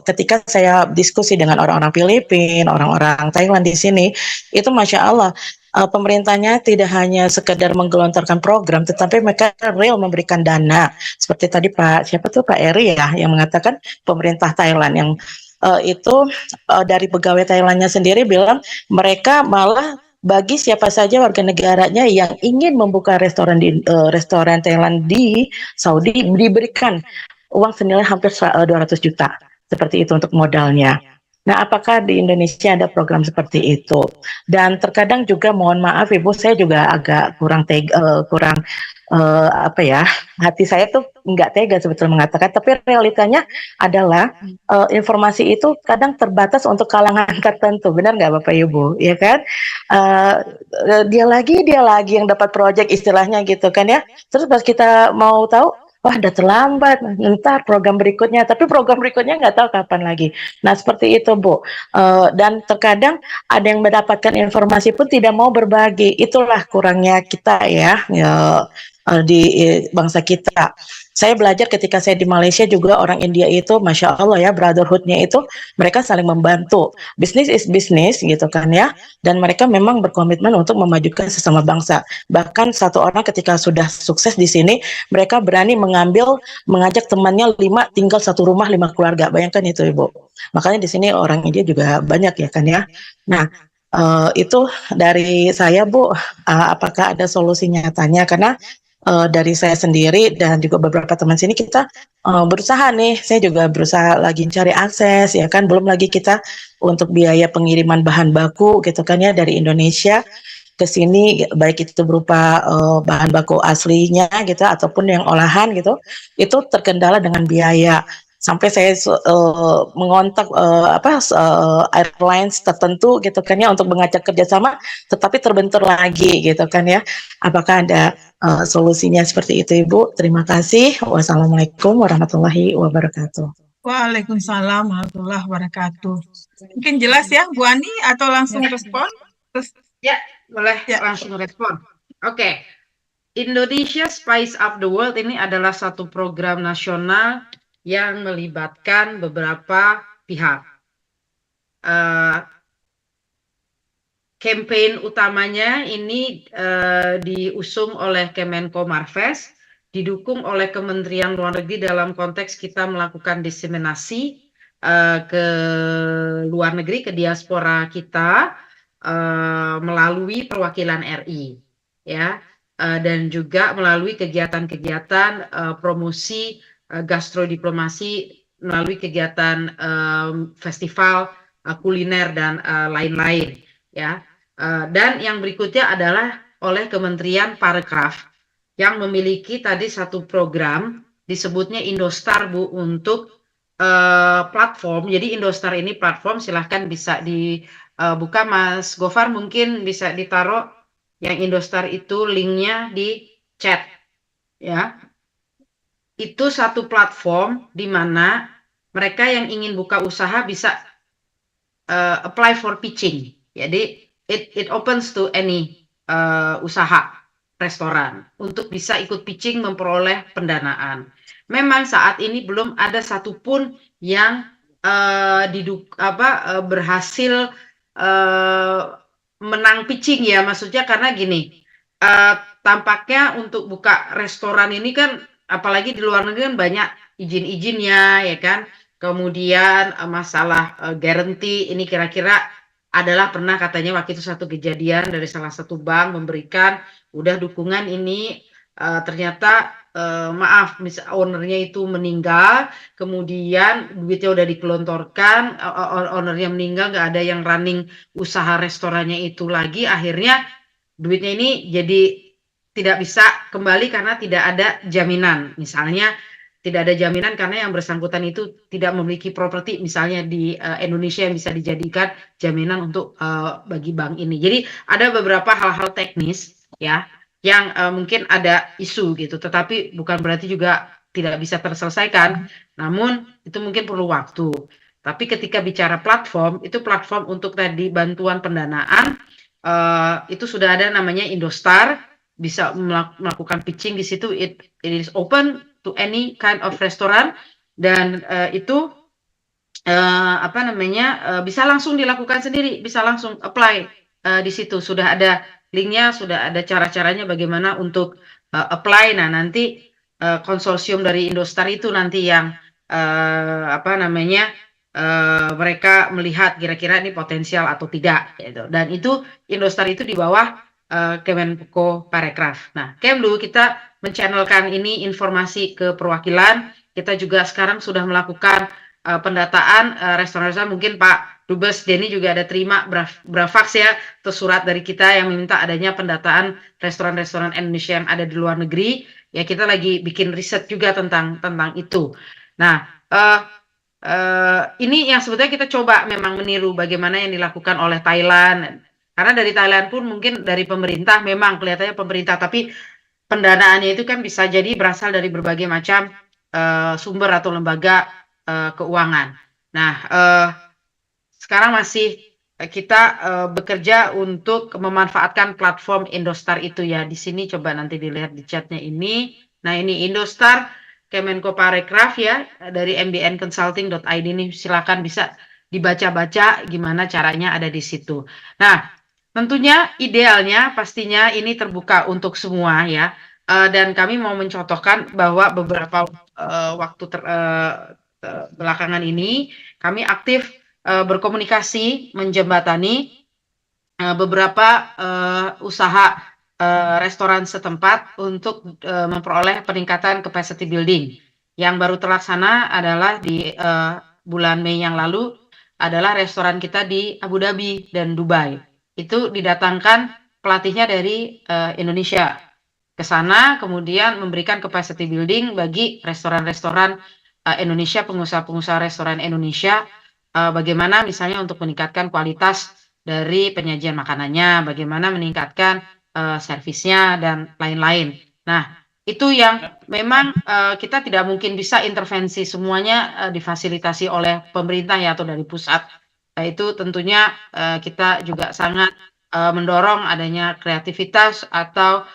ketika saya diskusi dengan orang-orang Filipina, orang-orang Thailand di sini, itu Masya Allah pemerintahnya tidak hanya sekedar menggelontorkan program, tetapi mereka real memberikan dana. Seperti tadi siapa tuh Pak Eri ya yang mengatakan pemerintah Thailand yang itu dari pegawai Thailandnya sendiri bilang mereka malah bagi siapa saja warga negaranya yang ingin membuka restoran di restoran Thailand di Saudi diberikan uang senilai hampir 200 juta seperti itu untuk modalnya. Nah, apakah di Indonesia ada program seperti itu? Dan terkadang juga mohon maaf Ibu, saya juga agak kurang apa ya, hati saya tuh nggak tega sebetulnya mengatakan, tapi realitanya adalah informasi itu kadang terbatas untuk kalangan tertentu, benar nggak Bapak Ibu, ya kan? Dia lagi yang dapat proyek istilahnya gitu kan ya. Terus pas kita mau tahu, wah udah terlambat, ntar program berikutnya, tapi program berikutnya nggak tahu kapan lagi. Nah seperti itu Bu, dan terkadang ada yang mendapatkan informasi pun tidak mau berbagi, itulah kurangnya kita ya, di bangsa kita. Saya belajar ketika saya di Malaysia juga orang India itu, Masya Allah ya, brotherhood-nya itu mereka saling membantu. Bisnis is bisnis gitu kan ya, dan mereka memang berkomitmen untuk memajukan sesama bangsa. Bahkan satu orang ketika sudah sukses di sini, mereka berani mengajak temannya 5 tinggal satu rumah 5 keluarga. Bayangkan itu Ibu. Makanya di sini orang India juga banyak ya kan ya. Nah, itu dari saya Bu, apakah ada solusi nyatanya? Karena dari saya sendiri dan juga beberapa teman sini kita berusaha nih, saya juga berusaha lagi cari akses ya kan, belum lagi kita untuk biaya pengiriman bahan baku gitu kan ya dari Indonesia ke sini, baik itu berupa bahan baku aslinya gitu ataupun yang olahan gitu, itu terkendala dengan biaya. Sampai saya mengontak airlines tertentu gitu kan ya untuk mengajak kerjasama, tetapi terbentur lagi gitu kan ya. Apakah ada solusinya seperti itu Ibu? Terima kasih. Wassalamualaikum warahmatullahi wabarakatuh. Waalaikumsalam warahmatullahi wabarakatuh. Mungkin jelas ya Bu Ani atau langsung respon? Terus Ya, boleh langsung respon. Oke. Indonesia Spice Up the World ini adalah satu program nasional yang melibatkan beberapa pihak. Campaign utamanya ini diusung oleh Kemenko Marves, didukung oleh Kementerian Luar Negeri dalam konteks kita melakukan diseminasi ke luar negeri, ke diaspora kita melalui perwakilan RI, ya, dan juga melalui kegiatan-kegiatan promosi gastrodiplomasi melalui kegiatan festival kuliner dan lain-lain, ya. Dan yang berikutnya adalah oleh Kementerian Parekraf yang memiliki tadi satu program disebutnya Indostar Bu untuk platform. Jadi Indostar ini platform, silahkan bisa dibuka Mas Gofar, mungkin bisa ditaruh yang Indostar itu linknya di chat, ya. Itu satu platform di mana mereka yang ingin buka usaha bisa apply for pitching. Jadi it opens to any usaha restoran untuk bisa ikut pitching memperoleh pendanaan. Memang saat ini belum ada satupun yang berhasil menang pitching ya, maksudnya karena gini, tampaknya untuk buka restoran ini kan apalagi di luar negeri kan banyak izin-izinnya ya kan, kemudian masalah guarantee ini kira-kira adalah pernah katanya waktu itu satu kejadian dari salah satu bank memberikan udah dukungan ini ternyata maaf ownernya itu meninggal, kemudian duitnya udah dikelontorkan, ownernya meninggal, nggak ada yang running usaha restorannya itu lagi, akhirnya duitnya ini jadi tidak bisa kembali karena tidak ada jaminan. Misalnya tidak ada jaminan karena yang bersangkutan itu tidak memiliki properti misalnya di Indonesia yang bisa dijadikan jaminan untuk bagi bank ini. Jadi ada beberapa hal-hal teknis ya yang mungkin ada isu gitu, tetapi bukan berarti juga tidak bisa terselesaikan. Namun itu mungkin perlu waktu. Tapi ketika bicara platform, itu platform untuk tadi bantuan pendanaan itu sudah ada namanya Indostar, bisa melakukan pitching di situ. It is open to any kind of restaurant dan itu bisa langsung dilakukan sendiri, bisa langsung apply di situ. Sudah ada linknya, sudah ada cara-caranya bagaimana untuk apply. Nah nanti konsorsium dari Indostar itu nanti yang mereka melihat kira-kira ini potensial atau tidak gitu. Dan itu Indostar itu di bawah Kemenko Parekraf. Nah, Kemlu kita menchannelkan ini informasi ke perwakilan. Kita juga sekarang sudah melakukan pendataan restoran-restoran. Mungkin Pak Dubes Denny juga ada terima Bravax ya, atau surat dari kita yang meminta adanya pendataan restoran-restoran Indonesia yang ada di luar negeri. Ya kita lagi bikin riset juga tentang itu. Nah, ini yang sebetulnya kita coba memang meniru bagaimana yang dilakukan oleh Thailand. Karena dari Thailand pun mungkin dari pemerintah memang kelihatannya pemerintah, tapi pendanaannya itu kan bisa jadi berasal dari berbagai macam sumber atau lembaga keuangan. Nah, sekarang masih kita bekerja untuk memanfaatkan platform Indostar itu ya. Di sini coba nanti dilihat di chatnya ini. Nah ini Indostar Kemenko Parekraf ya dari mbnconsulting.id ini silakan bisa dibaca-baca gimana caranya ada di situ. Nah tentunya idealnya pastinya ini terbuka untuk semua ya. Dan kami mau mencontohkan bahwa beberapa waktu belakangan ini kami aktif berkomunikasi menjembatani beberapa usaha restoran setempat untuk memperoleh peningkatan capacity building. Yang baru terlaksana adalah di bulan Mei yang lalu adalah restoran kita di Abu Dhabi dan Dubai. Itu didatangkan pelatihnya dari Indonesia ke sana, kemudian memberikan capacity building bagi restoran-restoran Indonesia, pengusaha-pengusaha restoran Indonesia, bagaimana misalnya untuk meningkatkan kualitas dari penyajian makanannya, bagaimana meningkatkan servisnya dan lain-lain. Nah, itu yang memang kita tidak mungkin bisa intervensi semuanya difasilitasi oleh pemerintah ya atau dari pusat. Itu tentunya kita juga sangat mendorong adanya kreativitas atau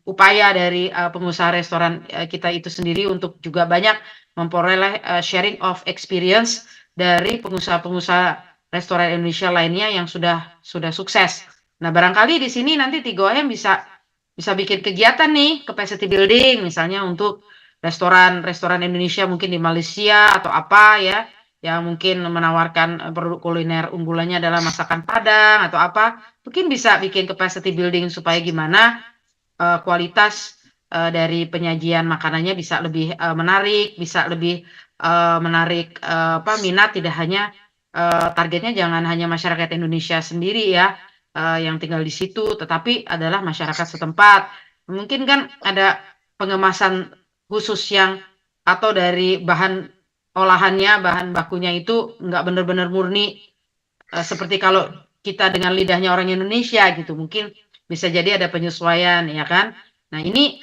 upaya dari pengusaha restoran kita itu sendiri untuk juga banyak memperoleh sharing of experience dari pengusaha-pengusaha restoran Indonesia lainnya yang sudah sukses. Nah, barangkali di sini nanti 3M bisa bikin kegiatan nih capacity building misalnya untuk restoran Indonesia mungkin di Malaysia atau apa ya yang mungkin menawarkan produk kuliner unggulannya adalah masakan Padang atau apa, mungkin bisa bikin capacity building supaya gimana kualitas dari penyajian makanannya bisa lebih menarik, bisa lebih menarik minat, tidak hanya targetnya jangan hanya masyarakat Indonesia sendiri ya yang tinggal di situ, tetapi adalah masyarakat setempat. Mungkin kan ada pengemasan khusus yang atau dari bahan olahannya, bahan bakunya itu nggak benar-benar murni seperti kalau kita dengan lidahnya orang Indonesia gitu, mungkin bisa jadi ada penyesuaian ya kan. Nah ini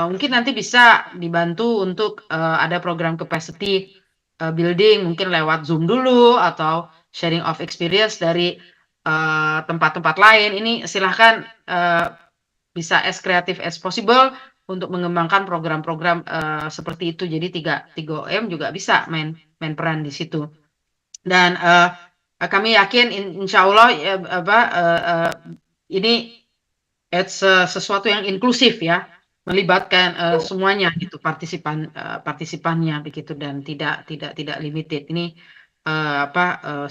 mungkin nanti bisa dibantu untuk ada program capacity building mungkin lewat Zoom dulu atau sharing of experience dari tempat-tempat lain. Ini silahkan bisa as kreatif as possible untuk mengembangkan program-program seperti itu. Jadi 3M juga bisa main peran di situ. Dan kami yakin insya Allah ini sesuatu yang inklusif ya, melibatkan semuanya gitu partisipannya begitu dan tidak limited. Ini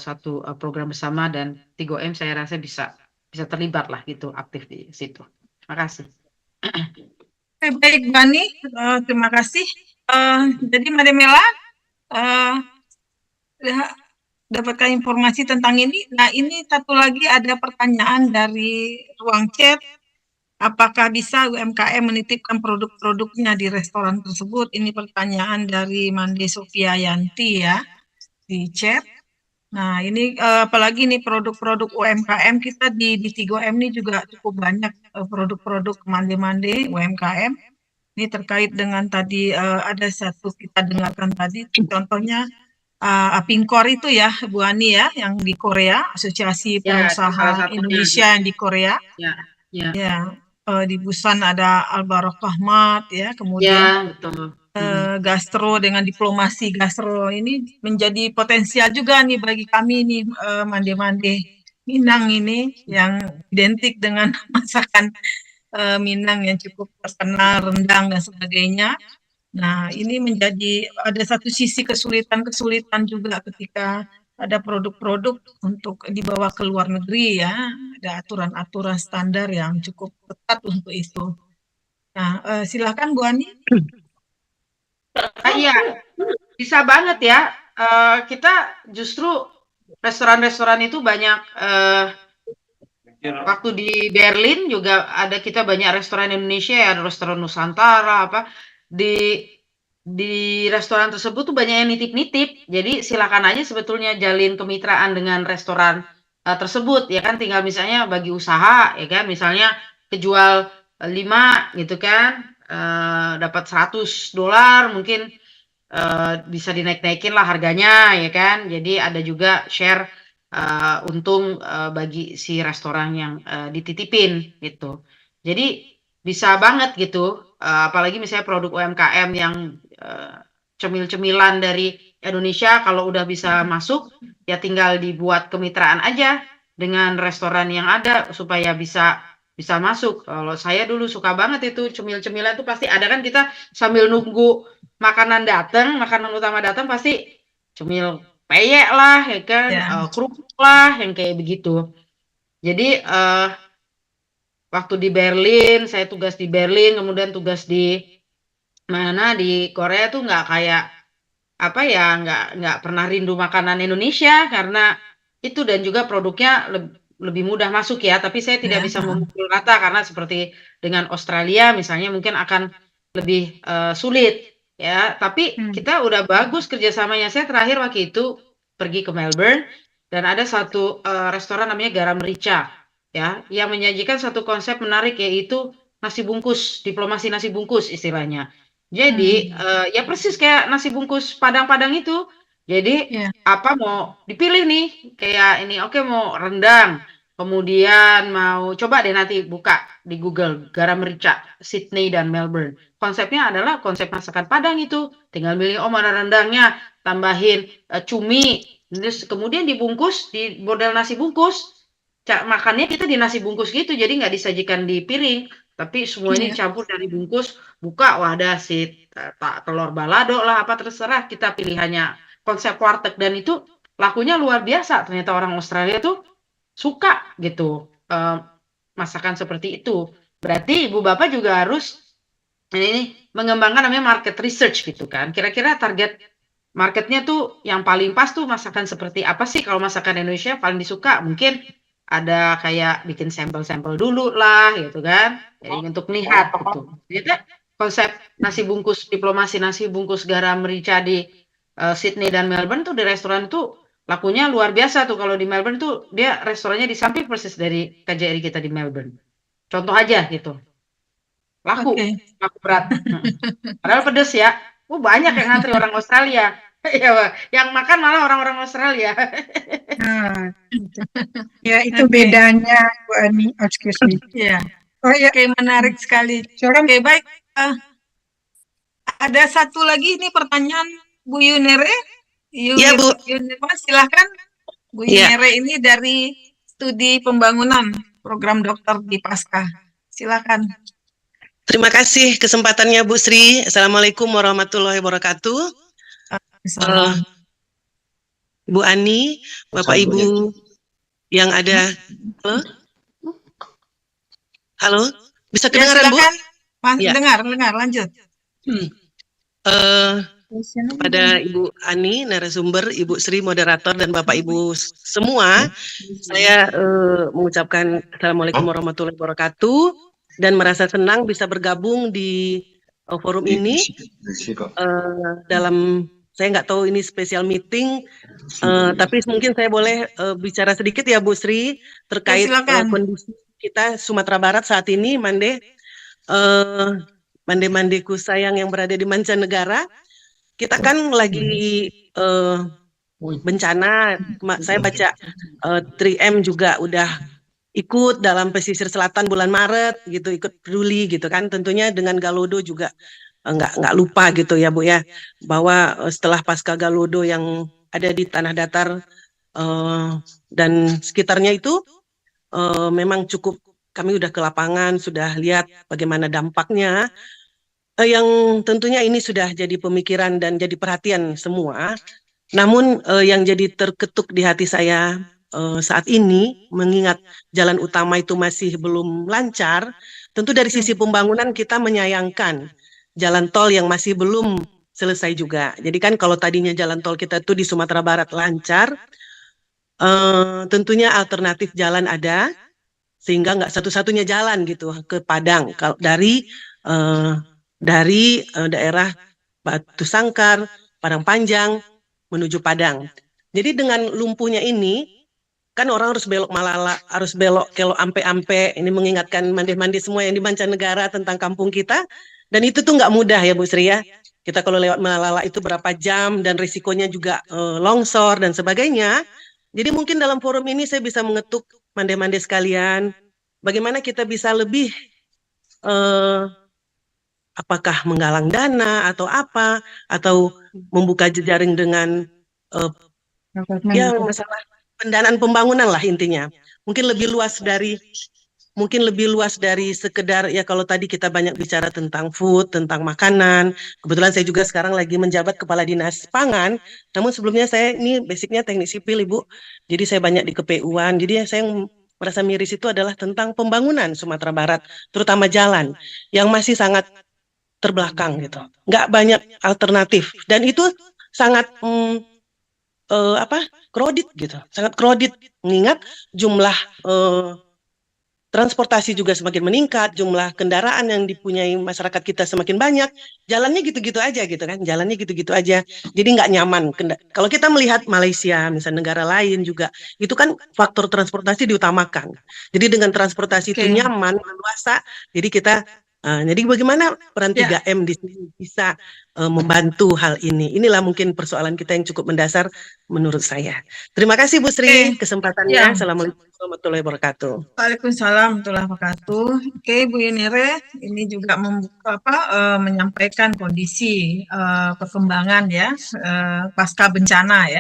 satu program bersama dan 3M saya rasa bisa terlibat lah gitu aktif di situ. Terima kasih. Baik, Bani, terima kasih. Jadi Mademela dapatkan informasi tentang ini. Nah, ini satu lagi ada pertanyaan dari ruang chat. Apakah bisa UMKM menitipkan produk-produknya di restoran tersebut? Ini pertanyaan dari Mande Sofia Yanti ya di chat. Nah, ini apalagi nih produk-produk UMKM kita di 3M ini juga cukup banyak produk-produk mande-mande UMKM. Ini terkait dengan tadi ada satu kita dengarkan tadi, contohnya Apinkor itu ya, Bu Ani ya, yang di Korea, Asosiasi Pengusaha Indonesia yang di Korea. Ya, di Busan ada Al-Barakah Mat ya, kemudian betul. Gastro dengan diplomasi gastro ini menjadi potensial juga nih bagi kami nih mande-mande Minang ini yang identik dengan masakan Minang yang cukup terkenal, rendang dan sebagainya. Nah, ini menjadi ada satu sisi kesulitan juga ketika ada produk-produk untuk dibawa ke luar negeri ya, ada aturan-aturan standar yang cukup ketat untuk itu. Nah, silakan Bu Ani. Iya, bisa banget ya kita justru restoran-restoran itu banyak waktu di Berlin juga ada kita banyak restoran Indonesia ya, ada restoran Nusantara apa di restoran tersebut tuh banyak yang nitip-nitip. Jadi silakan aja sebetulnya jalin kemitraan dengan restoran tersebut ya kan, tinggal misalnya bagi usaha ya kan, misalnya kejual 5 gitu kan, dapat $100 mungkin bisa dinaik-naikin lah harganya ya kan. Jadi ada juga share untung bagi si restoran yang dititipin gitu. Jadi bisa banget gitu, apalagi misalnya produk UMKM yang cemil-cemilan dari Indonesia kalau udah bisa masuk ya tinggal dibuat kemitraan aja dengan restoran yang ada supaya bisa masuk. Kalau saya dulu suka banget itu cemil-cemilan tuh pasti ada kan, kita sambil nunggu makanan utama datang pasti cemil peyek lah ya kan, kerupuk lah yang kayak begitu. Jadi waktu di Berlin, saya tugas di Berlin, kemudian tugas di mana di Korea tuh nggak kayak apa ya, nggak pernah rindu makanan Indonesia karena itu, dan juga produknya lebih mudah masuk ya. Tapi saya tidak bisa memukul rata karena seperti dengan Australia misalnya mungkin akan lebih sulit ya. Tapi kita udah bagus kerjasamanya. Saya terakhir waktu itu pergi ke Melbourne dan ada satu restoran namanya Garam Rica ya, yang menyajikan satu konsep menarik yaitu nasi bungkus, diplomasi nasi bungkus istilahnya. Jadi ya persis kayak nasi bungkus Padang-Padang itu. Jadi apa mau dipilih nih, kayak ini oke mau rendang, kemudian mau coba deh nanti buka di Google Garam Rica Sydney dan Melbourne. Konsepnya adalah konsep masakan Padang itu. Tinggal milih oh mana rendangnya, tambahin cumi, terus kemudian dibungkus di model nasi bungkus. Makannya kita di nasi bungkus gitu, jadi nggak disajikan di piring, tapi semua ini dicampur dari bungkus, buka wadah si telur balado lah apa terserah kita pilihannya, konsep warteg, dan itu lakunya luar biasa. Ternyata orang Australia tuh suka gitu masakan seperti itu. Berarti ibu bapak juga harus ini mengembangkan namanya market research gitu kan. Kira-kira target marketnya tuh yang paling pas tuh masakan seperti apa sih? Kalau masakan Indonesia paling disuka mungkin ada kayak bikin sampel-sampel dulu lah gitu kan. Jadi untuk lihat gitu. Jadi konsep nasi bungkus, diplomasi nasi bungkus Garam Rica di Sydney dan Melbourne tuh di restoran itu lakunya luar biasa tuh. Kalau di Melbourne tuh dia restorannya di samping persis dari KJRI kita di Melbourne. Contoh aja gitu. Laku berat. Padahal pedes ya. Banyak yang ngantri orang Australia. Ya, yang makan malah orang-orang Australia. Ya itu bedanya Bu Ani. Excuse me. Ya. Oh ya. Oke, menarik sekali. Oke, baik. Ada satu lagi ini pertanyaan Bu Yunere. Ya, Bu. Silahkan. Bu Yunere ini dari studi pembangunan program dokter di Pasca. Silakan. Terima kasih kesempatannya Bu Sri. Assalamualaikum warahmatullahi wabarakatuh. Bu Ani, Bapak Ibu yang ada. Halo? Bisa kedengaran, Bu? Ya. Dengar, lanjut. Pada Ibu Ani, narasumber, Ibu Sri, moderator, dan Bapak Ibu semua, saya mengucapkan Assalamualaikum warahmatullahi wabarakatuh, dan merasa senang bisa bergabung di forum ini dalam, saya nggak tahu ini special meeting, tapi mungkin saya boleh bicara sedikit ya Bu Sri terkait kondisi kita Sumatera Barat saat ini, Mande-mandeku sayang yang berada di mancanegara. Kita kan lagi bencana. Saya baca 3M juga udah ikut dalam pesisir selatan bulan Maret gitu, ikut peduli gitu kan. Tentunya dengan Galodo juga nggak lupa gitu ya Bu ya, bahwa setelah pasca Galodo yang ada di tanah datar dan sekitarnya itu memang cukup, kami udah ke lapangan, sudah lihat bagaimana dampaknya, yang tentunya ini sudah jadi pemikiran dan jadi perhatian semua. Namun yang jadi terketuk di hati saya saat ini, mengingat jalan utama itu masih belum lancar, tentu dari sisi pembangunan kita menyayangkan jalan tol yang masih belum selesai juga. Jadi kan kalau tadinya jalan tol kita tuh di Sumatera Barat lancar, tentunya alternatif jalan ada, sehingga nggak satu-satunya jalan gitu ke Padang. Kalau dari daerah Batu Sangkar, Padang Panjang menuju Padang. Jadi dengan lumpuhnya ini, kan orang harus belok Malala, harus belok Kelo Ampe-Ampe, ini mengingatkan mandi-mandi semua yang di mancanegara tentang kampung kita, dan itu tuh nggak mudah ya Bu Sri ya. Kita kalau lewat Malala itu berapa jam, dan risikonya juga longsor dan sebagainya. Jadi mungkin dalam forum ini saya bisa mengetuk mande-mande sekalian, bagaimana kita bisa lebih apakah menggalang dana atau apa, atau membuka jejaring dengan ya masalah pendanaan pembangunan lah intinya. Mungkin lebih luas dari sekedar ya kalau tadi kita banyak bicara tentang food, tentang makanan. Kebetulan saya juga sekarang lagi menjabat Kepala Dinas Pangan. Namun sebelumnya saya ini basicnya teknik sipil Ibu. Jadi saya banyak di KPU-an. Jadi saya yang merasa miris itu adalah tentang pembangunan Sumatera Barat, terutama jalan yang masih sangat terbelakang gitu. Nggak banyak alternatif. Dan itu sangat kredit gitu, sangat kredit mengingat jumlah transportasi juga semakin meningkat, jumlah kendaraan yang dipunyai masyarakat kita semakin banyak, jalannya gitu-gitu aja gitu kan, jalannya gitu-gitu aja, jadi nggak nyaman. Kalau kita melihat Malaysia, misalnya negara lain juga, itu kan faktor transportasi diutamakan. Jadi dengan transportasi itu nyaman, leluasa, jadi kita jadi bagaimana peran 3M di sini bisa membantu hal ini? Inilah mungkin persoalan kita yang cukup mendasar menurut saya. Terima kasih Bu Sri kesempatannya. Assalamualaikum warahmatullahi wabarakatuh. Waalaikumsalam warahmatullahi wabarakatuh. Oke, Bu Yunire, ini juga menyampaikan kondisi perkembangan ya pasca bencana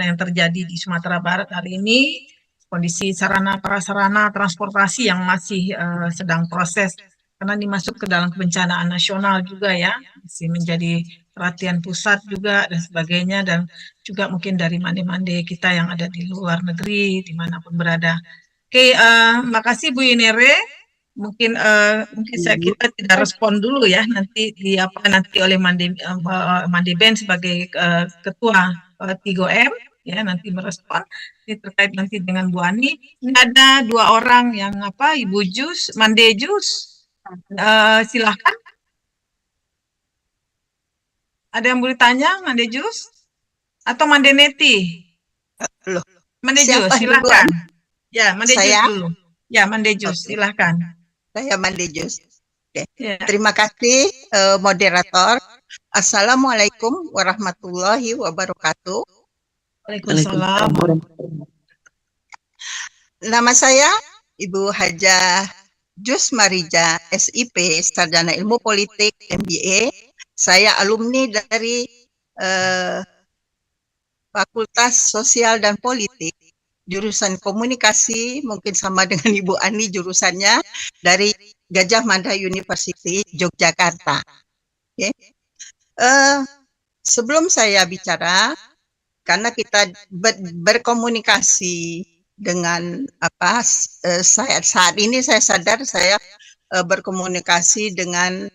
yang terjadi di Sumatera Barat hari ini, kondisi sarana prasarana transportasi yang masih sedang proses karena dimasuk ke dalam kebencanaan nasional juga ya, masih menjadi perhatian pusat juga dan sebagainya, dan juga mungkin dari mande-mande kita yang ada di luar negeri dimanapun berada. Oke, makasih Bu Yunire. Mungkin kita tidak respon dulu ya, nanti oleh Mande Ben sebagai ketua 3M ya, nanti merespon ini terkait nanti dengan Bu Ani. Ini ada 2 orang yang Ibu Jus, Mande Jus. Silahkan. Ada yang boleh tanya, Mande Jus? Atau Mande Neti? Mande Jus, silahkan. Ya, Mande Jus dulu. Ya, Mande Jus, silahkan. Saya Mande Jus. Terima kasih moderator. Assalamualaikum warahmatullahi wabarakatuh. Waalaikumsalam. Nama saya Ibu Hajah Jus Marija, SIP, Sarjana Ilmu Politik, MBA. Saya alumni dari Fakultas Sosial dan Politik, jurusan Komunikasi, mungkin sama dengan Ibu Ani jurusannya, dari Gajah Mada University, Yogyakarta. Sebelum saya bicara, karena kita berkomunikasi dengan saat ini saya sadar saya berkomunikasi dengan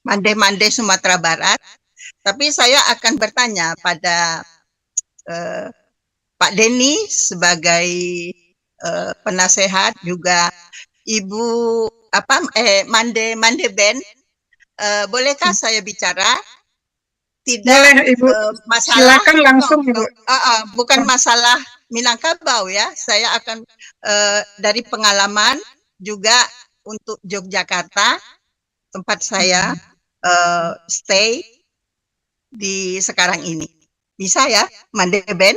mande-mande Sumatera Barat, tapi saya akan bertanya pada Pak Denny sebagai penasehat, juga Ibu Mande Ben, bolehkah saya bicara? Tidak. Boleh, Ibu. Masalah silakan langsung, Ibu. Bukan masalah Minangkabau ya, saya akan dari pengalaman juga untuk Yogyakarta, tempat saya stay di sekarang ini. Bisa ya, Mande Ben?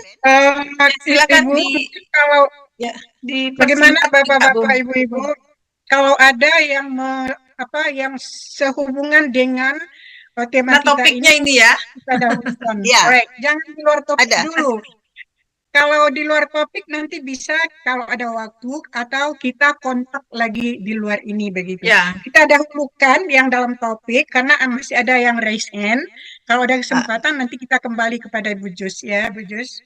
Silakan Ibu, kalau bagaimana Bapak-bapak, Ibu-ibu, kalau ada yang yang sehubungan dengan tematika topiknya ini ya. Kita dahulukan. Jangan di luar topik dulu. Kalau di luar topik nanti bisa kalau ada waktu atau kita kontak lagi di luar ini begitu. Kita dahulukan yang dalam topik karena masih ada yang raise hand. Kalau ada kesempatan nanti kita kembali kepada Bu Jus ya, Bu Jus.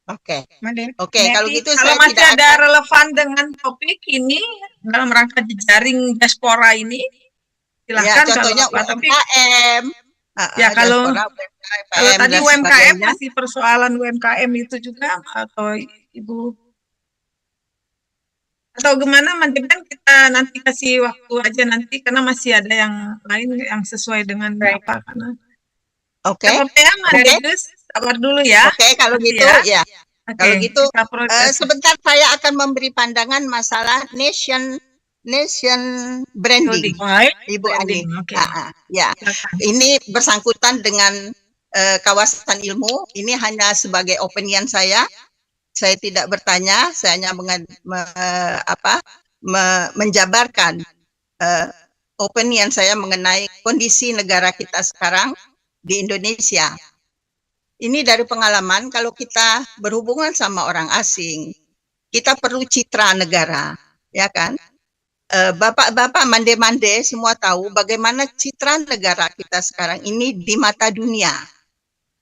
Oke, kalau gitu kalau masih ada relevan dengan topik ini dalam rangka jejaring diaspora ini, Ya, silahkan kalau contohnya apa. Tapi UMKM, ya kalau diaspora kalau UMKM tadi dan UMKM sebagainya. masih persoalan UMKM itu juga atau Ibu atau gimana, mungkin kita nanti kasih waktu aja nanti karena masih ada yang lain yang sesuai dengan apa karena Oke, apa ya Mbak oke, Degus, sabar dulu ya oke. Kalau nanti gitu, ya. ya. Kalau Oke, gitu, kita proses. sebentar saya akan memberi pandangan masalah nation branding, Ibu Ani. Branding, oke. Ya, Silakan. ini bersangkutan dengan kawasan ilmu. Ini hanya sebagai opinion saya. Saya tidak bertanya, saya hanya menjabarkan opinion saya mengenai kondisi negara kita sekarang di Indonesia. Ini dari pengalaman, kalau kita berhubungan sama orang asing, kita perlu citra negara, ya kan? Bapak-bapak mande-mande semua tahu bagaimana citra negara kita sekarang ini di mata dunia.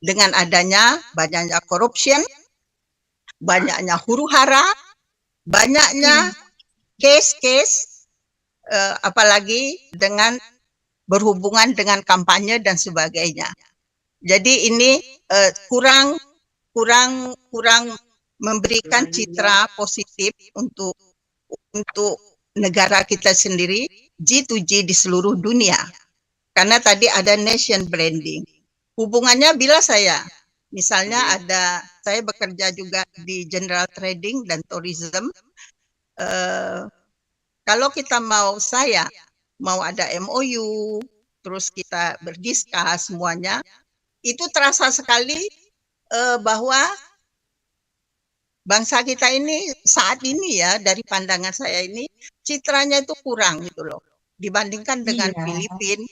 Dengan adanya banyaknya corruption, banyaknya huru-hara, banyaknya case-case, apalagi dengan berhubungan dengan kampanye dan sebagainya. Jadi ini kurang memberikan citra positif untuk negara kita sendiri, G2G di seluruh dunia. Karena tadi ada nation branding. Hubungannya bila misalnya saya bekerja juga di general trading dan tourism. Kalau kita mau ada MOU, terus kita berdiskus semuanya, itu terasa sekali bahwa bangsa kita ini saat ini ya, dari pandangan saya ini citranya itu kurang gitu loh, dibandingkan dengan Filipina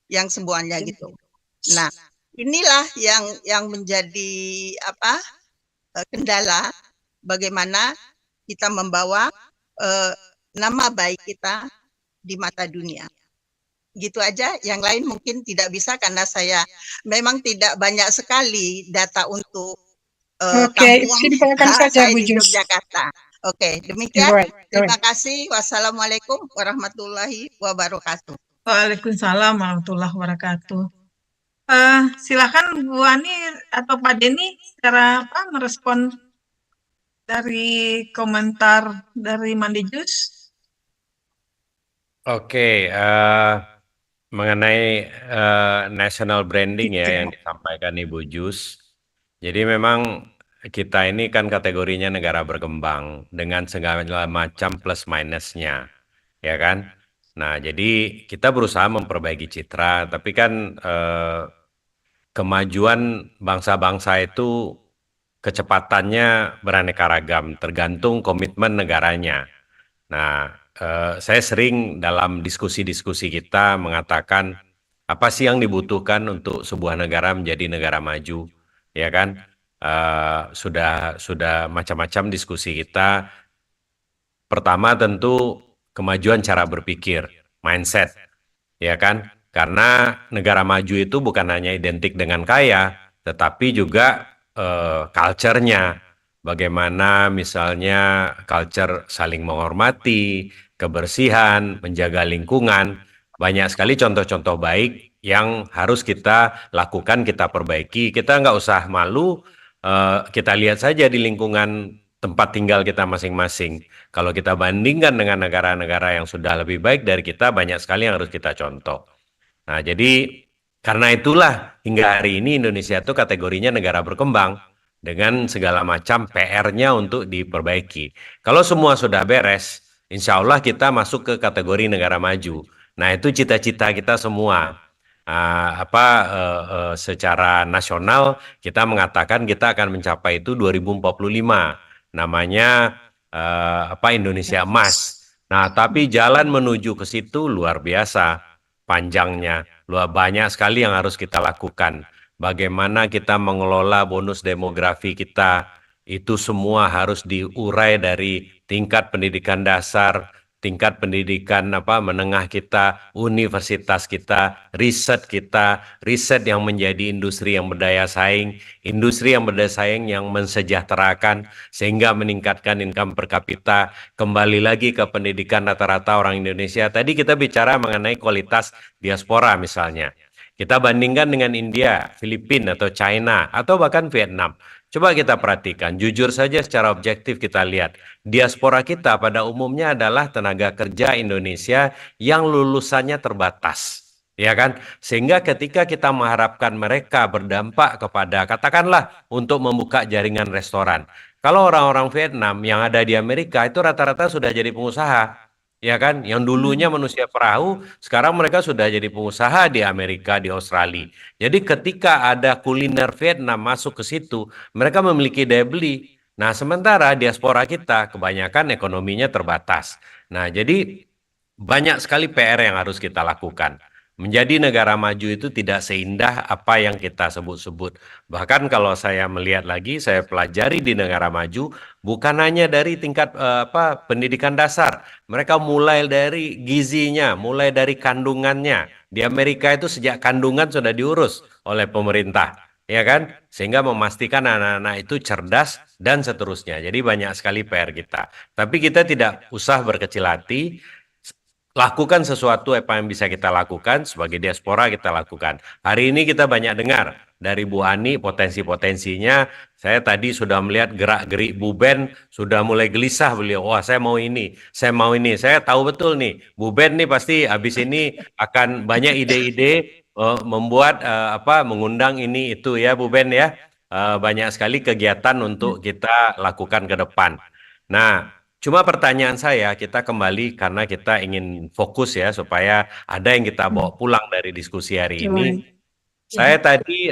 yang semuanya gitu. Nah, inilah yang menjadi kendala bagaimana kita membawa nama baik kita di mata dunia. Gitu aja, yang lain mungkin tidak bisa karena saya memang tidak banyak sekali data untuk kampung saya di Yogyakarta. Oke, demikian. Terima kasih. Wassalamualaikum warahmatullahi wabarakatuh. Waalaikumsalam warahmatullahi wabarakatuh. Silakan Bu Ani atau Pak Denny secara merespon dari komentar dari Mandejus. Oke, mengenai national branding ya yang disampaikan Ibu Jus. Jadi memang kita ini kan kategorinya negara berkembang dengan segala macam plus minusnya, ya kan? Nah, jadi kita berusaha memperbaiki citra, tapi kan kemajuan bangsa-bangsa itu kecepatannya beraneka ragam, tergantung komitmen negaranya. Nah, saya sering dalam diskusi-diskusi kita mengatakan apa sih yang dibutuhkan untuk sebuah negara menjadi negara maju, ya kan? Sudah macam-macam diskusi kita. Pertama tentu kemajuan cara berpikir, mindset, ya kan? Karena negara maju itu bukan hanya identik dengan kaya, tetapi juga culture-nya. Bagaimana misalnya culture saling menghormati, kebersihan, menjaga lingkungan. Banyak sekali contoh-contoh baik yang harus kita lakukan, kita perbaiki. Kita nggak usah malu, kita lihat saja di lingkungan tempat tinggal kita masing-masing. Kalau kita bandingkan dengan negara-negara yang sudah lebih baik dari kita, banyak sekali yang harus kita contoh. Nah, jadi karena itulah hingga hari ini Indonesia itu kategorinya negara berkembang dengan segala macam PR-nya untuk diperbaiki. Kalau semua sudah beres, insya Allah kita masuk ke kategori negara maju. Nah, itu cita-cita kita semua. Secara nasional kita mengatakan kita akan mencapai itu 2045. Namanya Indonesia Emas. Nah, tapi jalan menuju ke situ luar biasa panjangnya. Banyak sekali yang harus kita lakukan. Bagaimana kita mengelola bonus demografi kita, itu semua harus diurai dari tingkat pendidikan dasar, tingkat pendidikan menengah kita, universitas kita, riset yang menjadi industri yang berdaya saing yang mensejahterakan sehingga meningkatkan income per kapita. Kembali lagi ke pendidikan rata-rata orang Indonesia. Tadi kita bicara mengenai kualitas diaspora misalnya. Kita bandingkan dengan India, Filipina atau China atau bahkan Vietnam. Coba kita perhatikan, jujur saja secara objektif kita lihat, diaspora kita pada umumnya adalah tenaga kerja Indonesia yang lulusannya terbatas, ya kan? Sehingga ketika kita mengharapkan mereka berdampak kepada, katakanlah, untuk membuka jaringan restoran. Kalau orang-orang Vietnam yang ada di Amerika itu rata-rata sudah jadi pengusaha, ya kan? Yang dulunya manusia perahu, sekarang mereka sudah jadi pengusaha di Amerika, di Australia. Jadi ketika ada kuliner Vietnam masuk ke situ, mereka memiliki daya beli. Nah, sementara diaspora kita kebanyakan ekonominya terbatas. Nah, jadi banyak sekali PR yang harus kita lakukan. Menjadi negara maju itu tidak seindah apa yang kita sebut-sebut. Bahkan kalau saya melihat lagi, saya pelajari di negara maju, bukan hanya dari tingkat pendidikan dasar. Mereka mulai dari gizinya, mulai dari kandungannya. Di Amerika itu sejak kandungan sudah diurus oleh pemerintah, ya kan? Sehingga memastikan anak-anak itu cerdas dan seterusnya. Jadi banyak sekali PR kita. Tapi kita tidak usah berkecil hati. Lakukan sesuatu apa yang bisa kita lakukan sebagai diaspora kita lakukan. Hari ini kita banyak dengar dari Bu Ani potensi-potensinya. Saya tadi sudah melihat gerak-gerik Bu Ben sudah mulai gelisah beliau. Wah, saya mau ini, saya mau ini. Saya tahu betul nih, Bu Ben nih pasti habis ini akan banyak ide-ide membuat mengundang ini itu ya Bu Ben ya. Banyak sekali kegiatan untuk kita lakukan ke depan. Nah, cuma pertanyaan saya, kita kembali karena kita ingin fokus ya, supaya ada yang kita bawa pulang dari diskusi hari ini. Saya tadi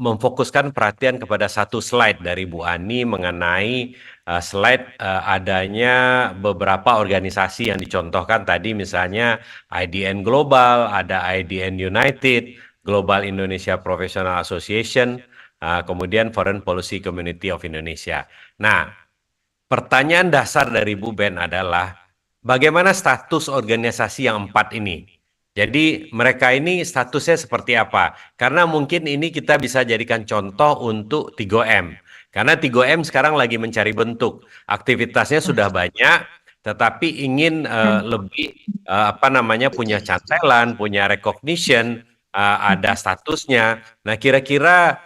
memfokuskan perhatian kepada satu slide dari Bu Ani mengenai slide adanya beberapa organisasi yang dicontohkan tadi, misalnya IDN Global, ada IDN United, Global Indonesia Professional Association, kemudian Foreign Policy Community of Indonesia. Nah, pertanyaan dasar dari Bu Ben adalah bagaimana status organisasi yang 4 ini? Jadi mereka ini statusnya seperti apa? Karena mungkin ini kita bisa jadikan contoh untuk 3M. Karena 3M sekarang lagi mencari bentuk. Aktivitasnya sudah banyak, tetapi ingin lebih punya cantelan, punya recognition, ada statusnya. Nah, kira-kira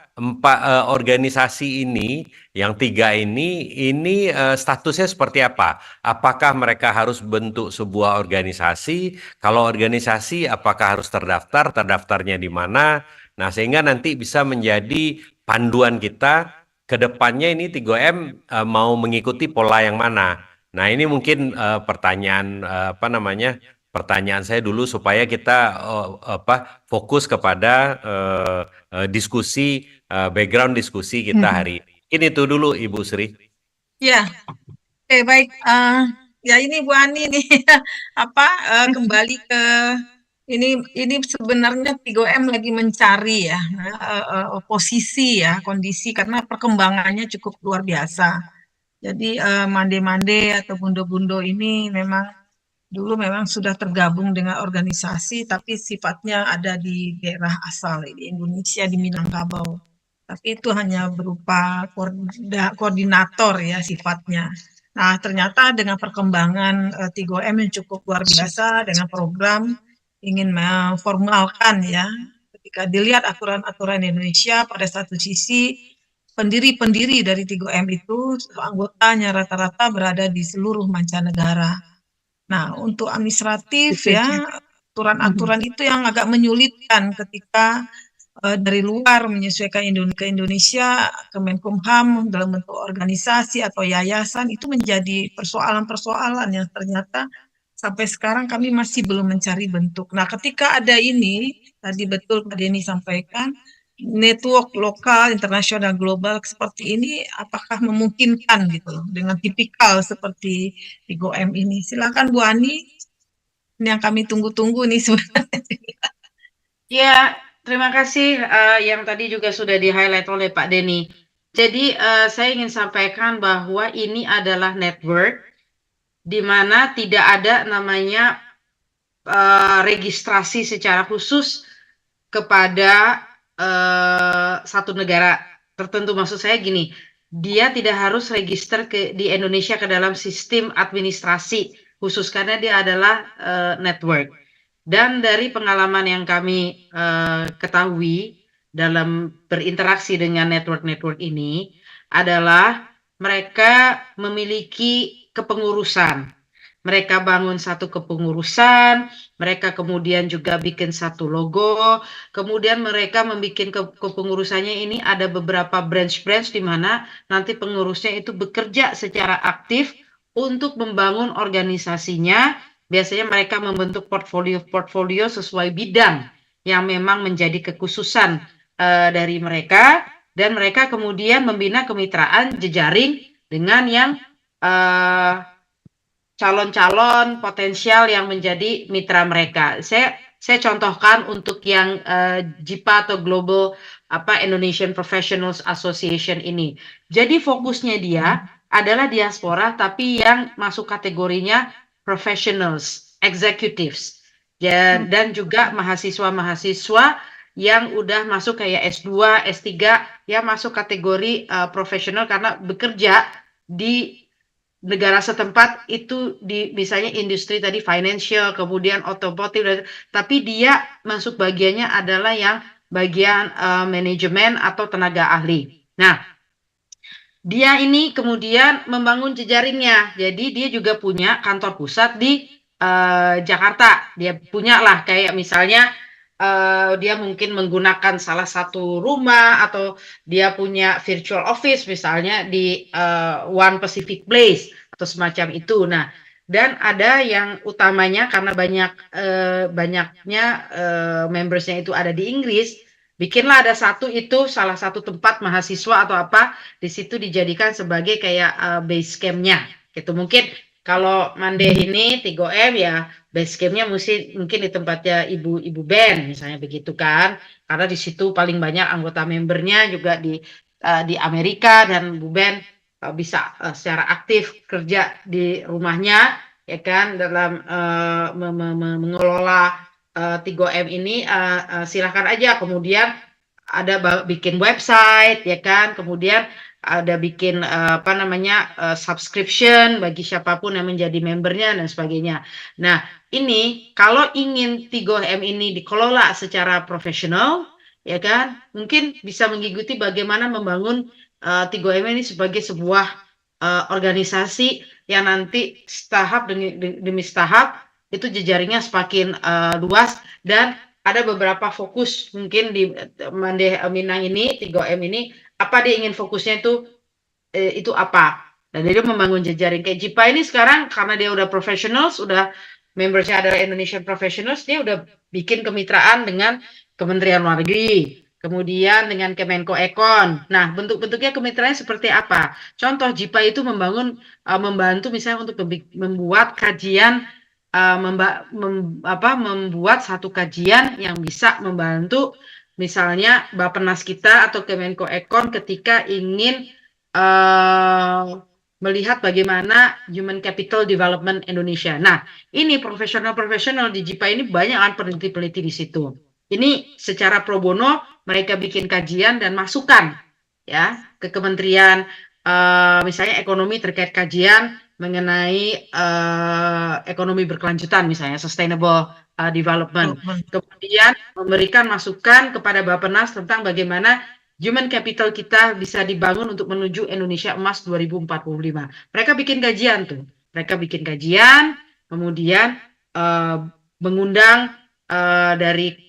organisasi ini, yang 3 ini statusnya seperti apa? Apakah mereka harus bentuk sebuah organisasi? Kalau organisasi, apakah harus terdaftar? Terdaftarnya di mana? Nah, sehingga nanti bisa menjadi panduan kita ke depannya ini 3M mau mengikuti pola yang mana? Nah, ini mungkin pertanyaan pertanyaan saya dulu supaya kita fokus kepada diskusi background diskusi kita hari ini. Ini itu dulu Ibu Sri. Ya, oke baik. Ya ini Bu Ani nih kembali ke ini sebenarnya 3M lagi mencari ya posisi ya kondisi karena perkembangannya cukup luar biasa. Jadi mande-mande atau bundo-bundo ini dulu memang sudah tergabung dengan organisasi, tapi sifatnya ada di daerah asal di Indonesia, di Minangkabau. Tapi itu hanya berupa koordinator ya sifatnya. Nah, ternyata dengan perkembangan 3M yang cukup luar biasa dengan program ingin memformalkan ya. Ketika dilihat aturan-aturan Indonesia, pada satu sisi pendiri-pendiri dari 3M itu anggotanya rata-rata berada di seluruh mancanegara. Nah, untuk administratif ya, aturan-aturan itu yang agak menyulitkan ketika dari luar menyesuaikan ke Indonesia, Kemenkumham dalam bentuk organisasi atau yayasan itu menjadi persoalan-persoalan yang ternyata sampai sekarang kami masih belum mencari bentuk. Nah, ketika ada ini, tadi betul Pak Denny sampaikan, network lokal, internasional, global seperti ini, apakah memungkinkan gitu loh, dengan tipikal seperti 3M ini. Silakan Bu Ani, ini yang kami tunggu-tunggu nih sebenarnya. Ya, terima kasih yang tadi juga sudah di-highlight oleh Pak Denny. Jadi saya ingin sampaikan bahwa ini adalah network di mana tidak ada namanya registrasi secara khusus kepada satu negara tertentu. Maksud saya gini, dia tidak harus register di Indonesia ke dalam sistem administrasi khusus karena dia adalah network. Dan dari pengalaman yang kami ketahui dalam berinteraksi dengan network-network ini adalah mereka memiliki kepengurusan. Mereka bangun satu kepengurusan, mereka kemudian juga bikin satu logo, kemudian mereka membuat kepengurusannya ini ada beberapa branch-branch di mana nanti pengurusnya itu bekerja secara aktif untuk membangun organisasinya. Biasanya mereka membentuk portfolio sesuai bidang yang memang menjadi kekhususan dari mereka, dan mereka kemudian membina kemitraan jejaring dengan yang calon-calon potensial yang menjadi mitra mereka. Saya contohkan untuk yang JIPA atau Global Indonesian Professionals Association ini. Jadi fokusnya dia adalah diaspora, tapi yang masuk kategorinya professionals, executives, dan juga mahasiswa-mahasiswa yang udah masuk kayak S2, S3, yang masuk kategori profesional karena bekerja di negara setempat itu di misalnya industri tadi financial, kemudian otomotif, tapi dia masuk bagiannya adalah yang bagian manajemen atau tenaga ahli. Nah, dia ini kemudian membangun jejaringnya. Jadi dia juga punya kantor pusat di Jakarta. Dia punya lah kayak misalnya dia mungkin menggunakan salah satu rumah atau dia punya virtual office misalnya di One Pacific Place atau semacam itu. Nah, dan ada yang utamanya karena banyaknya membersnya itu ada di Inggris, bikinlah ada satu itu salah satu tempat mahasiswa atau apa di situ dijadikan sebagai kayak base camp-nya. Gitu mungkin kalau Monday ini 3M ya base camp-nya mungkin di tempatnya Ibu Ben misalnya begitu kan, karena di situ paling banyak anggota membernya juga di Amerika, dan Bu Ben bisa secara aktif kerja di rumahnya ya kan dalam mengelola 3M ini. Silahkan aja, kemudian ada bikin website ya kan, kemudian ada bikin subscription bagi siapapun yang menjadi membernya dan sebagainya. Nah, ini kalau ingin 3M ini dikelola secara profesional, ya kan, mungkin bisa mengikuti bagaimana membangun 3M ini sebagai sebuah organisasi yang nanti tahap demi tahap itu jejaringnya semakin luas, dan ada beberapa fokus mungkin di Monday Minang ini 3M ini apa dia ingin fokusnya itu apa. Dan dia membangun jejaring kayak JIPA ini sekarang karena dia udah professionals, udah membersnya adalah Indonesian Professionals, dia udah bikin kemitraan dengan Kementerian Luar Negeri, kemudian dengan Kemenko Ekon. Nah, bentuk-bentuknya kemitraannya seperti apa? Contoh JIPA itu membantu misalnya untuk membuat kajian, membuat satu kajian yang bisa membantu misalnya Bappenas kita atau Kemenko Ekon ketika ingin melihat bagaimana Human Capital Development Indonesia. Nah, ini profesional-profesional di JIPA ini banyak kan peneliti-peneliti di situ. Ini secara pro bono mereka bikin kajian dan masukan ya ke kementerian, misalnya ekonomi terkait kajian mengenai ekonomi berkelanjutan misalnya sustainable development. Kemudian memberikan masukan kepada Bappenas tentang bagaimana human capital kita bisa dibangun untuk menuju Indonesia Emas 2045. Mereka bikin kajian tuh. Mereka bikin kajian, kemudian mengundang dari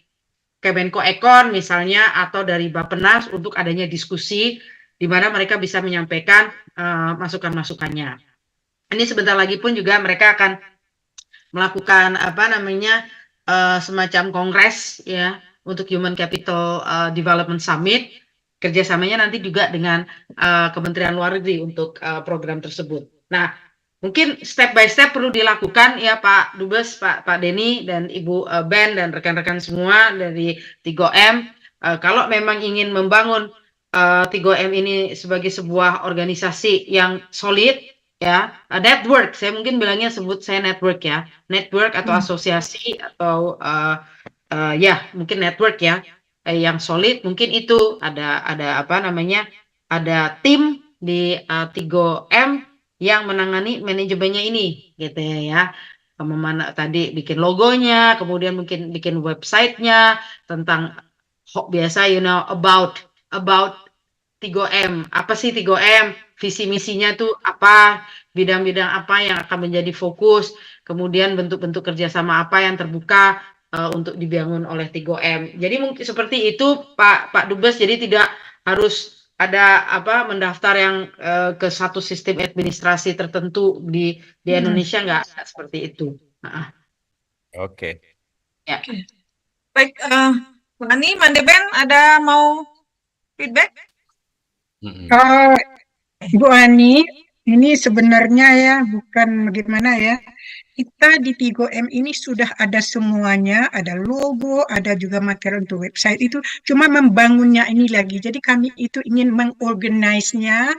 Kemenko Ekon misalnya atau dari Bappenas untuk adanya diskusi di mana mereka bisa menyampaikan masukan-masukannya. Ini sebentar lagi pun juga mereka akan melakukan semacam kongres ya untuk Human Capital Development Summit. Kerjasamanya nanti juga dengan Kementerian Luar Negeri untuk program tersebut. Nah, mungkin step by step perlu dilakukan ya Pak Dubes, Pak Denny, dan Ibu Ben, dan rekan-rekan semua dari 3M. Kalau memang ingin membangun 3M ini sebagai sebuah organisasi yang solid, ya, network. Saya mungkin bilangnya sebut saya network ya, network atau asosiasi atau ya mungkin network ya yang solid. Mungkin itu ada apa namanya, ada tim di 3M yang menangani manajemennya ini gitu ya. Mana tadi bikin logonya, kemudian mungkin bikin websitenya tentang biasa about 3M. Apa sih 3M? Visi misinya tuh apa? Bidang-bidang apa yang akan menjadi fokus? Kemudian bentuk-bentuk kerjasama apa yang terbuka untuk dibangun oleh 3M. Jadi mungkin seperti itu Pak Dubes. Jadi tidak harus ada apa mendaftar yang ke satu sistem administrasi tertentu di Indonesia, nggak seperti itu. Oke. Ya. Baik, Mbak Ani, Mandeben ada mau feedback? Bu Ani, ini sebenarnya ya bukan bagaimana ya. Kita di 3M ini sudah ada semuanya, ada logo, ada juga materi untuk website itu, cuma membangunnya ini lagi. Jadi kami itu ingin mengorganisnya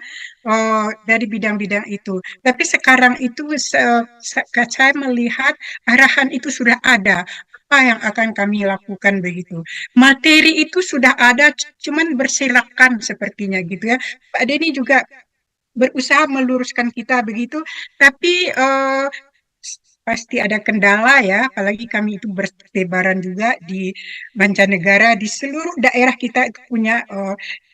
dari bidang-bidang itu. Tapi sekarang itu saya melihat arahan itu sudah ada. Apa yang akan kami lakukan begitu. Materi itu sudah ada, cuman berserakan sepertinya gitu ya. Pak Denny juga berusaha meluruskan kita begitu, tapi pasti ada kendala ya, apalagi kami itu bertebaran juga di mancanegara, di seluruh daerah kita itu punya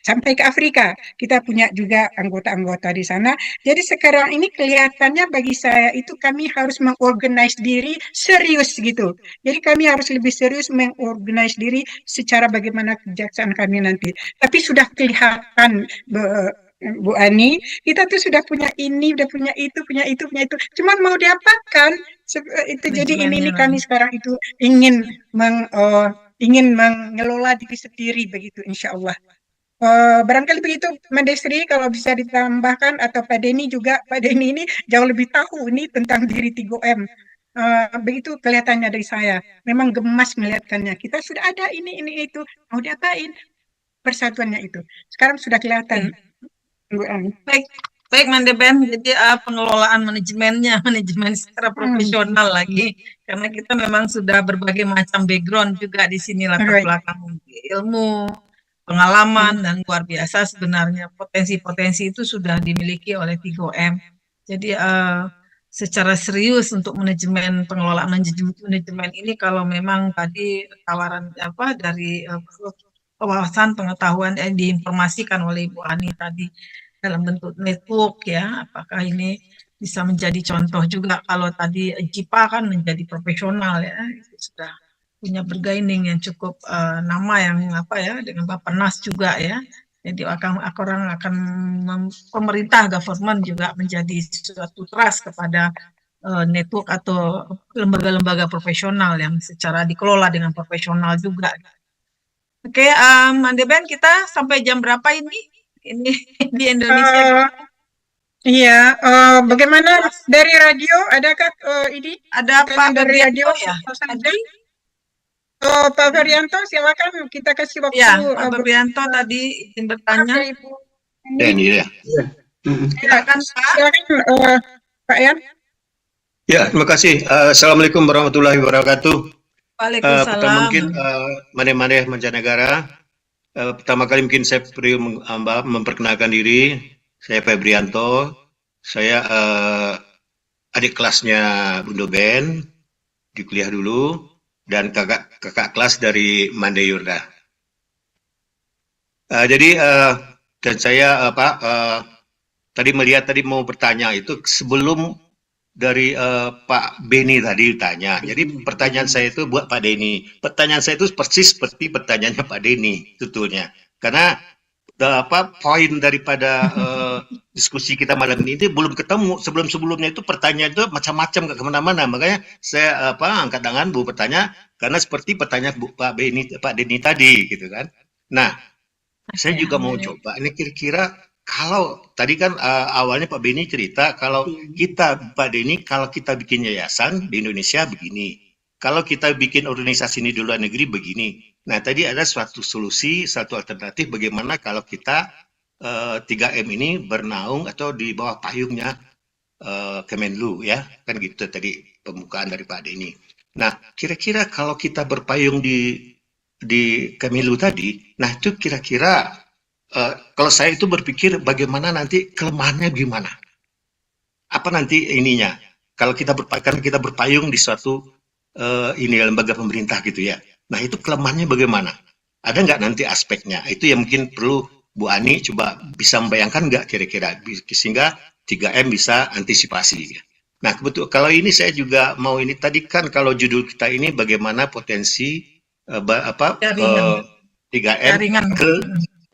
sampai ke Afrika, kita punya juga anggota-anggota di sana. Jadi sekarang ini kelihatannya bagi saya itu kami harus mengorganize diri serius gitu. Jadi kami harus lebih serius mengorganize diri secara bagaimana kejaksaan kami nanti. Tapi sudah kelihatan Bu Ani, kita tuh sudah punya ini, udah punya itu, punya itu, punya itu. Cuman mau diapakan? Itu jadi ini kami sekarang itu ingin mengelola diri sendiri begitu, insya Allah. Barangkali begitu, Mandesri, kalau bisa ditambahkan atau Pak Denny juga. Pak Denny ini jauh lebih tahu ini tentang diri 3M. Begitu kelihatannya dari saya. Memang gemas melihatkannya. Kita sudah ada ini itu. Mau diapain? Persatuannya itu. Sekarang sudah kelihatan. Baik Mandeben, jadi pengelolaan manajemen secara profesional lagi, karena kita memang sudah berbagai macam background juga di sini, latar belakang ilmu, pengalaman, dan luar biasa sebenarnya potensi-potensi itu sudah dimiliki oleh 3M. Jadi secara serius untuk pengelolaan manajemen ini, kalau memang tadi tawaran apa dari wawasan pengetahuan yang diinformasikan oleh Ibu Ani tadi dalam bentuk network ya, apakah ini bisa menjadi contoh juga. Kalau tadi JIPA kan menjadi profesional ya, itu sudah punya bergaining yang cukup nama yang apa ya, dengan Bappenas juga ya. Jadi orang akan pemerintah government juga menjadi suatu trust kepada network atau lembaga-lembaga profesional yang secara dikelola dengan profesional juga. Oke, Mandeben, kita sampai jam berapa ini di Indonesia? Iya, bagaimana dari radio? Adakah ini? Ada Pak dari radio ya? Pak Ferianto, silakan kita kasih waktu. Ya, Pak Ferianto tadi ingin bertanya. Ya. Silakan Pak Yan. Ya, terima kasih. Assalamualaikum warahmatullahi wabarakatuh. Waalaikumsalam. Pertama mungkin maneh-maneh mancanegara. Pertama kali mungkin saya perlu memperkenalkan diri. Saya Febrianto. Saya adik kelasnya Bundo Ben di kuliah dulu, dan kakak kelas dari Mande Yurda. Jadi dan saya tadi mau bertanya itu sebelum dari Pak Beni tadi tanya. Jadi pertanyaan saya itu buat Pak Denny. Pertanyaan saya itu persis seperti pertanyaannya Pak Denny sebetulnya. Karena poin daripada diskusi kita malam ini belum ketemu. Sebelumnya itu pertanyaan itu macam-macam ke kemana-mana. Makanya saya angkat tangan Bu bertanya karena seperti pertanyaan Pak Denny tadi gitu kan. Nah, saya juga mau coba ini kira-kira. Kalau tadi kan awalnya Pak Beni cerita kalau kita, Pak Denny, kalau kita bikin yayasan di Indonesia begini, kalau kita bikin organisasi ini di luar negeri begini. Nah tadi ada suatu solusi, satu alternatif bagaimana kalau kita 3M ini bernaung atau di bawah payungnya Kemenlu ya, kan gitu tadi pembukaan dari Pak Denny. Nah, kira-kira kalau kita berpayung di Kemenlu tadi, nah itu kira-kira kalau saya itu berpikir bagaimana nanti kelemahannya gimana? Apa nanti ininya? Kalau kita berpayung di suatu ini lembaga pemerintah gitu ya. Nah, itu kelemahannya bagaimana? Ada nggak nanti aspeknya? Itu yang mungkin perlu Bu Ani coba bisa membayangkan nggak kira-kira sehingga 3M bisa antisipasi. Nah, kebetulan kalau ini saya juga mau ini tadi kan kalau judul kita ini bagaimana potensi 3M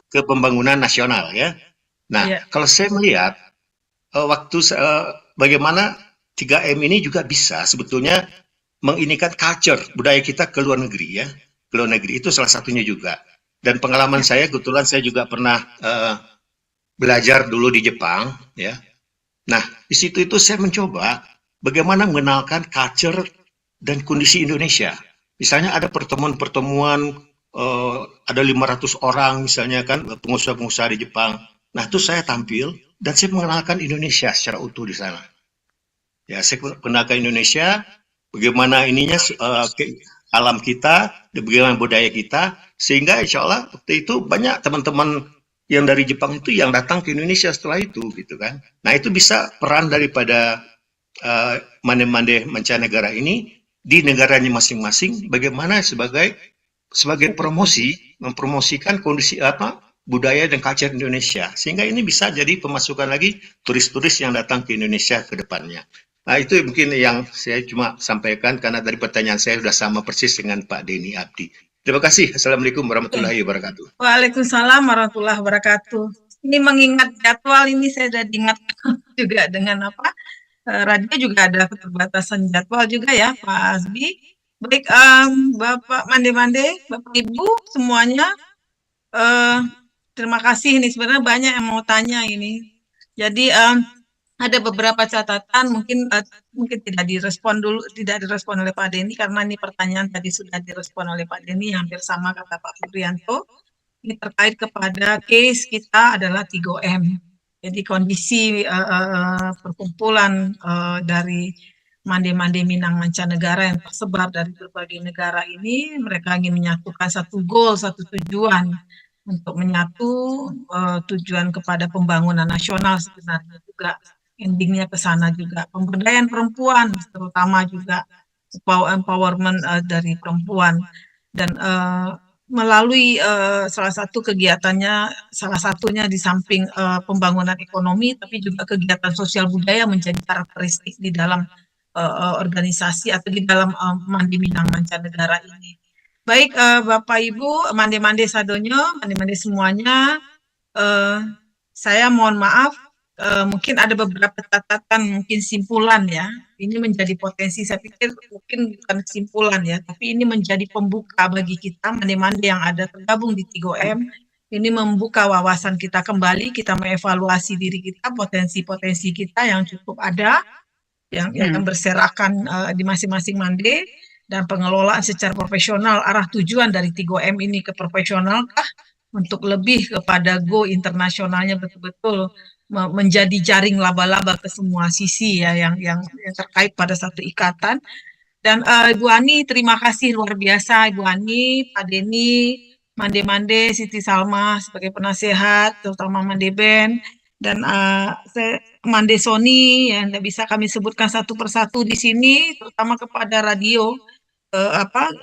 ke pembangunan nasional ya. Nah, kalau saya melihat bagaimana 3M ini juga bisa sebetulnya menginikan culture budaya kita ke luar negeri ya. Ke luar negeri itu salah satunya juga. Dan pengalaman saya kebetulan saya juga pernah belajar dulu di Jepang ya. Nah, di situ itu saya mencoba bagaimana mengenalkan culture dan kondisi Indonesia. Misalnya ada pertemuan-pertemuan ada 500 orang misalnya kan pengusaha-pengusaha di Jepang. Nah, itu saya tampil dan saya mengenalkan Indonesia secara utuh di sana. Ya, saya kenalkan Indonesia, bagaimana ininya alam kita, bagaimana budaya kita, sehingga insya Allah waktu itu banyak teman-teman yang dari Jepang itu yang datang ke Indonesia setelah itu gitu kan. Nah, itu bisa peran daripada mande-mande mancanegara ini di negaranya masing-masing bagaimana sebagai mempromosikan kondisi budaya dan culture Indonesia, sehingga ini bisa jadi pemasukan lagi turis-turis yang datang ke Indonesia ke depannya. Nah, itu mungkin yang saya cuma sampaikan karena dari pertanyaan saya sudah sama persis dengan Pak Denny Abdi. Terima kasih. Assalamualaikum warahmatullahi wabarakatuh. Waalaikumsalam warahmatullahi wabarakatuh. Ini mengingat jadwal ini saya sudah diingat juga dengan radio juga ada keterbatasan jadwal juga ya Pak Azbi. Baik Bapak Mande-Mande, Bapak Ibu semuanya, terima kasih. Ini sebenarnya banyak yang mau tanya ini. Jadi ada beberapa catatan mungkin tidak direspon oleh Pak Denny karena ini pertanyaan tadi sudah direspon oleh Pak Denny hampir sama kata Pak Febrianto. Ini terkait kepada case kita adalah 3M. Jadi kondisi perkumpulan dari mande-mande Minang mancanegara yang tersebar dari berbagai negara ini, mereka ingin menyatukan satu goal, satu tujuan untuk menyatu tujuan kepada pembangunan nasional sebenarnya juga. Endingnya ke sana juga pemberdayaan perempuan, terutama juga empowerment dari perempuan dan melalui salah satu kegiatannya, salah satunya di samping pembangunan ekonomi, tapi juga kegiatan sosial budaya menjadi karakteristik di dalam organisasi atau di dalam Mande Minang mancanegara ini. Baik Bapak Ibu, mande-mande sadonyo, mande-mande semuanya, saya mohon maaf. Mungkin ada beberapa catatan, mungkin simpulan ya. Ini menjadi potensi, saya pikir mungkin bukan kesimpulan ya, tapi ini menjadi pembuka bagi kita, mande-mande yang ada tergabung di 3M. Ini membuka wawasan kita kembali, kita mengevaluasi diri kita, potensi-potensi kita yang cukup ada, yang berserakan di masing-masing mande, dan pengelolaan secara profesional, arah tujuan dari 3M ini ke profesionalkah, untuk lebih kepada go internasionalnya betul-betul menjadi jaring laba-laba ke semua sisi ya yang terkait pada satu ikatan. Dan Ibu Ani, terima kasih luar biasa Ibu Ani, Pak Denny, Mande-Mande, Siti Salma sebagai penasehat, terutama Mande Ben, dan Mande Sony yang tidak bisa kami sebutkan satu persatu di sini, terutama kepada radio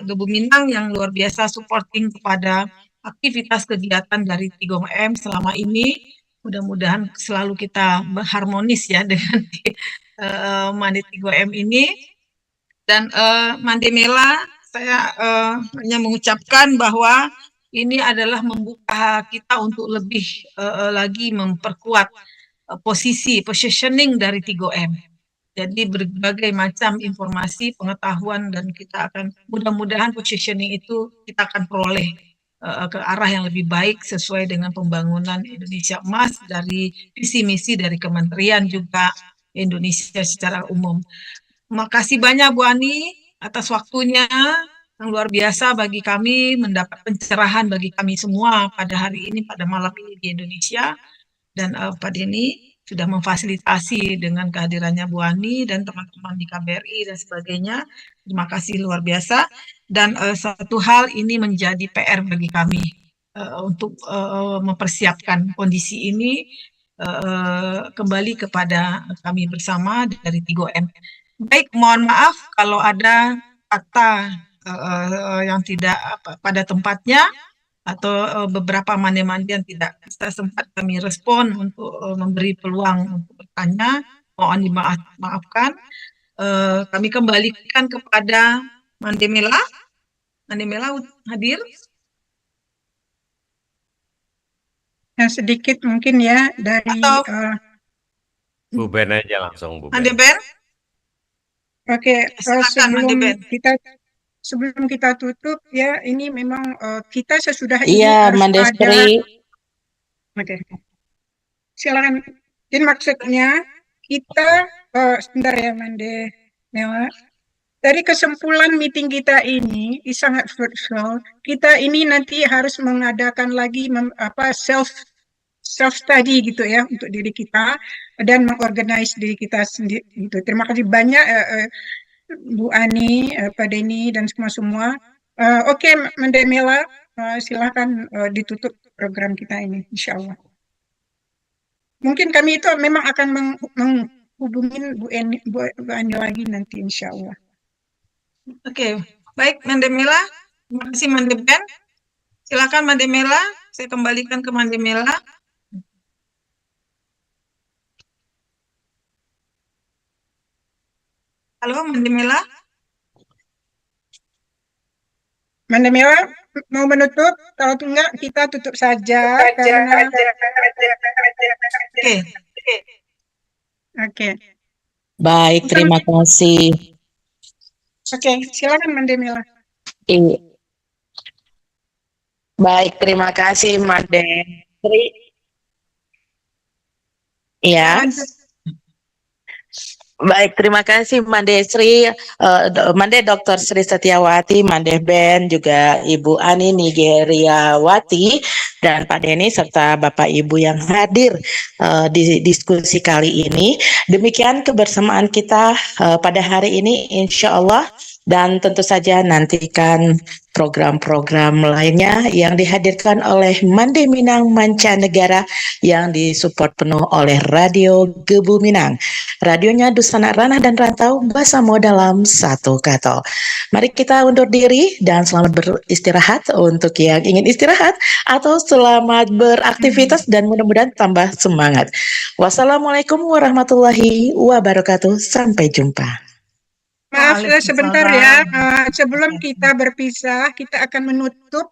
Gebu Minang yang luar biasa supporting kepada aktivitas kegiatan dari 3M selama ini. Mudah-mudahan selalu kita harmonis ya dengan Mande 3M ini. Dan Mande Mela, saya hanya mengucapkan bahwa ini adalah membuka kita untuk lebih lagi memperkuat positioning dari 3M. Jadi berbagai macam informasi, pengetahuan, dan kita akan mudah-mudahan positioning itu kita akan peroleh ke arah yang lebih baik sesuai dengan pembangunan Indonesia Emas dari visi misi dari kementerian juga Indonesia secara umum. Terima kasih banyak Bu Ani atas waktunya yang luar biasa bagi kami, mendapat pencerahan bagi kami semua pada hari ini, pada malam ini di Indonesia. Dan Pak Denny, sudah memfasilitasi dengan kehadirannya Bu Ani dan teman-teman di KBRI dan sebagainya. Terima kasih luar biasa. Dan satu hal ini menjadi PR bagi kami untuk mempersiapkan kondisi ini kembali kepada kami bersama dari 3M. Baik, mohon maaf kalau ada kata yang tidak pada tempatnya atau beberapa mandi-mandi yang tidak bisa sempat kami respon untuk memberi peluang untuk bertanya, mohon dimaafkan. Kami kembalikan kepada Mandemela. Mandemela hadir. Sedikit mungkin ya dari atau Bu Ben aja langsung, Bu Ben. Mandeben. Oke, silakan, sebelum kita tutup ya, ini memang kita sesudah ini Iya, harus Mandestri. Oke. Silakan. Jadi maksudnya kita sebentar ya Mande Mela. Dari kesimpulan meeting kita ini sangat fruitful. Kita ini nanti harus mengadakan lagi self study gitu ya untuk diri kita dan mengorganize diri kita sendiri gitu. Terima kasih banyak Bu Ani, Pak Denny dan semua. Oke, Mandemela, silakan ditutup program kita ini, insya Allah. Mungkin kami itu memang akan menghubungin Bu Ani lagi nanti, insya Allah. Oke, baik Mandemela. Terima kasih Mandeben. Silakan Mandemela. Saya kembalikan ke Mandemela. Halo Mandemela. Mandemela mau menutup? Kalau enggak kita tutup saja. Karena... Oke. Baik, terima kasih. Oke, silakan Mandemela. Baik, terima kasih Mandestri. Ya. Baik, terima kasih Mandestri, Mande Dr. Sri Setiawati, Mande Ben, juga Ibu Ani Nigeriawati, dan Pak Denny, serta Bapak Ibu yang hadir di diskusi kali ini. Demikian kebersamaan kita pada hari ini, insya Allah. Dan tentu saja nantikan program-program lainnya yang dihadirkan oleh Mande Minang Mancanegara yang disupport penuh oleh Radio Gebu Minang. Radionya Dusana Ranah dan Rantau, bersama dalam satu kata. Mari kita undur diri dan selamat beristirahat untuk yang ingin istirahat atau selamat beraktivitas dan mudah-mudahan tambah semangat. Wassalamualaikum warahmatullahi wabarakatuh. Sampai jumpa. Maaf sebentar ya, sebelum kita berpisah, kita akan menutup